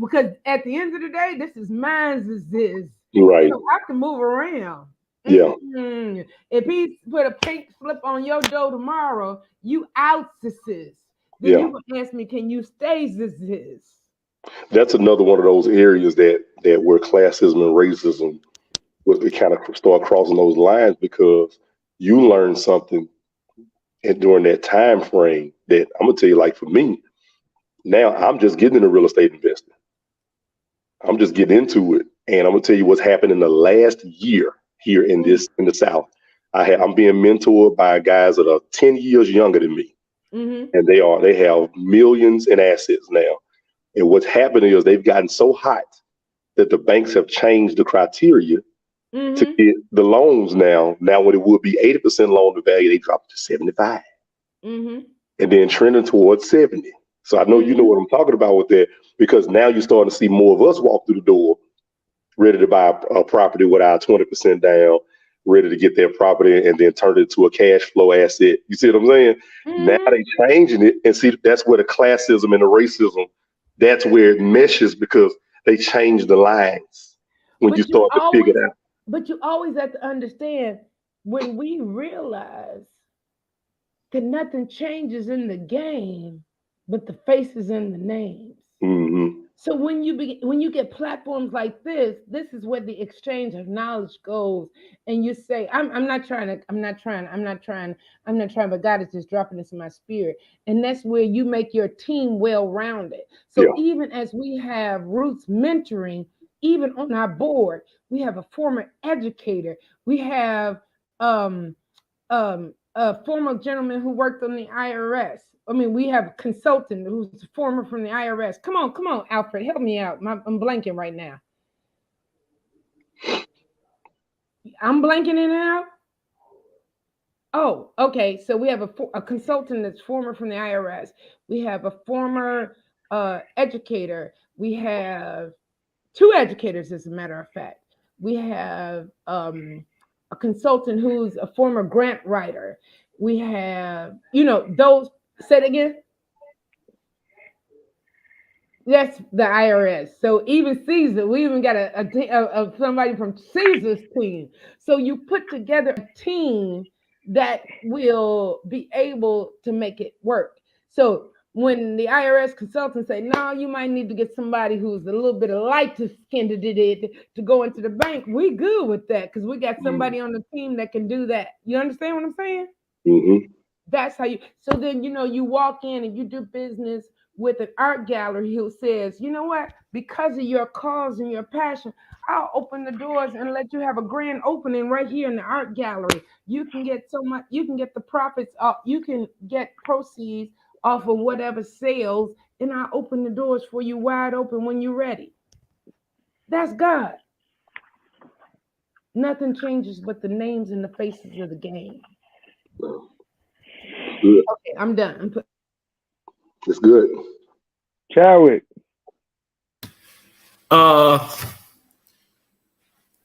Because at the end of the day, this is mine. This is. right, So I can move around. yeah, If he put a pink slip on your door tomorrow, you out this. Then yeah. you would ask me, can you stay this? That's another one of those areas that where classism and racism would kind of start crossing those lines, because you learn something during that time frame that I'm gonna tell you, like for me, now I'm just getting into real estate investing. I'm just getting into it, and I'm gonna tell you what's happened in the last year here in the South. I'm being mentored by guys that are 10 years younger than me, and they have millions in assets now. And what's happening is they've gotten so hot that the banks have changed the criteria to get the loans now. Now, when it would be 80% loan to value, they dropped to 75, and then trending towards 70. So I know you know what I'm talking about with that, because now you're starting to see more of us walk through the door ready to buy a property with our 20% down, ready to get their property and then turn it into a cash flow asset. You see what I'm saying? Now they changing it, and see, that's where the classism and the racism, that's where it meshes, because they change the lines when you start to figure it out. But you always have to understand, when we realize that nothing changes in the game but the faces and the names. So when you get platforms like this is where the exchange of knowledge goes, and you say, I'm not trying, but God is just dropping this in my spirit. And that's where you make your team well-rounded. So even as we have Roots mentoring, even on our board, we have a former educator, we have a former gentleman who worked on the IRS. I mean, we have a consultant who's former from the IRS. Come on, Alfred, help me out. I'm blanking right now. I'm blanking in and out. Oh, okay. So we have a consultant that's former from the IRS. We have a former educator. We have 2 educators, as a matter of fact. We have a consultant who's a former grant writer. We have, those. Say it again. That's the IRS. So even Caesar, we even got a somebody from Caesar's team. So you put together a team that will be able to make it work. So when the IRS consultants say, no, you might need to get somebody who's a little bit lighter skinned to go into the bank, we good with that, because we got somebody on the team that can do that. You understand what I'm saying? That's how you. So then, you walk in and you do business with an art gallery who says, you know what, because of your cause and your passion, I'll open the doors and let you have a grand opening right here in the art gallery. You can get so much, you can get the profits off, you can get proceeds off of whatever sales, and I'll open the doors for you wide open when you're ready. That's God. Nothing changes but the names and the faces of the game. Good. Okay, I'm done. It's good. Chadwick.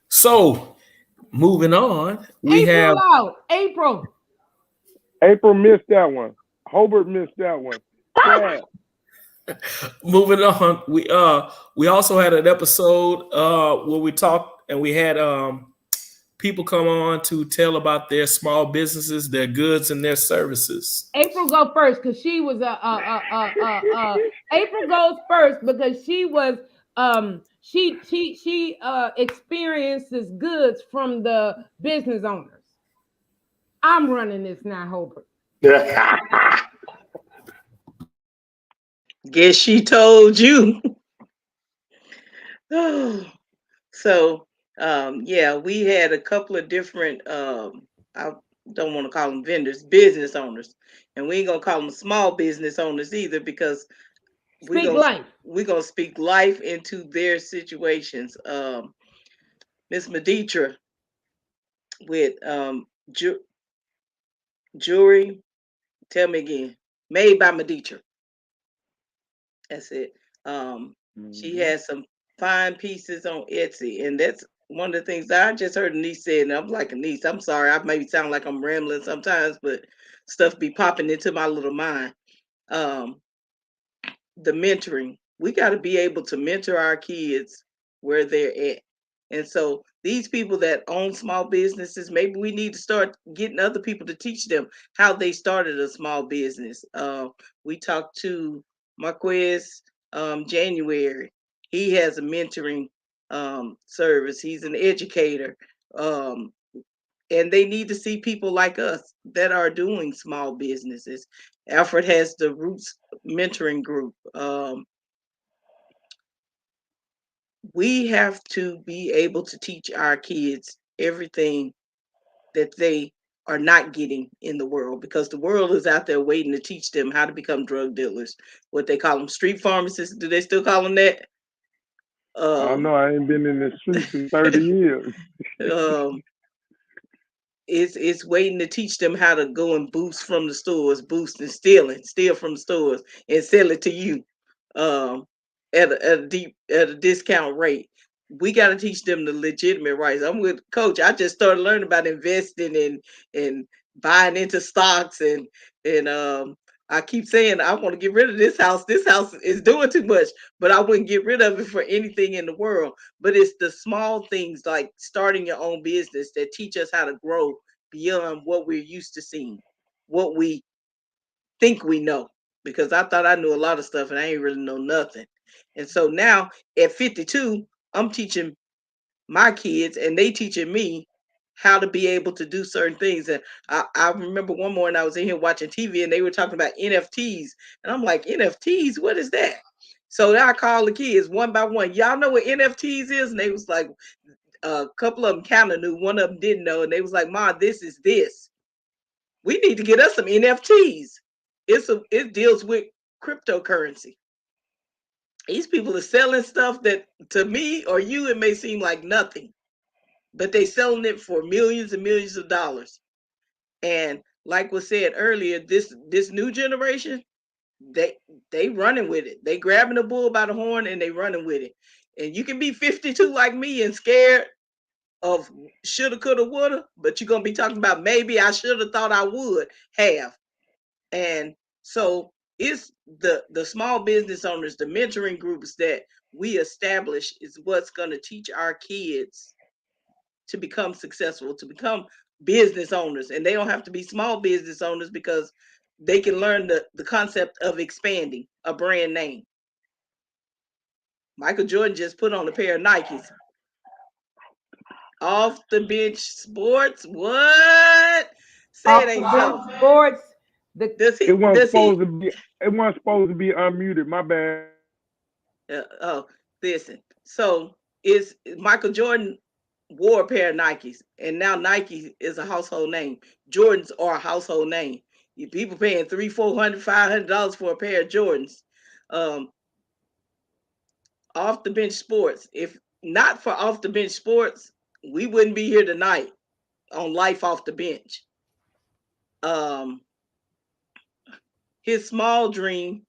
So moving on, we have April. April missed that one. Hobart missed that one. Yeah. Moving on, we also had an episode where we talked, and we had people come on to tell about their small businesses, their goods, and their services. April go first because she was April goes first because she was she experiences goods from the business owners. I'm running this now, Hobart. Guess she told you. So yeah, we had a couple of different I don't want to call them vendors, business owners, and we ain't gonna call them small business owners either, because we're gonna speak life into their situations. Miss Meditra with jewelry, tell me again, made by Meditra. That's it. She has some fine pieces on Etsy, and that's one of the things that I just heard a niece say, and I'm like, a niece, I'm sorry, I maybe sound like I'm rambling sometimes, but stuff be popping into my little mind. The mentoring, we got to be able to mentor our kids where they're at. And so these people that own small businesses, maybe we need to start getting other people to teach them how they started a small business. We talked to Marquez January. He has a mentoring service. He's an educator. And they need to see people like us that are doing small businesses. Alfred has the Roots mentoring group. we have to be able to teach our kids everything that they are not getting in the world, because the world is out there waiting to teach them how to become drug dealers. What they call them, street pharmacists. Do they still call them that? I don't know. I ain't been in the streets in 30 years. Um, it's waiting to teach them how to go and boost from the stores, boost and steal from the stores and sell it to you at a discount rate. We got to teach them the legitimate rights. I'm with Coach. I just started learning about investing and buying into stocks and I keep saying I want to get rid of this house. This house is doing too much, but I wouldn't get rid of it for anything in the world. But it's the small things like starting your own business that teach us how to grow beyond what we're used to seeing, what we think we know. Because I thought I knew a lot of stuff and I ain't really know nothing. And so now at 52, I'm teaching my kids and they teaching me how to be able to do certain things. And I remember one morning I was in here watching TV and they were talking about NFTs. And I'm like, NFTs, what is that? So I called the kids one by one. Y'all know what NFTs is? And they was like, a couple of them kind of knew, one of them didn't know. And they was like, Ma, this is this. We need to get us some NFTs. It deals with cryptocurrency. These people are selling stuff that to me or you, it may seem like nothing, but they selling it for millions and millions of dollars. And like was said earlier, this new generation, they running with it. They grabbing the bull by the horn and they running with it. And you can be 52 like me and scared of shoulda, coulda, woulda, but you're gonna be talking about maybe I should have thought I would have. And so it's the small business owners, the mentoring groups that we establish is what's going to teach our kids to become successful, to become business owners. And they don't have to be small business owners because they can learn the concept of expanding a brand name. Michael Jordan just put on a pair of Nikes. Off the bench sports. What? Say Off it the ain't bench so. sports. It wasn't supposed to be. It wasn't supposed to be unmuted. My bad. Oh, listen. So is Michael Jordan wore a pair of Nikes, and now Nike is a household name. Jordans are a household name. People paying $300, $400, $500 for a pair of Jordans. Off the bench sports. If not for off the bench sports, we wouldn't be here tonight on Life Off the Bench. His small dream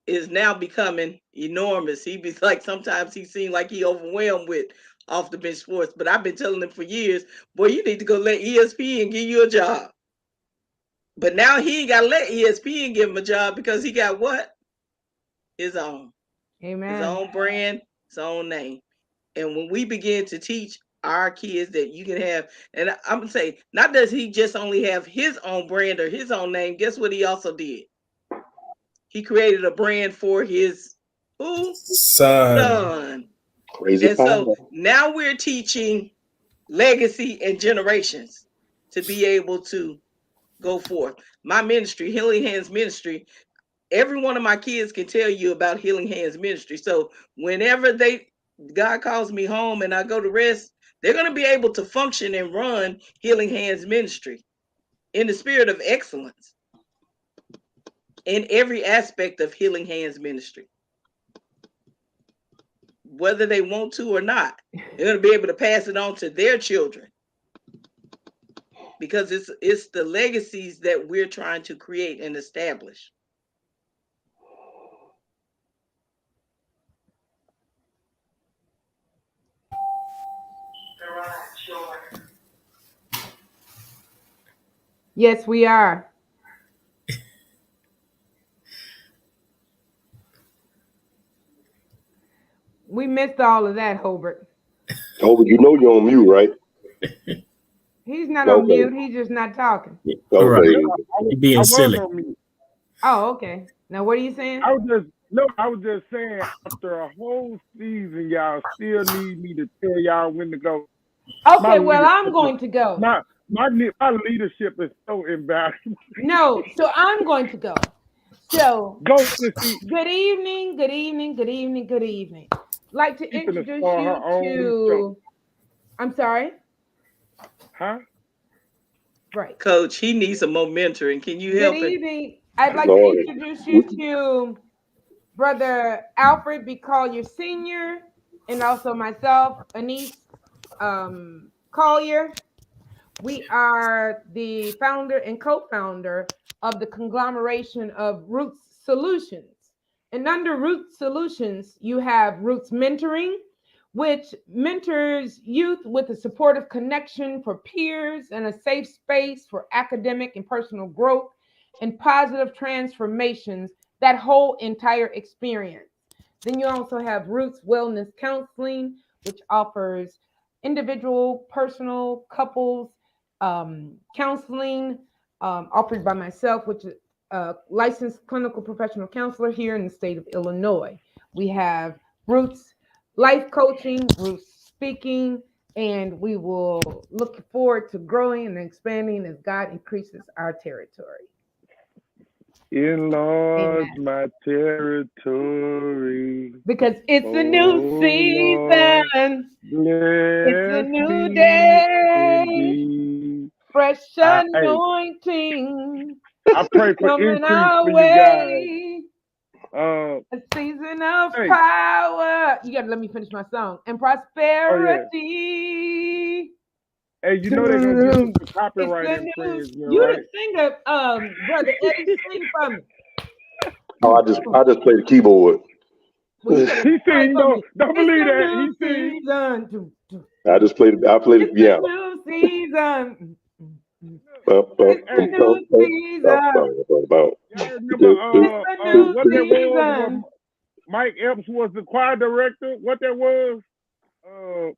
is now becoming enormous. He be like, sometimes he seems like he overwhelmed with off the bench sports. But I've been telling him for years, boy, you need to go let ESPN give you a job. But now he ain't got to let ESPN give him a job because he got what? His own. Amen. His own brand, his own name. And when we begin to teach our kids that you can have, and I'm going to say, not does he just only have his own brand or his own name, guess what he also did? He created a brand for his who? Son. Crazy. And so now we're teaching legacy and generations to be able to go forth. My ministry, Healing Hands Ministry, every one of my kids can tell you about Healing Hands Ministry. So whenever God calls me home and I go to rest, they're going to be able to function and run Healing Hands Ministry in the spirit of excellence in every aspect of Healing Hands Ministry. Whether they want to or not, they're going to be able to pass it on to their children because it's the legacies that we're trying to create and establish. Yes, we are. We missed all of that, Hobart. Hobart, you know you're on mute, right? He's not on mute. He's just not talking. All right. You're being silly. Oh, okay. Now, what are you saying? I was just saying, after a whole season, y'all still need me to tell y'all when to go. Okay, well, I'm going to go. My leadership is so embarrassing. No, so I'm going to go. So, go, Sissy. Good evening, good evening, good evening, good evening. like to She finna introduce start you her own show. to. I'm sorry. Huh? Right. Coach, he needs some more mentoring. Can you Good help him? evening. I'd like to Lord. introduce you to Brother Alfred B. Collier Sr. and also myself, Anise Collier. We are the founder and co-founder of the conglomeration of Roots Solutions. And under Roots Solutions, you have Roots Mentoring, which mentors youth with a supportive connection for peers and a safe space for academic and personal growth and positive transformations, that whole entire experience. Then you also have Roots Wellness Counseling, which offers individual, personal, couples, counseling offered by myself, which is a licensed clinical professional counselor here in the state of Illinois. We have Roots Life Coaching, Roots Speaking, and we will look forward to growing and expanding as God increases our territory. Enlarge Amen. my territory. Because it's a new Oh, Lord, season, it's a bless new me day, indeed. fresh Hey, anointing I pray for coming increase our for you guys. way. Uh, A season of hey, power. You gotta let me finish my song. And oh yeah. prosperity. Hey, you know they're gonna get you some It's copyright the new. infringement, You right? the singer, brother Eddie, sing for me. Oh, I just play the keyboard. Well, you better He play sing, for me. don't It's believe a that. new He sing. season. I play the It's a piano. new season. Well, Hey, It's a hey, new season. y'all remember It's a new what that was when season. Mike Epps was the choir director? What that was?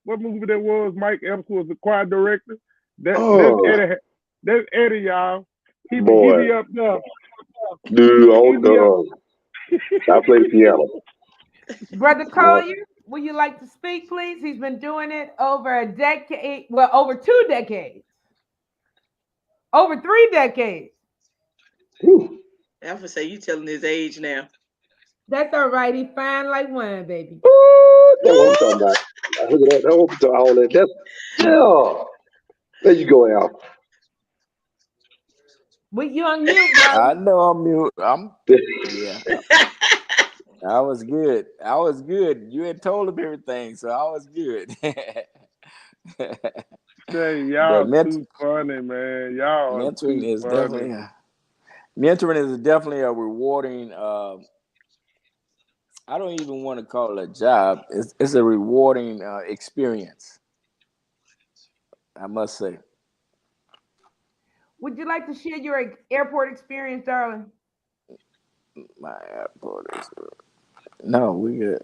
What movie that was? Mike Epps was the choir director. That's Oh Eddie. That's Eddie, y'all. He boy, be up there. dude, He be up. I play the piano. Brother Collier, would you like to speak, please? He's been doing it over a decade, well, over 2 decades, over 3 decades. Whew. Alpha say you telling his age now. That's all right. He fine like wine, baby. That's what I'm talking about. Look at that. That's what I'm talking all that. That's yeah. There you go, Al. But you on mute, bro. I know I'm mute. Yeah. I was good. You had told him everything, so I was good. Say But y'all too funny, man. Y'all are mentoring too is funny. definitely a rewarding. I don't even want to call it a job. It's a rewarding experience, I must say. Would you like to share your airport experience, darling? My airport is no, we good.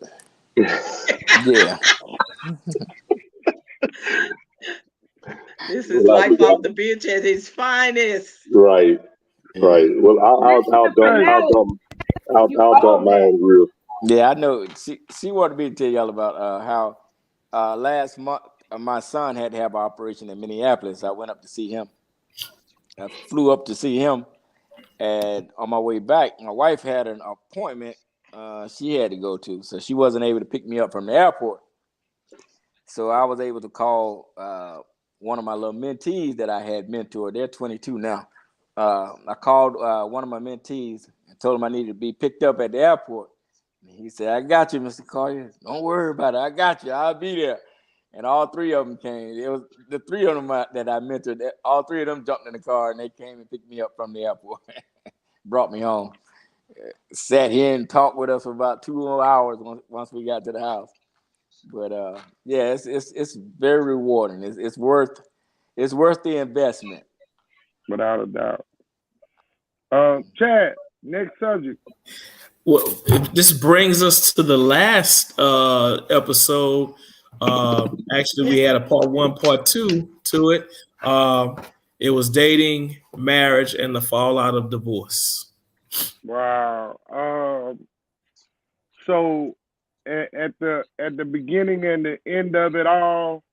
Yeah. This is life off the bench at its finest. Right. Yeah. Well, Listen to finale. You I'll dump own that. mine real. Yeah, I know. She wanted me to tell y'all about how last month my son had to have an operation in Minneapolis. I went up to see him. I flew up to see him, and on my way back, my wife had an appointment she had to go to, so she wasn't able to pick me up from the airport. So I was able to call one of my little mentees that I had mentored. They're 22 now. I called one of my mentees and told him I needed to be picked up at the airport. And he said, "I got you, Mr. Collier. Don't worry about it. I got you. I'll be there." And all three of them came. It was the three of them that I mentored. All three of them jumped in the car and they came and picked me up from the airport, brought me home, sat here and talked with us for about 2 more hours once we got to the house. But yeah, it's very rewarding. It's worth the investment. Without a doubt. Chad, next subject. Well, this brings us to the last episode. Actually, we had a part 1, part 2 to it. It was dating, marriage, and the fallout of divorce. Wow. So at the beginning and the end of it all,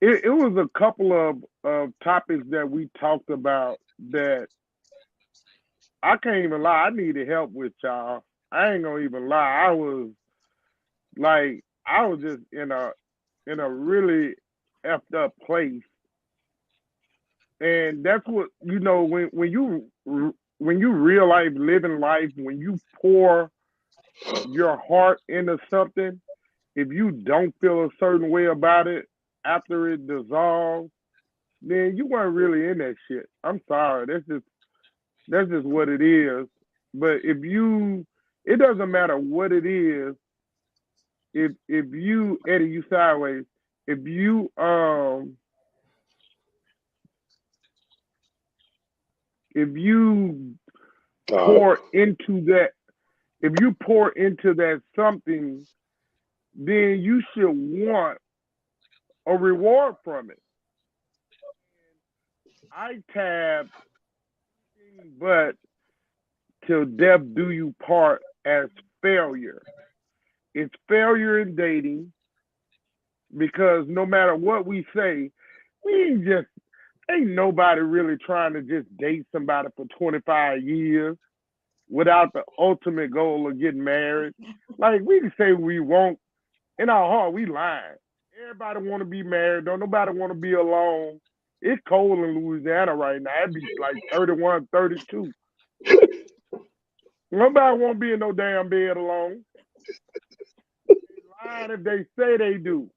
it was a couple of topics that we talked about that I can't even lie, I needed help with, y'all. I ain't gonna even lie. I was just in a really effed up place, and that's what when you realize living life, when you pour your heart into something, if you don't feel a certain way about it after it dissolves, then you weren't really in that shit. I'm sorry. That's just what it is. But it doesn't matter what it is. If you, Eddie, you sideways. If you pour into that, if you pour into that something, then you should want a reward from it. I tabbed, but till death do you part as failure. It's failure in dating because no matter what we say, ain't nobody really trying to just date somebody for 25 years without the ultimate goal of getting married. Like we can say we won't, in our heart, we lying. Everybody want to be married. Don't nobody want to be alone. It's cold in Louisiana right now. It'd be like 31, 32. Nobody want to be in no damn bed alone. They lying if they say they do.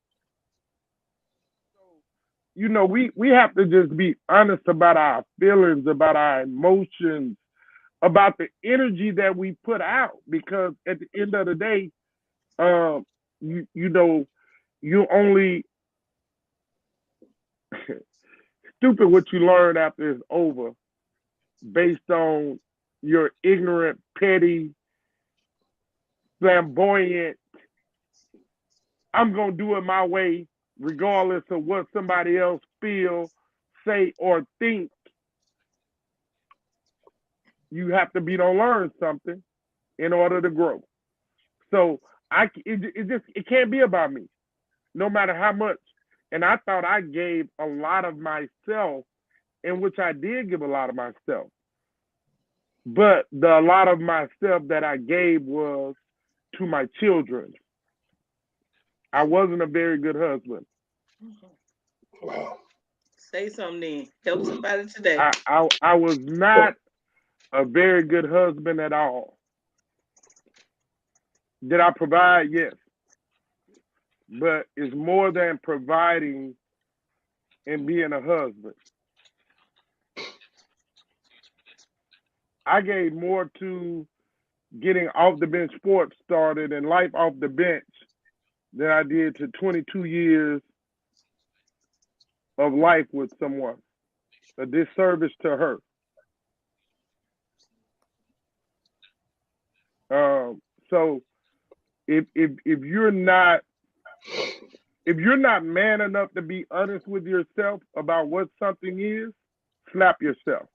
So, we have to just be honest about our feelings, about our emotions, about the energy that we put out. Because at the end of the day, you only stupid what you learn after it's over based on your ignorant, petty, flamboyant, I'm going to do it my way, regardless of what somebody else feel, say, or think. You have to be to learn something in order to grow. So it can't be about me, no matter how much. And I thought I gave a lot of myself, in which I did give a lot of myself. But a lot of myself that I gave was to my children. I wasn't a very good husband. Wow. Say something then. Help somebody today. I was not a very good husband at all. Did I provide? Yes. But it's more than providing and being a husband. I gave more to getting off the bench sports started and life off the bench than I did to 22 years of life with someone. A disservice to her. So if you're not man enough to be honest with yourself about what something is, slap yourself.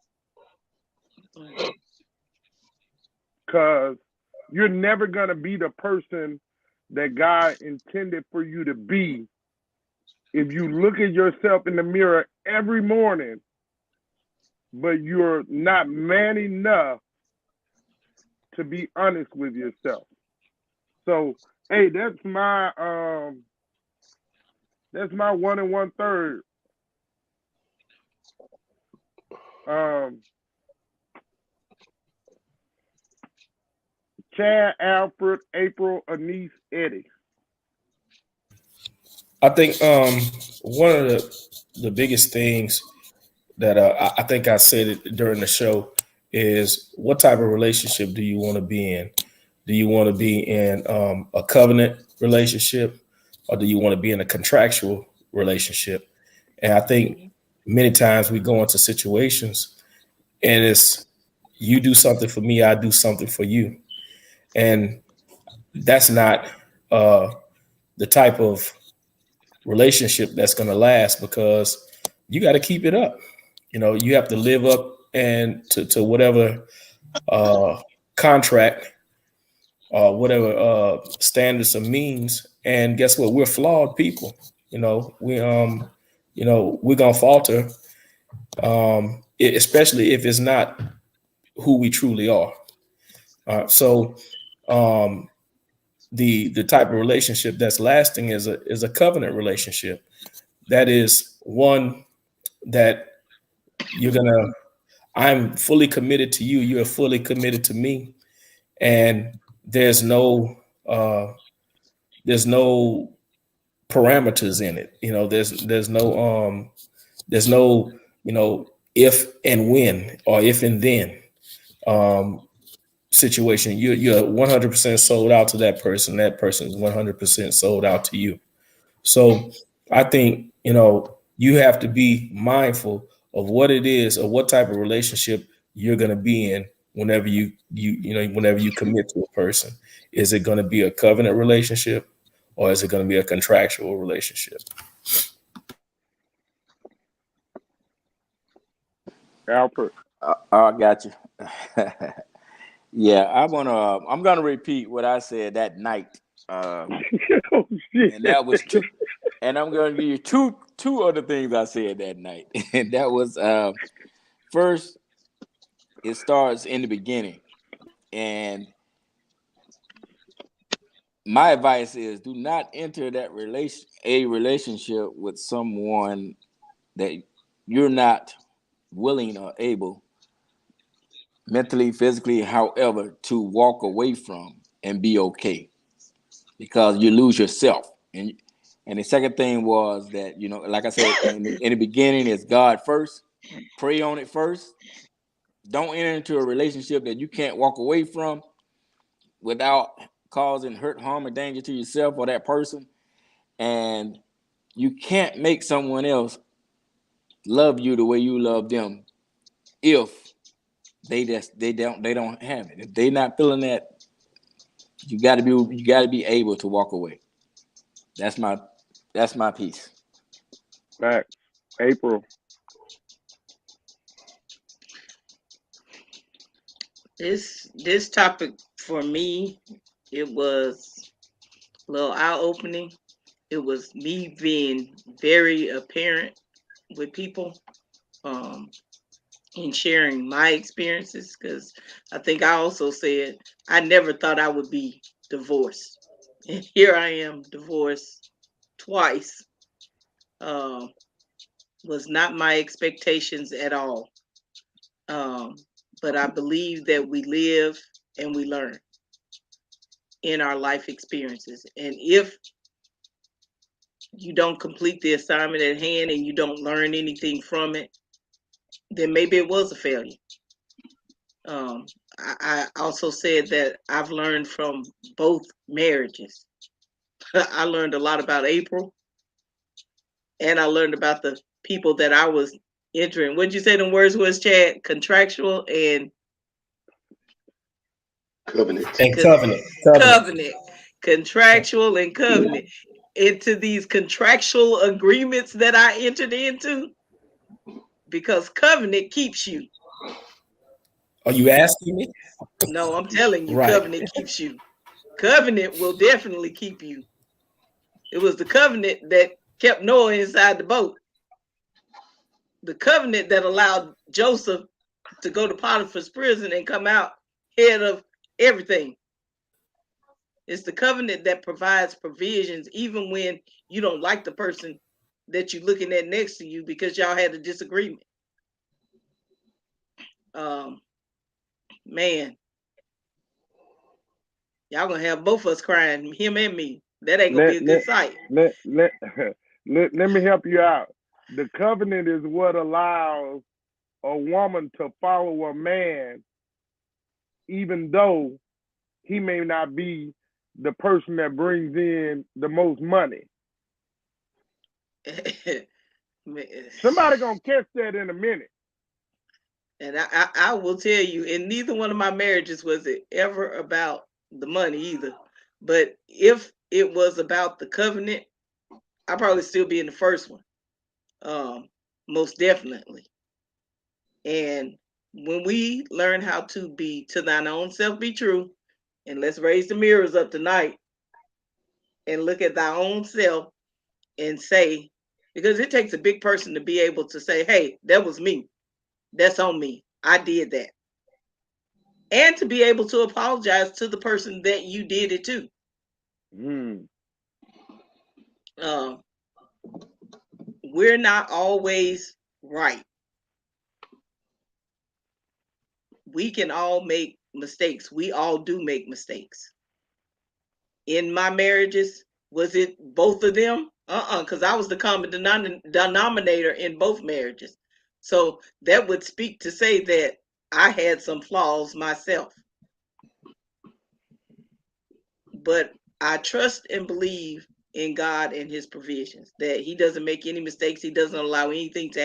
Because you're never going to be the person that God intended for you to be if you look at yourself in the mirror every morning, but you're not man enough to be honest with yourself. So, hey, that's my 1 1/3. Chad, Alfred, April, Anise, Eddie. I think one of the biggest things that I think I said it during the show is, what type of relationship do you want to be in? Do you want to be in a covenant relationship, or do you want to be in a contractual relationship? And I think many times we go into situations and it's, you do something for me, I do something for you. And that's not the type of relationship that's going to last, because you got to keep it up. You have to live up and to whatever contract or whatever standards or means. And guess what? We're flawed people. We're gonna falter, especially if it's not who we truly are. So The type of relationship that's lasting is a covenant relationship. That is one that I'm fully committed to you. You are fully committed to me, and there's no parameters in it. There's no if and when or if and then situation. You're 100% sold out to that person. That person is 100% sold out to you. So I think you have to be mindful of what it is or what type of relationship you're going to be in whenever whenever you commit to a person. Is it going to be a covenant relationship, or is it going to be a contractual relationship? Alfred. I got you. Yeah, I'm gonna repeat what I said that night. Oh, shit. And that was two. And I'm gonna give you two other things I said that night. And that was first, it starts in the beginning. And my advice is do not enter that relationship with someone that you're not willing or able, mentally, physically, however, to walk away from and be okay, because you lose yourself. And the second thing was that, like I said, in the beginning, it's God first. Pray on it first. Don't enter into a relationship that you can't walk away from without causing hurt, harm, or danger to yourself or that person. And you can't make someone else love you the way you love them if they don't have it. If they're not feeling that, you got to be able to walk away. That's my piece. Back. April. This topic for me, it was a little eye-opening. It was me being very apparent with people, in sharing my experiences, because I think I also said I never thought I would be divorced. And here I am, divorced twice. Was not my expectations at all. But I believe that we live and we learn in our life experiences. And if you don't complete the assignment at hand and you don't learn anything from it, then maybe it was a failure. I also said that I've learned from both marriages. I learned a lot about April, and I learned about the people that I was entering. What'd you say the words was, Chad? Contractual and Covenant. And covenant. Covenant. Contractual and covenant. Into these contractual agreements that I entered into, because covenant keeps you. Are you asking me? No, I'm telling you, Right. covenant keeps you. Covenant will definitely keep you. It was the covenant that kept Noah inside the boat. The covenant that allowed Joseph to go to Potiphar's prison and come out head of everything. It's the covenant that provides provisions even when you don't like the person that you're looking at next to you because y'all had a disagreement. Man, y'all gonna have both of us crying, him and me. That ain't gonna be a good sight. Let me help you out. The covenant is what allows a woman to follow a man, even though he may not be the person that brings in the most money. Somebody gonna catch that in a minute. And I will tell you, in neither one of my marriages was it ever about the money either. But if it was about the covenant, I'd probably still be in the first one. Most definitely. And when we learn how to be to thine own self be true, and let's raise the mirrors up tonight and look at thy own self and say, because it takes a big person to be able to say, hey, that was me. That's on me. I did that. and to be able to apologize to the person that you did it to. We're not always right. We can all make mistakes. We all do make mistakes. In my marriages, was it both of them? Because I was the common denominator in both marriages. So that would speak to say that I had some flaws myself. But I trust and believe in God and his provisions, that he doesn't make any mistakes. He doesn't allow anything to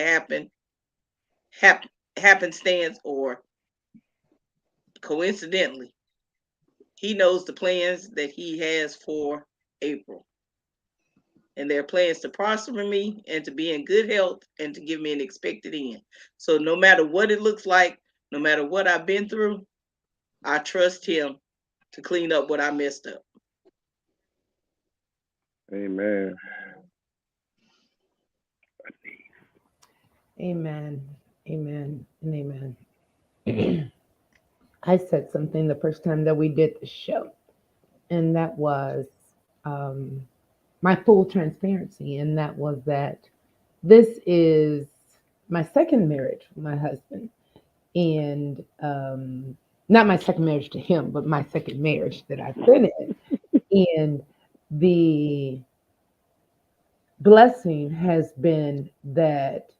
happenstance or coincidentally. He knows the plans that he has for April. And their plans to prosper me and to be in good health and to give me an expected end. So no matter what it looks like, no matter what I've been through, I trust him to clean up what I messed up. Amen. Amen. Amen. And amen. I said something the first time that we did the show, and that was my full transparency, and that was that this is my second marriage with my husband, and not my second marriage to him, but my second marriage that I've been in. And the blessing has been that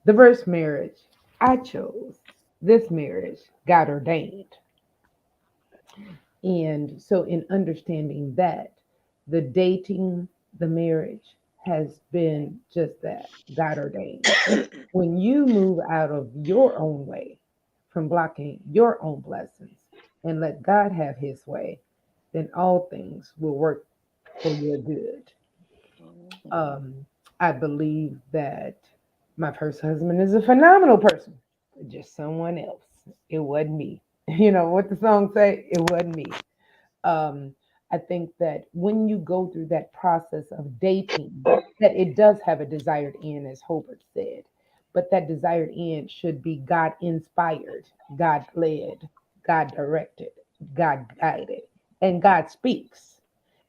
the first marriage I chose, this marriage, God ordained. And so, in understanding that, the dating, the marriage has been just that, God ordained. When you move out of your own way, from blocking your own blessings, and let God have his way, then all things will work for your good. I believe that my first husband is a phenomenal person, just someone else. It wasn't me. You know what the song say? It wasn't me. um, I think that when you go through that process of dating, that it does have a desired end, as Hobart said, but that desired end should be God inspired, God led, God directed, God guided, and God speaks.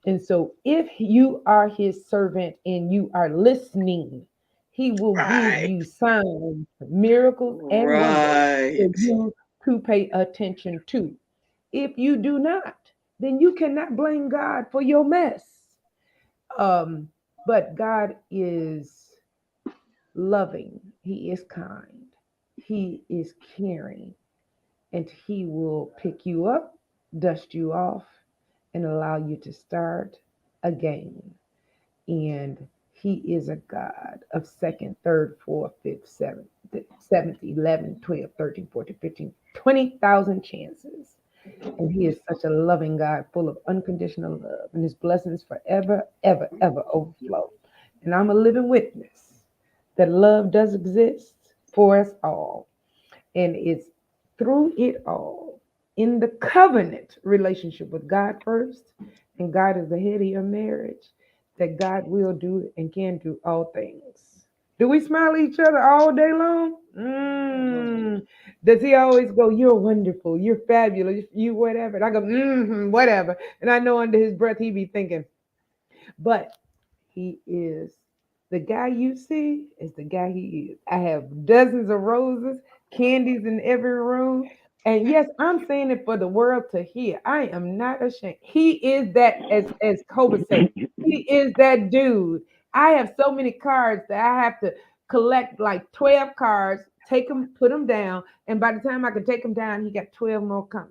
And so, if you are His servant and you are listening, He will give Right. you signs, miracles, and wonders for Right. you to pay attention to. If you do not, then you cannot blame God for your mess. Um, but God is loving, He is kind, He is caring, and He will pick you up, dust you off, and allow you to start again. And He is a God of second, third, fourth, fifth, seventh, 11, 12, 13, 14, 15, 20,000 chances. And He is such a loving God, full of unconditional love, and His blessings forever, ever, ever overflow. And I'm a living witness that love does exist for us all. And it's through it all, in the covenant relationship with God first, and God is the head of your marriage, that God will do and can do all things. Do we smile at each other all day long? Does he always go, "You're wonderful, you're fabulous, you whatever"? And I go, whatever. And I know under his breath he be thinking, but he is the guy you see is the guy he is. I have dozens of roses, candies in every room. And yes, I'm saying it for the world to hear. I am not ashamed. He is that, as Kobe said, he is that dude. I have so many cards that I have to collect like 12 cards, take them, put them down. And by the time I can take them down, he got 12 more coming.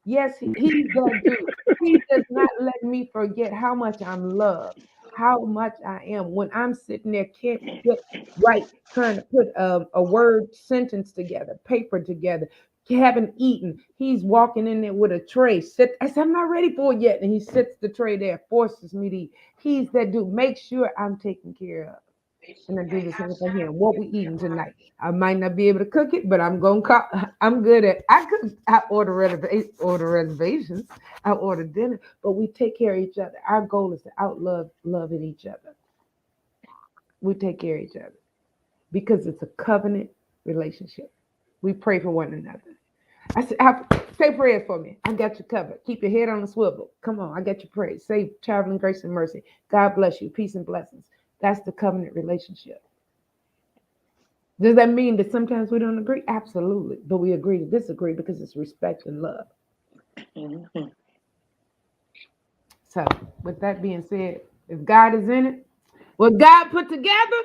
Yes, he's that dude. He does not let me forget how much I'm loved, how much I am. When I'm sitting there, can't get right, trying to put a word sentence together, paper together, haven't eaten. He's walking in there with a tray. I said, "I'm not ready for it yet." And he sits the tray there, forces me to eat. He's that dude. Make sure I'm taken care of. And I do the same for him. What we eating tonight? I might not be able to cook it, but I'm gonna call. I'm good at. I could. I order reservations. I order dinner, but we take care of each other. Our goal is to loving each other. We take care of each other because it's a covenant relationship. We pray for one another. I said, say prayers for me. I got you covered. Keep your head on the swivel. Come on, I got you prayed. Say traveling grace and mercy. God bless you. Peace and blessings. That's the covenant relationship. Does that mean that sometimes we don't agree? Absolutely. But we agree to disagree because it's respect and love. Mhm. So, with that being said, if God is in it, what God put together,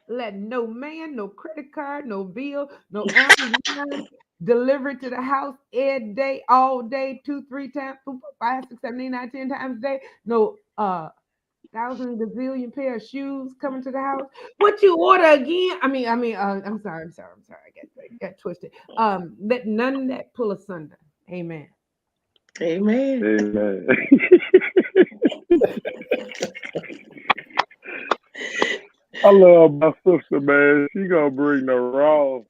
let no man, no credit card, no bill, no Amazon delivered to the house every day, all day, 2, 3 times, 4, 5, 6, 7, 8, 9, 10 times a day. No 1,000 gazillion pair of shoes coming to the house. What you order again? I'm sorry. I got twisted. Let none of that pull asunder. Amen. Amen. Amen. I love my sister, man. She gonna bring the raw.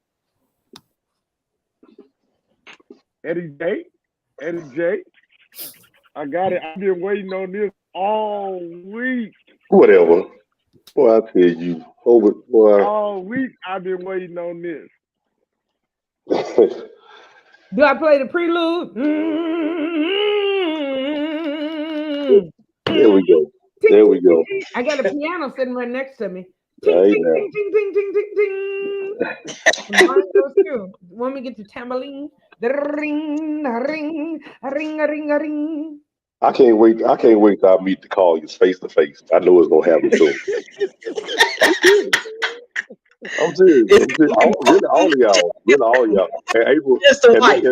Eddie J. I got it. I've been waiting on this all week. Whatever. Boy, I tell you, boy. All week I've been waiting on this. Do I play the prelude? There we go. Ting, There ting, we go. ting, ting. I got a piano sitting right next to me. Ting, Right ting, now. ting, ting, ting, ting, ting, ting. And mine goes through. When we get to tambourine, the ring, a ring, a ring, a ring, a ring. I can't wait till I meet the Colliers face to face. I know it's gonna happen soon. I'm serious. Really, all of y'all. Really, all of y'all. And April Just a and Miss wife.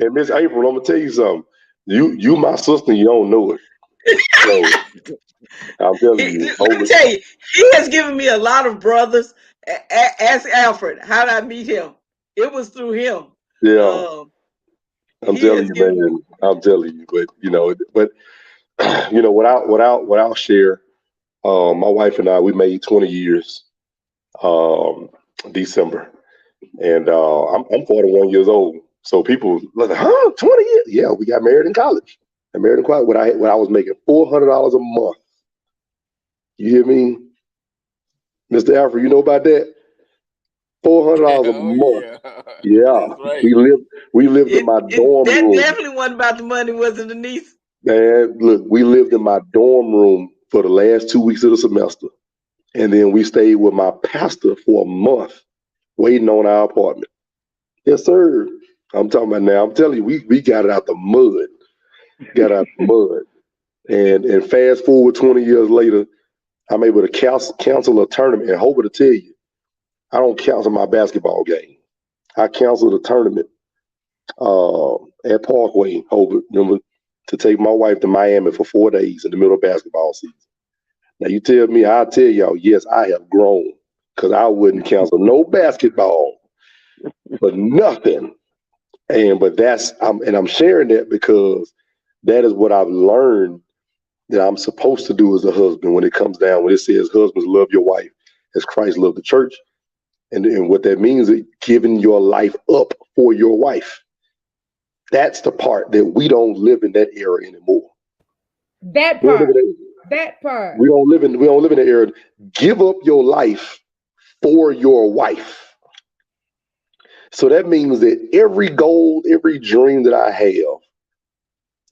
and Miss April, I'm gonna tell you something. You my sister, you don't know it. So I'm telling you. Let me tell you, he has given me a lot of brothers. Ask Alfred, how did I meet him? It was through him. Yeah, I'm He telling has you, given man. I'm telling you. But without share, my wife and I, we made 20 years December. And I'm 41 years old. So people like, 20 years? Yeah, we got married in college. I married in college when I was making $400 a month. You hear me, Mr. Alfred? You know about that? $400 a Oh month. yeah, Yeah, that's right. we lived in my dorm that room. definitely wasn't about the money, was it, Denise? Man, look, we lived in my dorm room for the last 2 weeks of the semester, and then we stayed with my pastor for a month, waiting on our apartment. Yes, sir. I'm talking about now. I'm telling you, we got it out the mud. Got out the mud. And fast forward 20 years later, I'm able to cancel a tournament. And Hope to tell you, I don't cancel my basketball game. I canceled a tournament at Parkway, Hope, remember, to take my wife to Miami for 4 days in the middle of basketball season. Now you tell me, I'll tell y'all, yes, I have grown because I wouldn't cancel no basketball for nothing. I'm sharing that because that is what I've learned that I'm supposed to do as a husband when it comes down, when it says husbands love your wife as Christ loved the church. And what that means is giving your life up for your wife. That's the part that we don't live in that era anymore. That We don't part. live in That part. we don't live in that era. Give up your life for your wife. So that means that every goal, every dream that I have,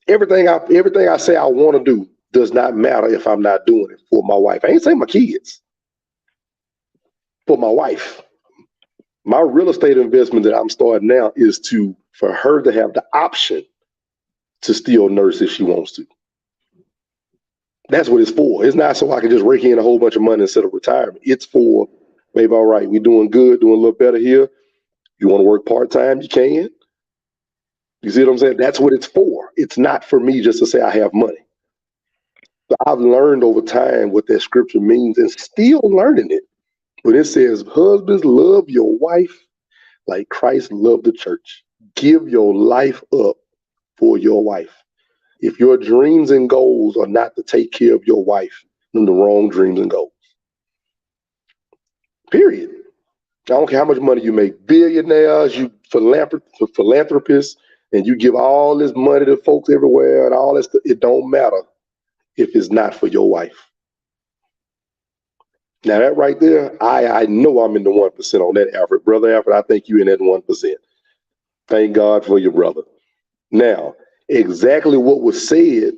everything I say I want to do does not matter if I'm not doing it for my wife. I ain't saying my kids, for my wife. My real estate investment that I'm starting now is for her to have the option to still nurse if she wants to. That's what it's for. It's not so I can just rake in a whole bunch of money instead of retirement. It's for, babe, all right, we're doing good, doing a little better here. You want to work part-time, you can. You see what I'm saying? That's what it's for. It's not for me just to say I have money. So I've learned over time what that scripture means and still learning it. When it says, husbands, love your wife like Christ loved the church. Give your life up for your wife. If your dreams and goals are not to take care of your wife, then the wrong dreams and goals. Period. I don't care how much money you make. Billionaires, you philanthropists, and you give all this money to folks everywhere and all this. It don't matter if it's not for your wife. Now that right there, I know I'm in the 1% on that, Alfred. Brother Alfred, I think you in that 1%. Thank God for your brother. Now, exactly what was said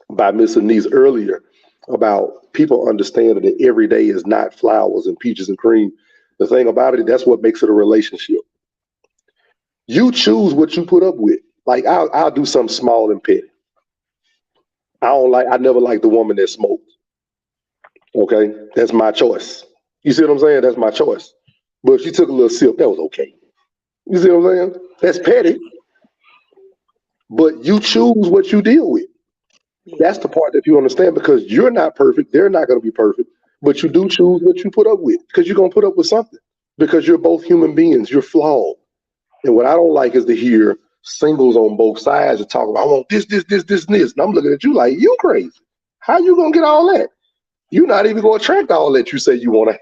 by Miss Anise earlier about people understanding that every day is not flowers and peaches and cream. The thing about it, that's what makes it a relationship. You choose what you put up with. Like I'll do something small and petty. I never liked the woman that smoked. Okay, that's my choice. You see what I'm saying? That's my choice. But if she took a little sip, that was okay. You see what I'm saying? That's petty, but you choose what you deal with. That's the part that you understand because you're not perfect. They're not going to be perfect, but you do choose what you put up with because you're going to put up with something because you're both human beings. You're flawed. And what I don't like is to hear singles on both sides and talk about, I want this, and this. And I'm looking at you like, you crazy. How you going to get all that? You're not even going to attract all that you say you want to.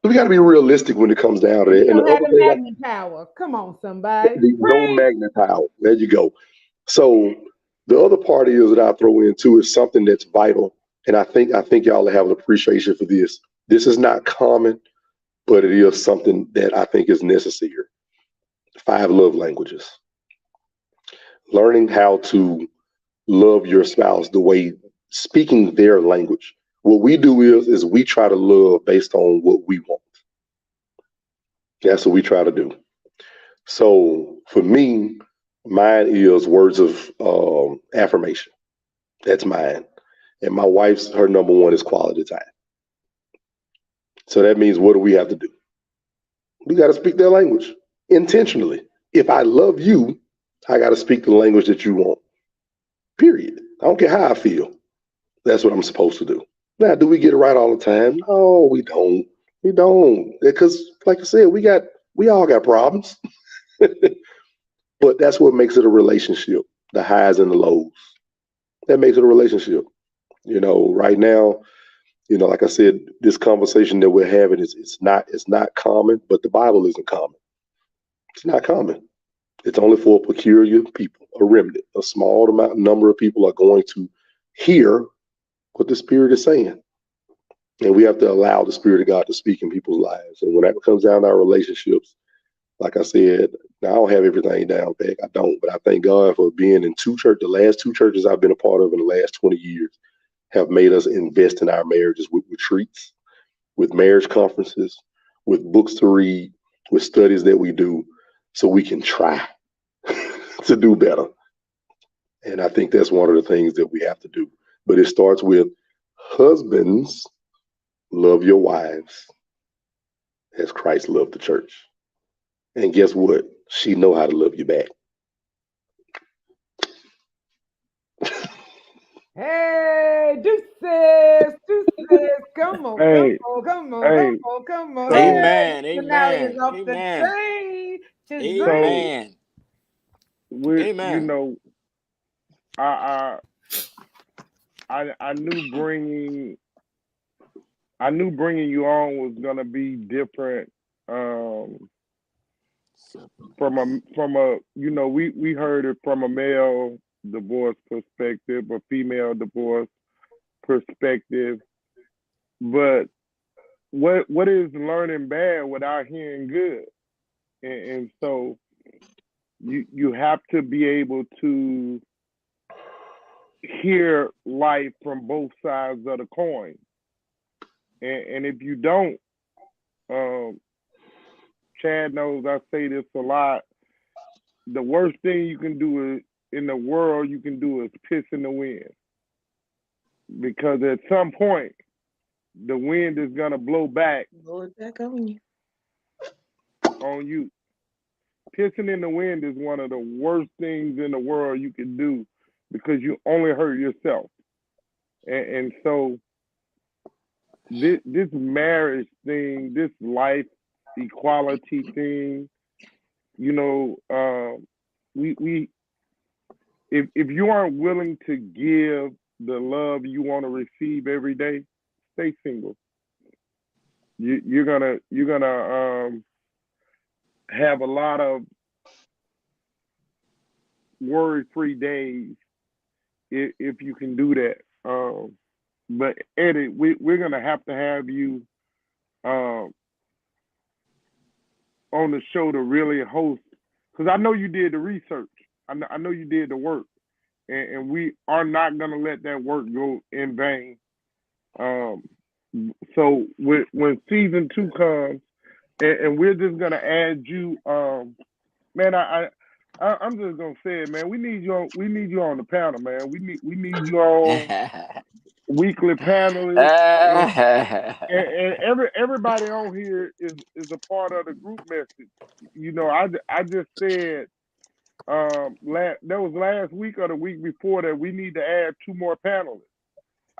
We got to be realistic when it comes down to that. And don't the have other the thing, magnet power. Come on, somebody. no magnet power. There you go. So the other part is that I throw in too is something that's vital. And I think y'all have an appreciation for this. This is not common, but it is something that I think is necessary. 5 love languages. Learning how to love your spouse the way speaking their language. What we do is we try to love based on what we want. That's what we try to do. So for me, mine is words of affirmation. That's mine. And my wife's, her number one is quality time. So that means what do we have to do? We got to speak their language intentionally. If I love you, I got to speak the language that you want. Period. I don't care how I feel. That's what I'm supposed to do. Now, do we get it right all the time? No, we don't. We don't. Because, like I said, we all got problems. But that's what makes it a relationship. The highs and the lows. That makes it a relationship. Right now, like I said, this conversation that we're having it's not common, but the Bible isn't common. It's not common. It's only for a peculiar people, a remnant. A small number of people are going to hear what the Spirit is saying. And we have to allow the Spirit of God to speak in people's lives. And when that comes down to our relationships, like I said, I don't have everything down, Beck. I don't. But I thank God for being in 2 churches. The last 2 churches I've been a part of in the last 20 years have made us invest in our marriages with retreats, with marriage conferences, with books to read, with studies that we do so we can try to do better. And I think that's one of the things that we have to do. But it starts with husbands, love your wives as Christ loved the church. And guess what? She know how to love you back. Hey, deuces. Come on, Hey, come on. hey, so Amen. Finale is Amen. off the Amen. chain. Just Amen. we, Amen. I knew bringing you on was gonna be different. From a we heard it from a male divorce perspective, a female divorce perspective, but what is learning bad without hearing good? And so you have to be able to hear life from both sides of the coin. And if you don't, Chad knows I say this a lot, the worst thing you can do in the world you can do is piss in the wind. Because at some point, the wind is going to blow back on you. On you. Pissing in the wind is one of the worst things in the world you can do because you only hurt yourself. And so this marriage thing, this life equality thing, we if you aren't willing to give the love you want to receive every day, stay single. You're gonna have a lot of worry-free days if you can do that. But Eddie, we're gonna have you on the show to really host because I know you did the research. I know you did the work, and we are not gonna let that work go in vain. So when season 2 comes, and we're just gonna add you, man, I'm just gonna say it, man. We need you on the panel, man. We need you on weekly panelists, and everybody on here is a part of the group message. You know, I just said that was last week or the week before that we need to add 2 more panelists.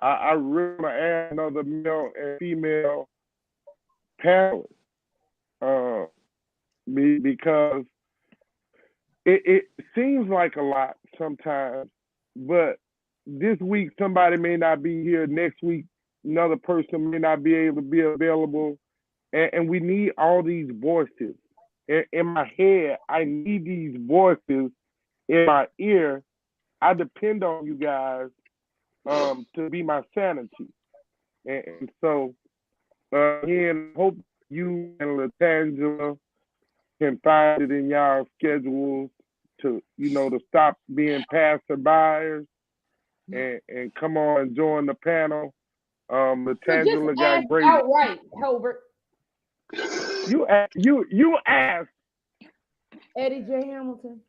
I really want to add another male and female panelist because it seems like a lot sometimes, but this week somebody may not be here. Next week another person may not be able to be available, and we need all these voices. In my head, I need these voices in my ear. I depend on you guys to be my sanity, and so again, hope you and Latangela can find it in y'all schedules to stop being passerbyers and come on and join the panel. Latangela got great. Outright, Hobart. You asked Eddie J. Hamilton.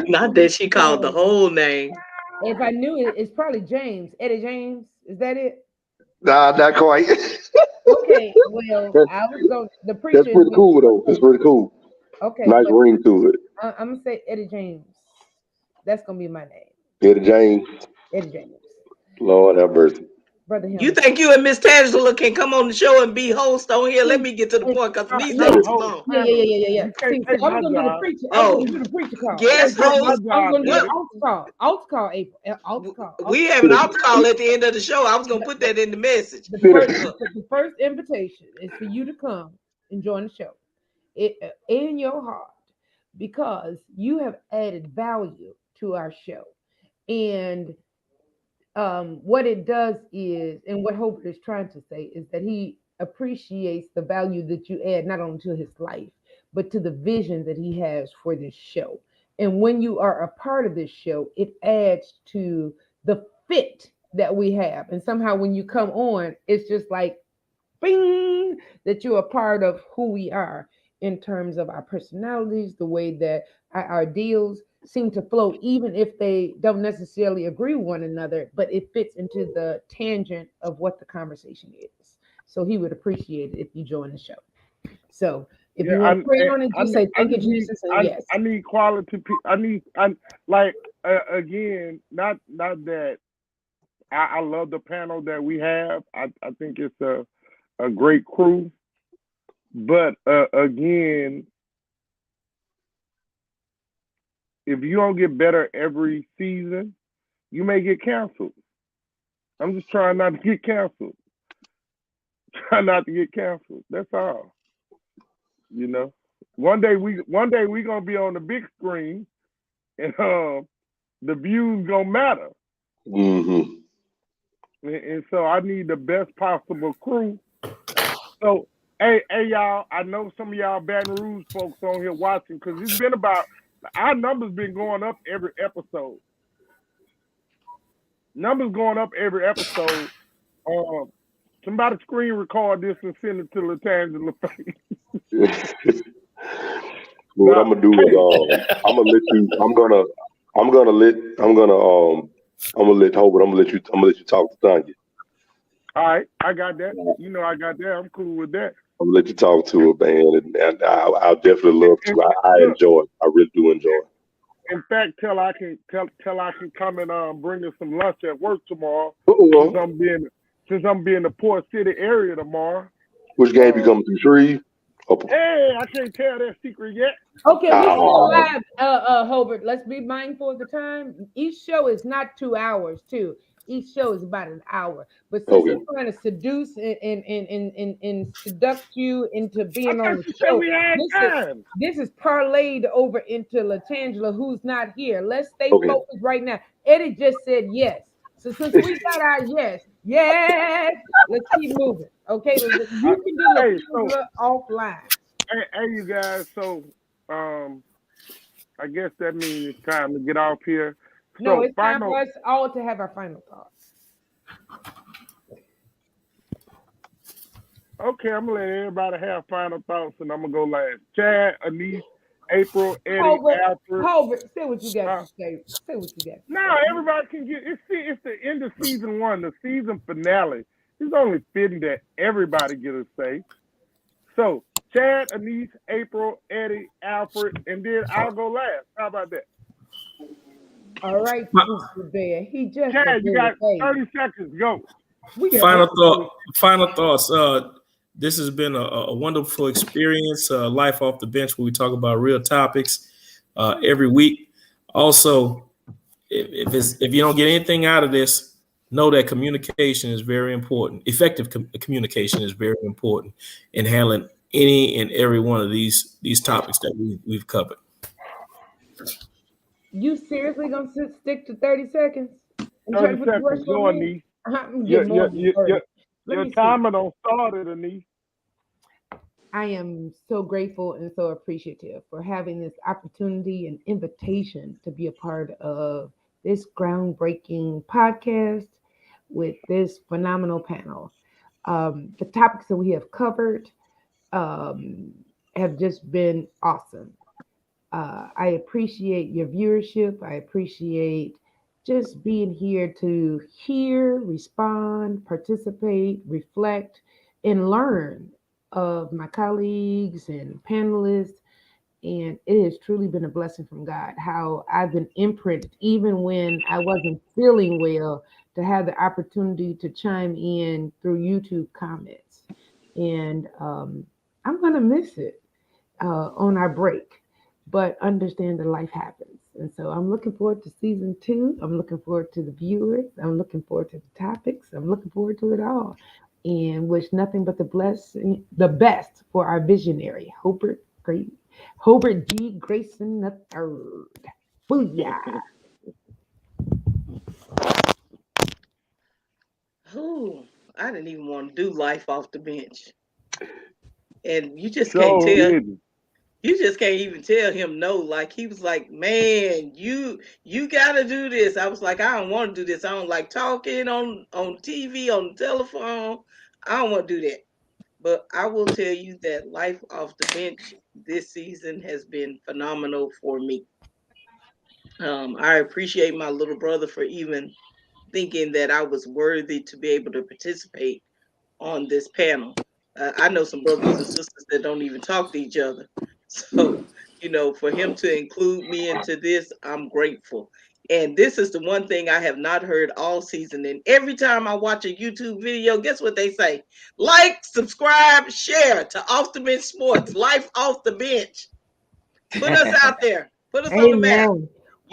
Not that she called the whole name. If I knew it, it's probably James. Eddie James. Is that it? Nah, not quite. Okay, well, I was going. The preacher. That's pretty cool, though. It's pretty cool. Okay. Nice ring to it. I'm gonna say Eddie James. That's gonna be my name. Eddie James. Eddie James. Lord have mercy. Brother Hamilton. You think you and Miss Tangela can come on the show and be host on here? Let me get to the point because these are too long. Yeah. See, I was gonna do the preacher. I was gonna do the preacher call. Guest host. I was gonna do the altar call. Altar call, April. Altar call. We have an altar call at the end of the show. I was gonna put that in the message. The first invitation is for you to come and join the show. In your heart, because you have added value to our show. And what it does is, and what Hope is trying to say is that he appreciates the value that you add not only to his life, but to the vision that he has for this show. And when you are a part of this show, it adds to the fit that we have. And somehow when you come on, it's just like, bing, that you're a part of who we are in terms of our personalities, the way that our ideals seem to flow, even if they don't necessarily agree with one another, but it fits into the tangent of what the conversation is. So he would appreciate it if you join the show. So if you want to pray on it, just say thank you, Jesus, and yes. I need quality people. Again, not that I love the panel that we have. I think it's a great crew. But again, if you don't get better every season, you may get canceled. I'm just trying not to get canceled. Try not to get canceled. That's all. You know, one day we gonna be on the big screen, and the views gonna matter. Mm-hmm. And so I need the best possible crew. So. Hey, y'all, I know some of y'all Baton Rouge folks on here watching because it's been our numbers been going up every episode. Numbers going up every episode. Somebody screen record this and send it to Latangela. What I'm gonna do is I'm gonna let you. I'm gonna let Hobart. I'm gonna let you talk to Tanya. All right, I got that. You know, I got that. I'm cool with that. I'm gonna let you talk to her, man, and I'll definitely love to. I enjoy it. I really do enjoy it. In fact, till I can come and bring her some lunch at work tomorrow. Since I'm being the Port City area tomorrow. Which game you coming through? Shreve? Hey, I can't tell that secret yet. Okay, we're still live, Hobart. Let's be mindful of the time. Each show is not 2 hours, too. Each show is about an hour. But since he's trying to seduce and seduct you into being on the show, this is parlayed over into Latangela, who's not here. Let's stay focused right now. Eddie just said yes. So since we got our yes, let's keep moving. Okay, you can do Latangela offline. Hey, you guys. So I guess that means it's time to get off here. No, So it's time for us all to have our final thoughts. Okay, I'm gonna let everybody have final thoughts, and I'm gonna go last. Chad, Anise, April, Eddie, Alfred. Hobert, say what you got to say. Say what you got to Now say. everybody can get. It's the end of season 1, the season finale. It's only fitting that everybody get a say. So Chad, Anise, April, Eddie, Alfred, and then I'll go last. How about that? All right, Super Bear. He just Chad, you got 30 seconds. Go. Final thoughts. This has been a wonderful experience. Life off the bench, where we talk about real topics every week. Also, if you don't get anything out of this, know that communication is very important. Effective communication is very important in handling any and every one of these topics that we've covered. You seriously gonna stick to 30 seconds? 30 seconds. Go, Anise. Your timer don't start it, Anise. I am so grateful and so appreciative for having this opportunity and invitation to be a part of this groundbreaking podcast with this phenomenal panel. The topics that we have covered have just been awesome. I appreciate your viewership. I appreciate just being here to hear, respond, participate, reflect, and learn of my colleagues and panelists. And it has truly been a blessing from God, how I've been imprinted, even when I wasn't feeling well, to have the opportunity to chime in through YouTube comments. And I'm going to miss it on our break, but understand that life happens. And so I'm looking forward to season 2. I'm looking forward to the viewers. I'm looking forward to the topics. I'm looking forward to it all. And wish nothing but the best for our visionary, Hobert D. Grayson III. Booyah! Ooh, I didn't even want to do life off the bench. And you just can't tell. You just can't even tell him no. Like, he was like, man, you gotta do this. I was like, I don't want to do this. I don't like talking on TV, on the telephone. I don't want to do that. But I will tell you that life off the bench this season has been phenomenal for me. I appreciate my little brother for even thinking that I was worthy to be able to participate on this panel. I know some brothers and sisters that don't even talk to each other. So, for him to include me into this, I'm grateful. And this is the one thing I have not heard all season. And every time I watch a YouTube video, guess what they say? Like, subscribe, share to Off the Bench Sports, Life Off the Bench. Put us out there. Put us on the map. You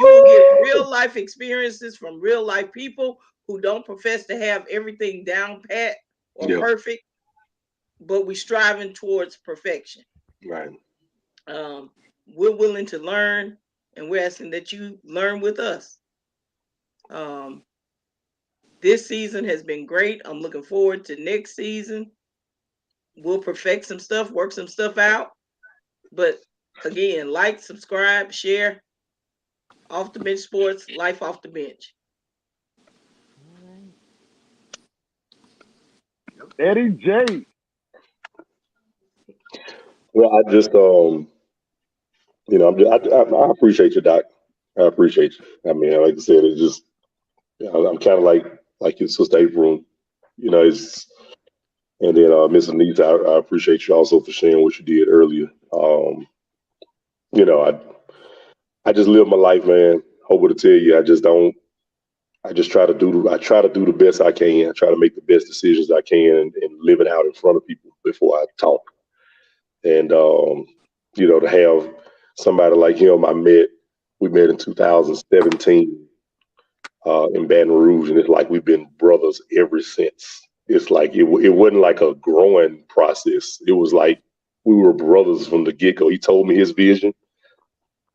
will get real life experiences from real life people who don't profess to have everything down pat or perfect, but we're striving towards perfection. Right. We're willing to learn, and we're asking that you learn with us. This season has been great. I'm looking forward to next season. We'll perfect some stuff, work some stuff out. But again, like, subscribe, share. Off the Bench Sports, Life Off the Bench. Eddie J. Well, I just, I appreciate you, Doc. I appreciate you. I mean, like I said, it's just, I'm kind of like your sister April, and then Miss Anita, I appreciate you also for sharing what you did earlier. I just live my life, man. Hope to tell you, I try to do the best I can. I try to make the best decisions I can and live it out in front of people before I talk. And, to have somebody like him, we met in 2017 in Baton Rouge, and it's like we've been brothers ever since. It's like it wasn't like a growing process. It was like we were brothers from the get-go. He told me his vision,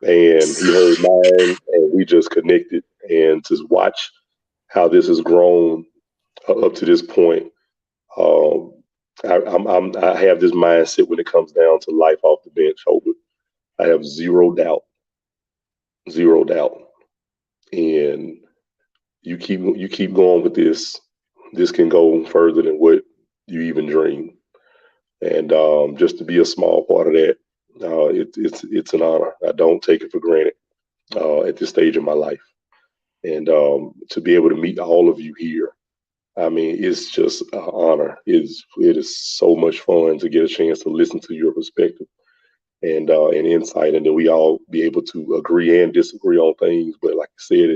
and he heard mine, and we just connected. And to watch how this has grown up to this point, I have this mindset when it comes down to life off the bench. I have zero doubt zero doubt. And you keep going with this. This can go further than what you even dream. And just to be a small part of that, it's an honor. I don't take it for granted at this stage of my life. And to be able to meet all of you here, I mean, it's just an honor. It is so much fun to get a chance to listen to your perspective and insight, and then we all be able to agree and disagree on things. But like I said,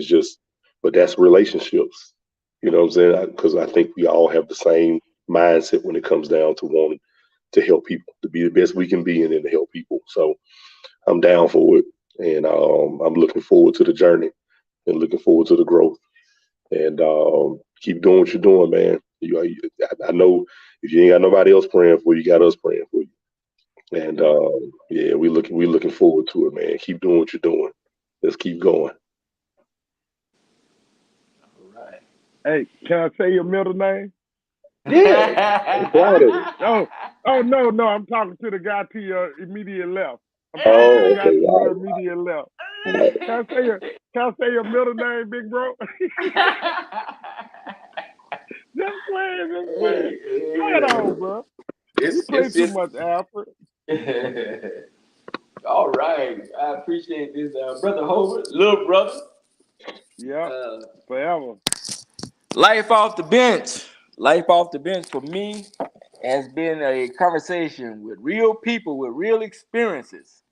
but that's relationships. You know what I'm saying? Because I think we all have the same mindset when it comes down to wanting to help people, to be the best we can be, and then to help people. So I'm down for it, and I'm looking forward to the journey and looking forward to the growth. And keep doing what you're doing, man. I know if you ain't got nobody else praying for you, you got us praying for you. And yeah, we looking forward to it, man. Keep doing what you're doing. Let's keep going. All right. Hey, can I say your middle name? Yeah, I'm proud of it. Oh no, I'm talking to the guy to your immediate left. I'm talking to Oh, the guy okay. to All your right. immediate left. All right. Can I say your middle name, big bro? Just playing. Go ahead on, bro. You play too much, Alfred. All right. I appreciate this, Brother Hobart, little brother. Yeah, forever. Life off the bench. Life off the bench for me has been a conversation with real people with real experiences,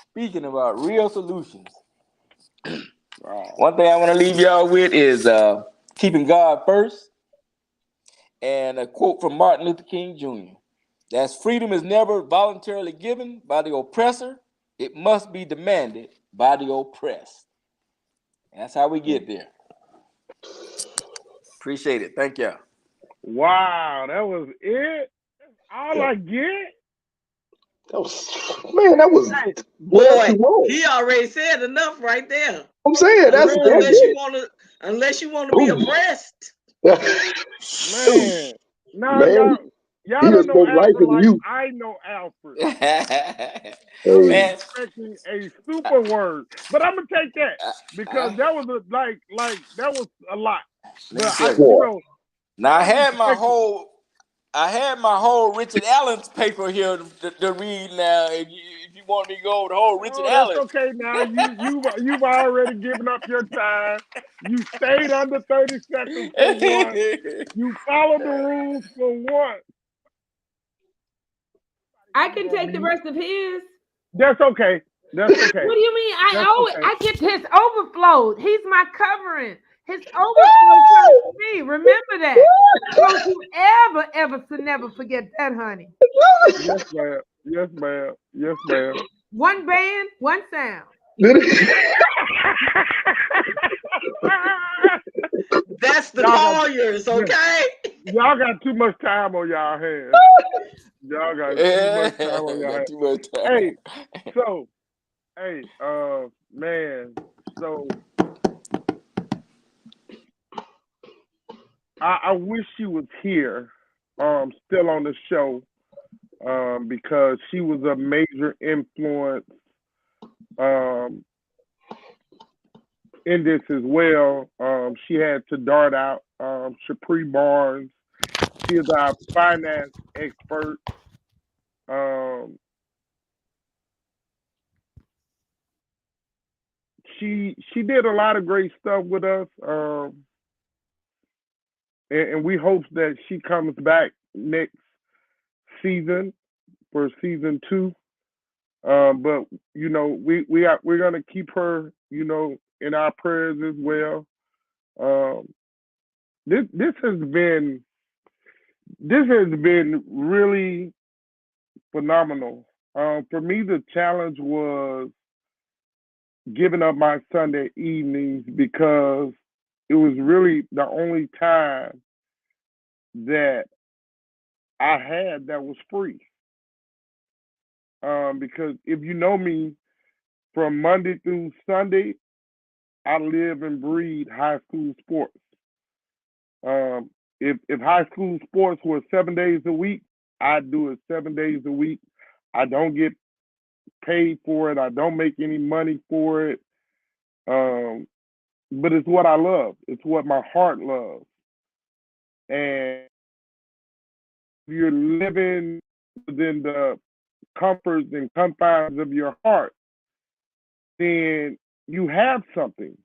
speaking about real solutions. Wow. One thing I want to leave y'all with is keeping God first, and a quote from Martin Luther King Jr. That's freedom is never voluntarily given by the oppressor. It must be demanded by the oppressed. And that's how we get there. Appreciate it. Thank you. Wow, that was it? That's all I get? That was Hey, what else boy, you want? he already said enough right there. I'm saying that's Unless you want to be oppressed. Man. No, Man, y'all he don't just know spoke life Alfred into like you. I know Alfred. I was Hey, expecting a super word, but I'm gonna take that because that was that was a lot. But Let me tell you. boy. Now I was expecting. I had my whole Richard Allen's paper here to read now. If you want me to go over the whole Richard Oh, that's Allen. okay. Now you've already given up your time. You stayed under 30 seconds for one. You followed the rules for one. I can take the rest of his. That's okay. That's okay. What do you mean? Okay. I get his overflow. He's my covering. His overflow comes to me. Remember that. Don't you ever never forget that, honey. Yes, ma'am. Yes, ma'am. Yes, ma'am. One band, one sound. That's the Colliers, okay? Y'all got too much time on y'all hands. Y'all got too much time on y'all hands. Too much time. Man, so I wish she was here, still on the show, because she was a major influence in this as well. She had to dart out Shapri Barnes. She is our finance expert. She did a lot of great stuff with us, and we hope that she comes back next season for season 2. But you know, we're gonna keep her, you know, in our prayers as well. This has been really phenomenal. For me, the challenge was giving up my Sunday evenings because it was really the only time that I had that was free. Because if you know me, from Monday through Sunday, I live and breathe high school sports. If high school sports were 7 days a week, I do it 7 days a week. I don't get paid for it. I don't make any money for it. But it's what I love. It's what my heart loves. And if you're living within the comforts and confines of your heart, then you have something.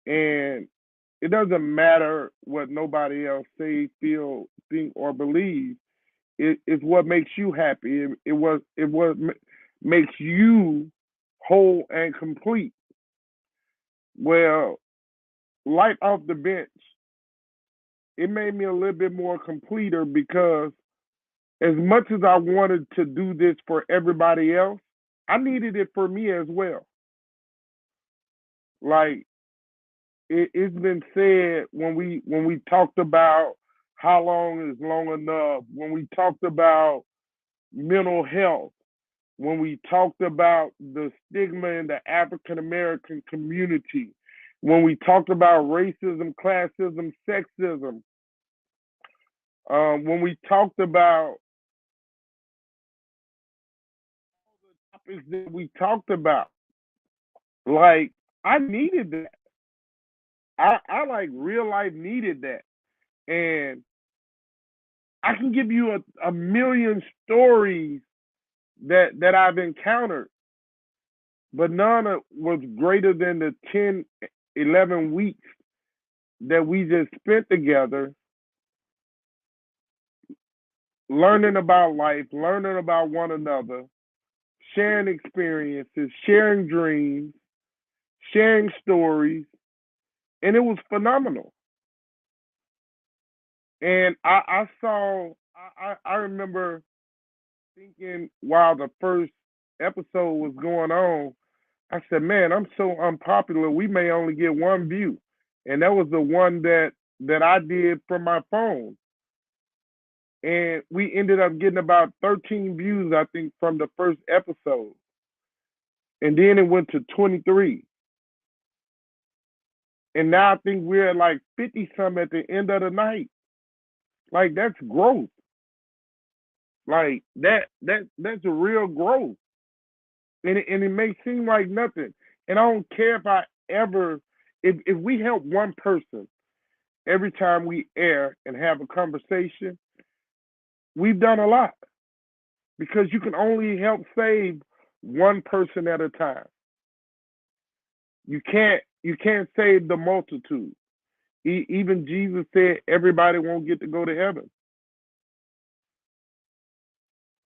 And it doesn't matter what nobody else say, feel, think, or believe. It's what makes you happy. It makes you whole and complete. Well, life off the bench, it made me a little bit more completer because as much as I wanted to do this for everybody else, I needed it for me as well. Like it's been said when we talked about how long is long enough, when we talked about mental health, when we talked about the stigma in the African American community, when we talked about racism, classism, sexism, when we talked about all the topics that we talked about, like I needed that. I like real life needed that. And I can give you a million stories that I've encountered, but none was greater than the 10, 11 weeks that we just spent together learning about life, learning about one another, sharing experiences, sharing dreams, sharing stories, and it was phenomenal. And I remember thinking while the first episode was going on, I said, man, I'm so unpopular. We may only get one view. And that was the one that I did from my phone. And we ended up getting about 13 views, I think, from the first episode. And then it went to 23. And now I think we're at like 50 some at the end of the night. Like that's growth. Like that's a real growth. And it may seem like nothing. And I don't care if we help one person every time we air and have a conversation, we've done a lot. Because you can only help save one person at a time. You can't save the multitude. Even Jesus said everybody won't get to go to heaven.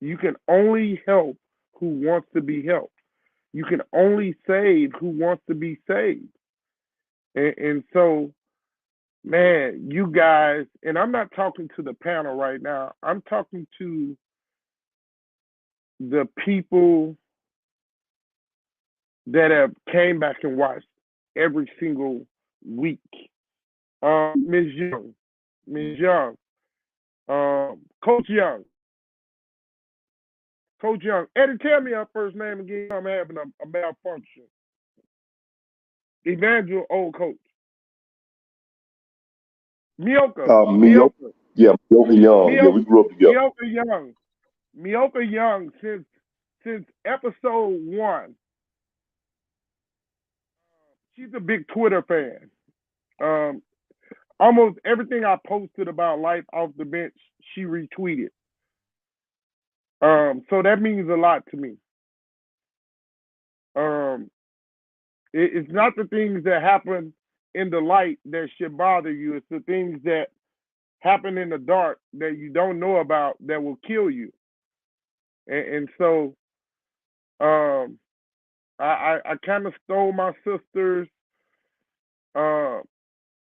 You can only help who wants to be helped. You can only save who wants to be saved. And so, man, you guys, and I'm not talking to the panel right now. I'm talking to the people that have came back and watched every single week. Ms. Young, Coach Young. Coach Young. Eddie, tell me her first name again. I'm having a malfunction. Evangel, old coach. Mioka. Mioka. Yeah, Mioka Young. Yeah, we grew up together. Mioka Young. Mioka Young, since episode 1, she's a big Twitter fan. Almost everything I posted about life off the bench, she retweeted. So that means a lot to me. It's not the things that happen in the light that should bother you. It's the things that happen in the dark that you don't know about that will kill you. And so I kind of stole my sister's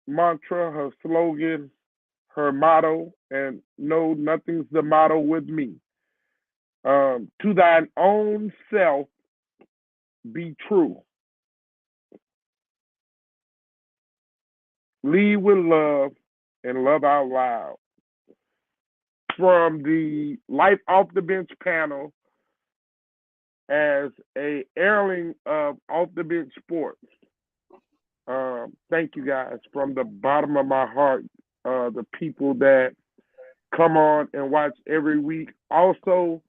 mantra, her slogan, her motto, and no, nothing's the motto with me. To thine own self be true. Lead with love and love out loud. From the Life Off the Bench panel as a heirling of Off the Bench Sports. Thank you guys from the bottom of my heart, the people that come on and watch every week. Also,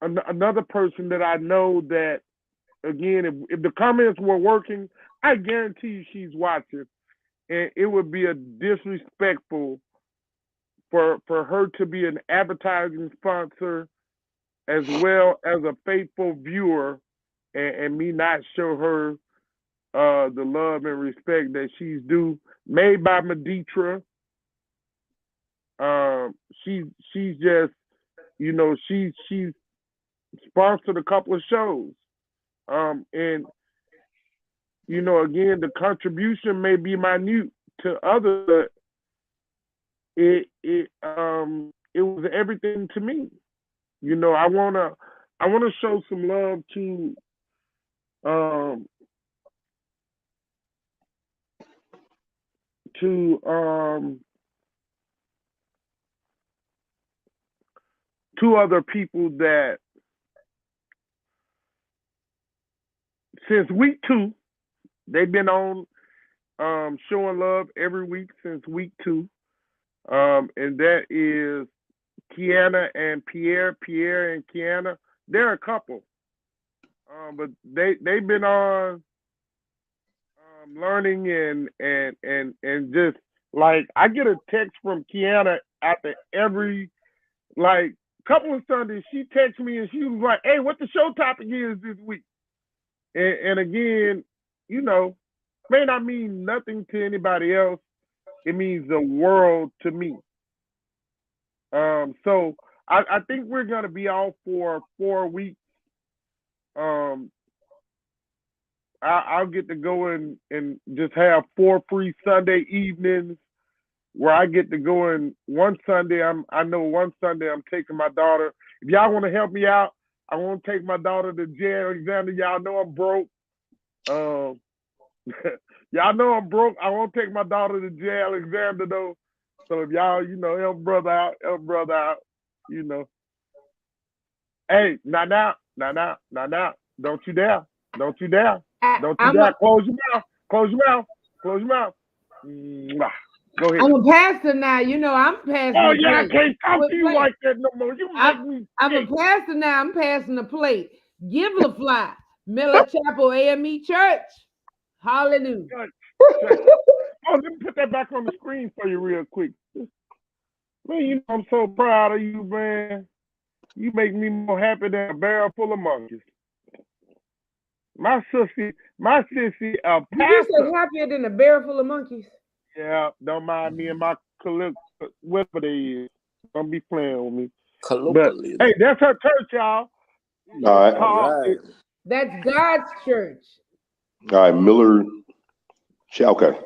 another person that I know that again, if the comments were working, I guarantee you she's watching, and it would be a disrespectful for her to be an advertising sponsor as well as a faithful viewer, and me not show her the love and respect that she's due. Made by Meditra. She's just, you know, she's sponsored a couple of shows. And you know, again, the contribution may be minute to others, but it was everything to me. You know, I wanna show some love to two other people that since week 2, they've been on showing love every week since week 2. And that is Kiana and Pierre. Pierre and Kiana. They're a couple. But they've been on learning and just like I get a text from Kiana after every like couple of Sundays. She texts me and she was like, "Hey, what the show topic is this week?" And again, you know, may not mean nothing to anybody else. It means the world to me. So I think we're gonna be off for 4 weeks. I'll get to go and just have 4 free Sunday evenings where I get to go in one Sunday. I know one Sunday I'm taking my daughter. If y'all want to help me out, I want to take my daughter to J. Alexander. Y'all know I'm broke. Y'all know I'm broke. I want to take my daughter to J. Alexander though. So if y'all, you know, help brother out, you know. Hey, now. Don't you dare. Don't you dare. Close your mouth. Mwah. Go ahead. I'm a pastor now. You know, I'm passing. Oh, yeah, I can't talk to you like that no more. I'm a pastor now. I'm passing the plate. Give Lifeline, Miller Chapel AME Church. Hallelujah. Oh, let me put that back on the screen for you real quick. Man, you know, I'm so proud of you, man. You make me more happy than a barrel full of monkeys. My sissy, Did you say happier than a barrel full of monkeys? Yeah, don't mind me and my whatever they is. Don't be playing with me. But hey, that's her church, y'all. All right. That's God's church. All right, Miller. Okay.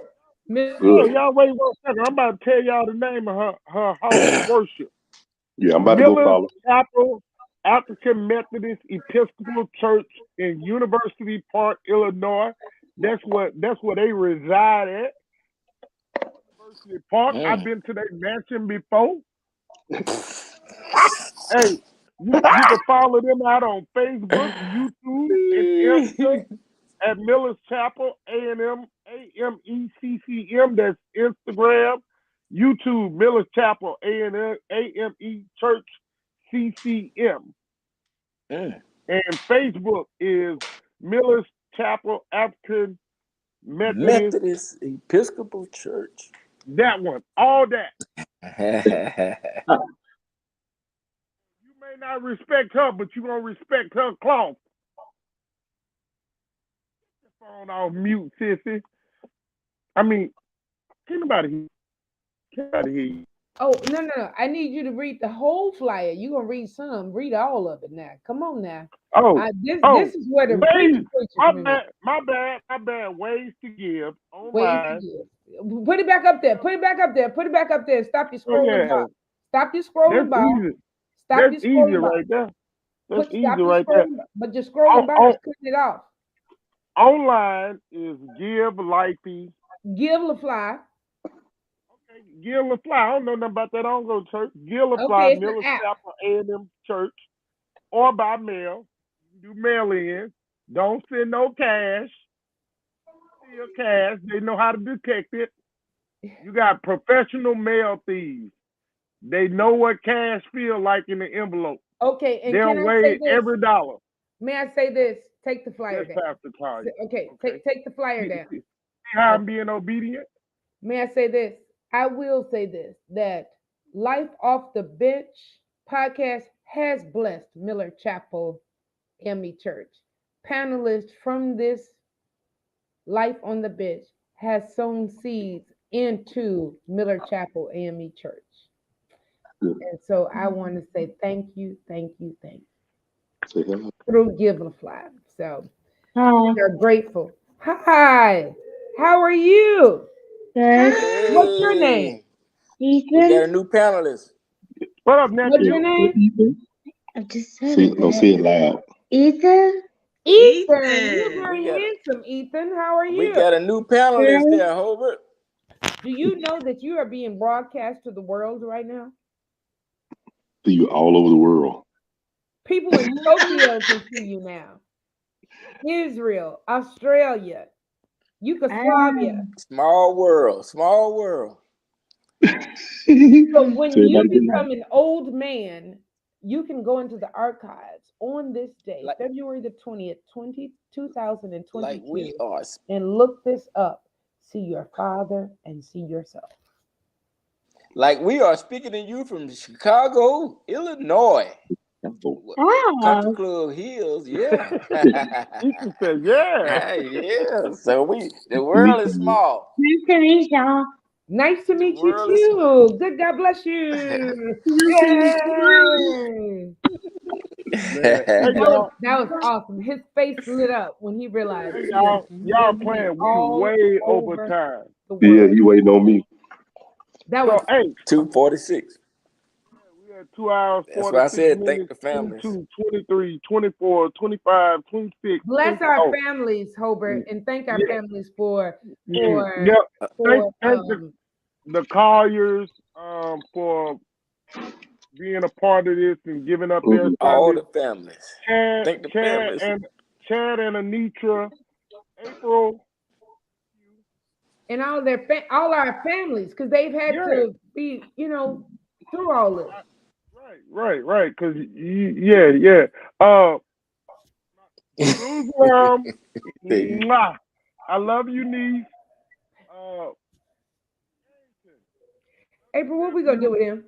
Oh, y'all wait 1 second. I'm about to tell y'all the name of her house of worship. Yeah, I'm about to go follow. Chapel African Methodist Episcopal Church in University Park, Illinois. That's where they reside at. University Park. I've been to their mansion before. Hey, you can follow them out on Facebook, YouTube, and Insta at Miller's Chapel A&M AMECCM. That's Instagram, YouTube Miller's Chapel AME Church CCM, and Facebook is Miller's Chapel African Methodist Episcopal Church. That one, all that. You may not respect her, but you're gonna respect her cloth. Get your phone off mute, sissy. I mean, can't nobody hear you. Oh, no. I need you to read the whole flyer. You're going to read some. Read all of it now. Come on now. This is where the my bad. Ways to give. Put it back up there. Stop your scrolling bar. Stop your scrolling bar. That's easy right there. But just scrolling by is cutting it off. Online is Give Lifey. Give LaFly. Okay, Give LaFly. I don't know nothing about that. I don't go to church. Give LaFly, Miller's Chapel A&M Church, or by mail. You do mail in. Don't send no cash. Steal cash. They know how to detect it. You got professional mail thieves. They know what cash feel like in the envelope. Okay, and they'll weigh every dollar. May I say this? Take the flyer Yes, down. Pastor Claudia. Okay, Okay. take the flyer down. See how I'm being obedient? May I say this? I will say this, that Life Off the Bench podcast has blessed Miller Chapel ME Church. Panelists from this Life on the Bench has sown seeds into Miller Chapel AME Church. And so I want to say thank you through Givelify. So we are grateful. Hi, how are you? Hey, What's your name? we got a new panelist. What up, What's nephew? your name? Don't say it loud. Ethan. Ethan. You're very We got- handsome, Ethan. How are We you? got a new panelist there, Hobart. Do you know that you are being broadcast to the world right now? See you all over the world. People in Tokyo can see you now. Israel, Australia, Yugoslavia. Small world, small world. So when Say you that again. become an old man, you can go into the archives on this day, Like- February the 20th, 2022, Like we are. and look this up. See your father and see yourself. Like we are speaking to you from Chicago, Illinois. Country Club Hills, yeah. Ethan said, yeah. Yeah. So the world is small. Nice to meet you world is too. Good, God bless you. Yay. Man. Hey, y'all. That was awesome. His face lit up when he realized. Hey, he y'all. was Y'all listening playing. We all way over over time. the Yeah, world. he waiting on me. That So, was hey, 246. we had 2 hours, That's why I 46 said minutes, thank the families. 22, 23, 24, 25, 26. bless our 20. families, Hobart, and thank our Yeah. families for Yeah. Thank the Colliers for being a part of this and giving up their All Sunday. the families. Chad, Thank the Chad families. and Chad and Anitra, April. and all their all our families, because they've had Yeah. to be, through all this. Right. Cause yeah. Jerusalem, mwah. I love you, niece. April, what we gonna do with him?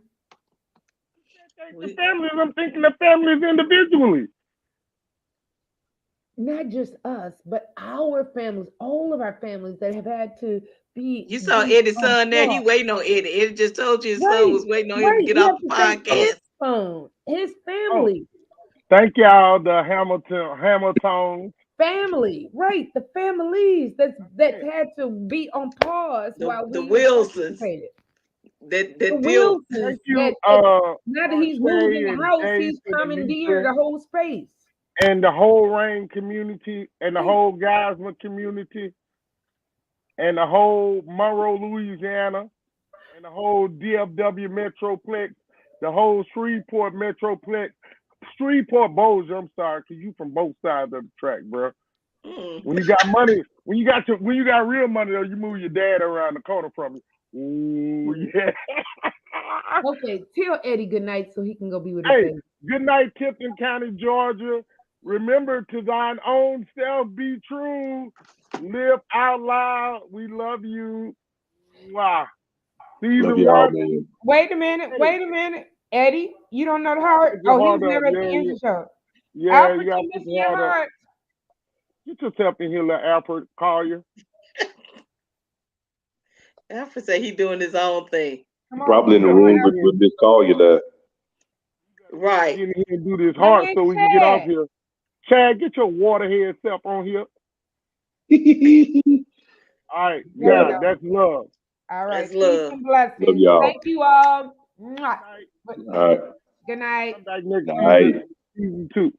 The families. I'm thinking the families individually. Not just us, but our families, all of our families that have had to be. You saw Eddie's son there. He waiting on Eddie. Eddie just told you his son was waiting on him to get off the podcast. His family. Thank y'all, the Hamilton family, right? The families that had to be on pause while the we Wilsons participated. that The deal. Wilsons. Thank you, now that he's moved in the and house, Jason he's and commandeered Anitra. the whole space. And the whole Rain community and the whole Geisman community and the whole Monroe, Louisiana, and the whole DFW Metroplex, the whole Shreveport Metroplex, Shreveport Bossier, I'm sorry, because you from both sides of the track, bro. When you got money, when you got real money though, you move your dad around the corner from you. Ooh, yeah. Okay, tell Eddie good night so he can go be with his Hey, baby. good night, Tipton County, Georgia. Remember to thine own self be true. Live out loud. We love you. Wow. Season one. Wait a minute. Eddie, you don't know the heart? Your He was heart never up. at the end of the show. Yeah, Alfred, you got to you put missed your your heart up. heart. Get yourself in here, little Alfred Collier. Alfred said he doing his own thing. Probably in the room with this call you there. Right. Get in here and do this heart so we can get off here. Chad, get your waterhead self on here. All right, yeah, that's love. All right, that's love. Peace and blessings. Love y'all. Thank you all. Mwah. All right. Good night. Come back next Night. season 2.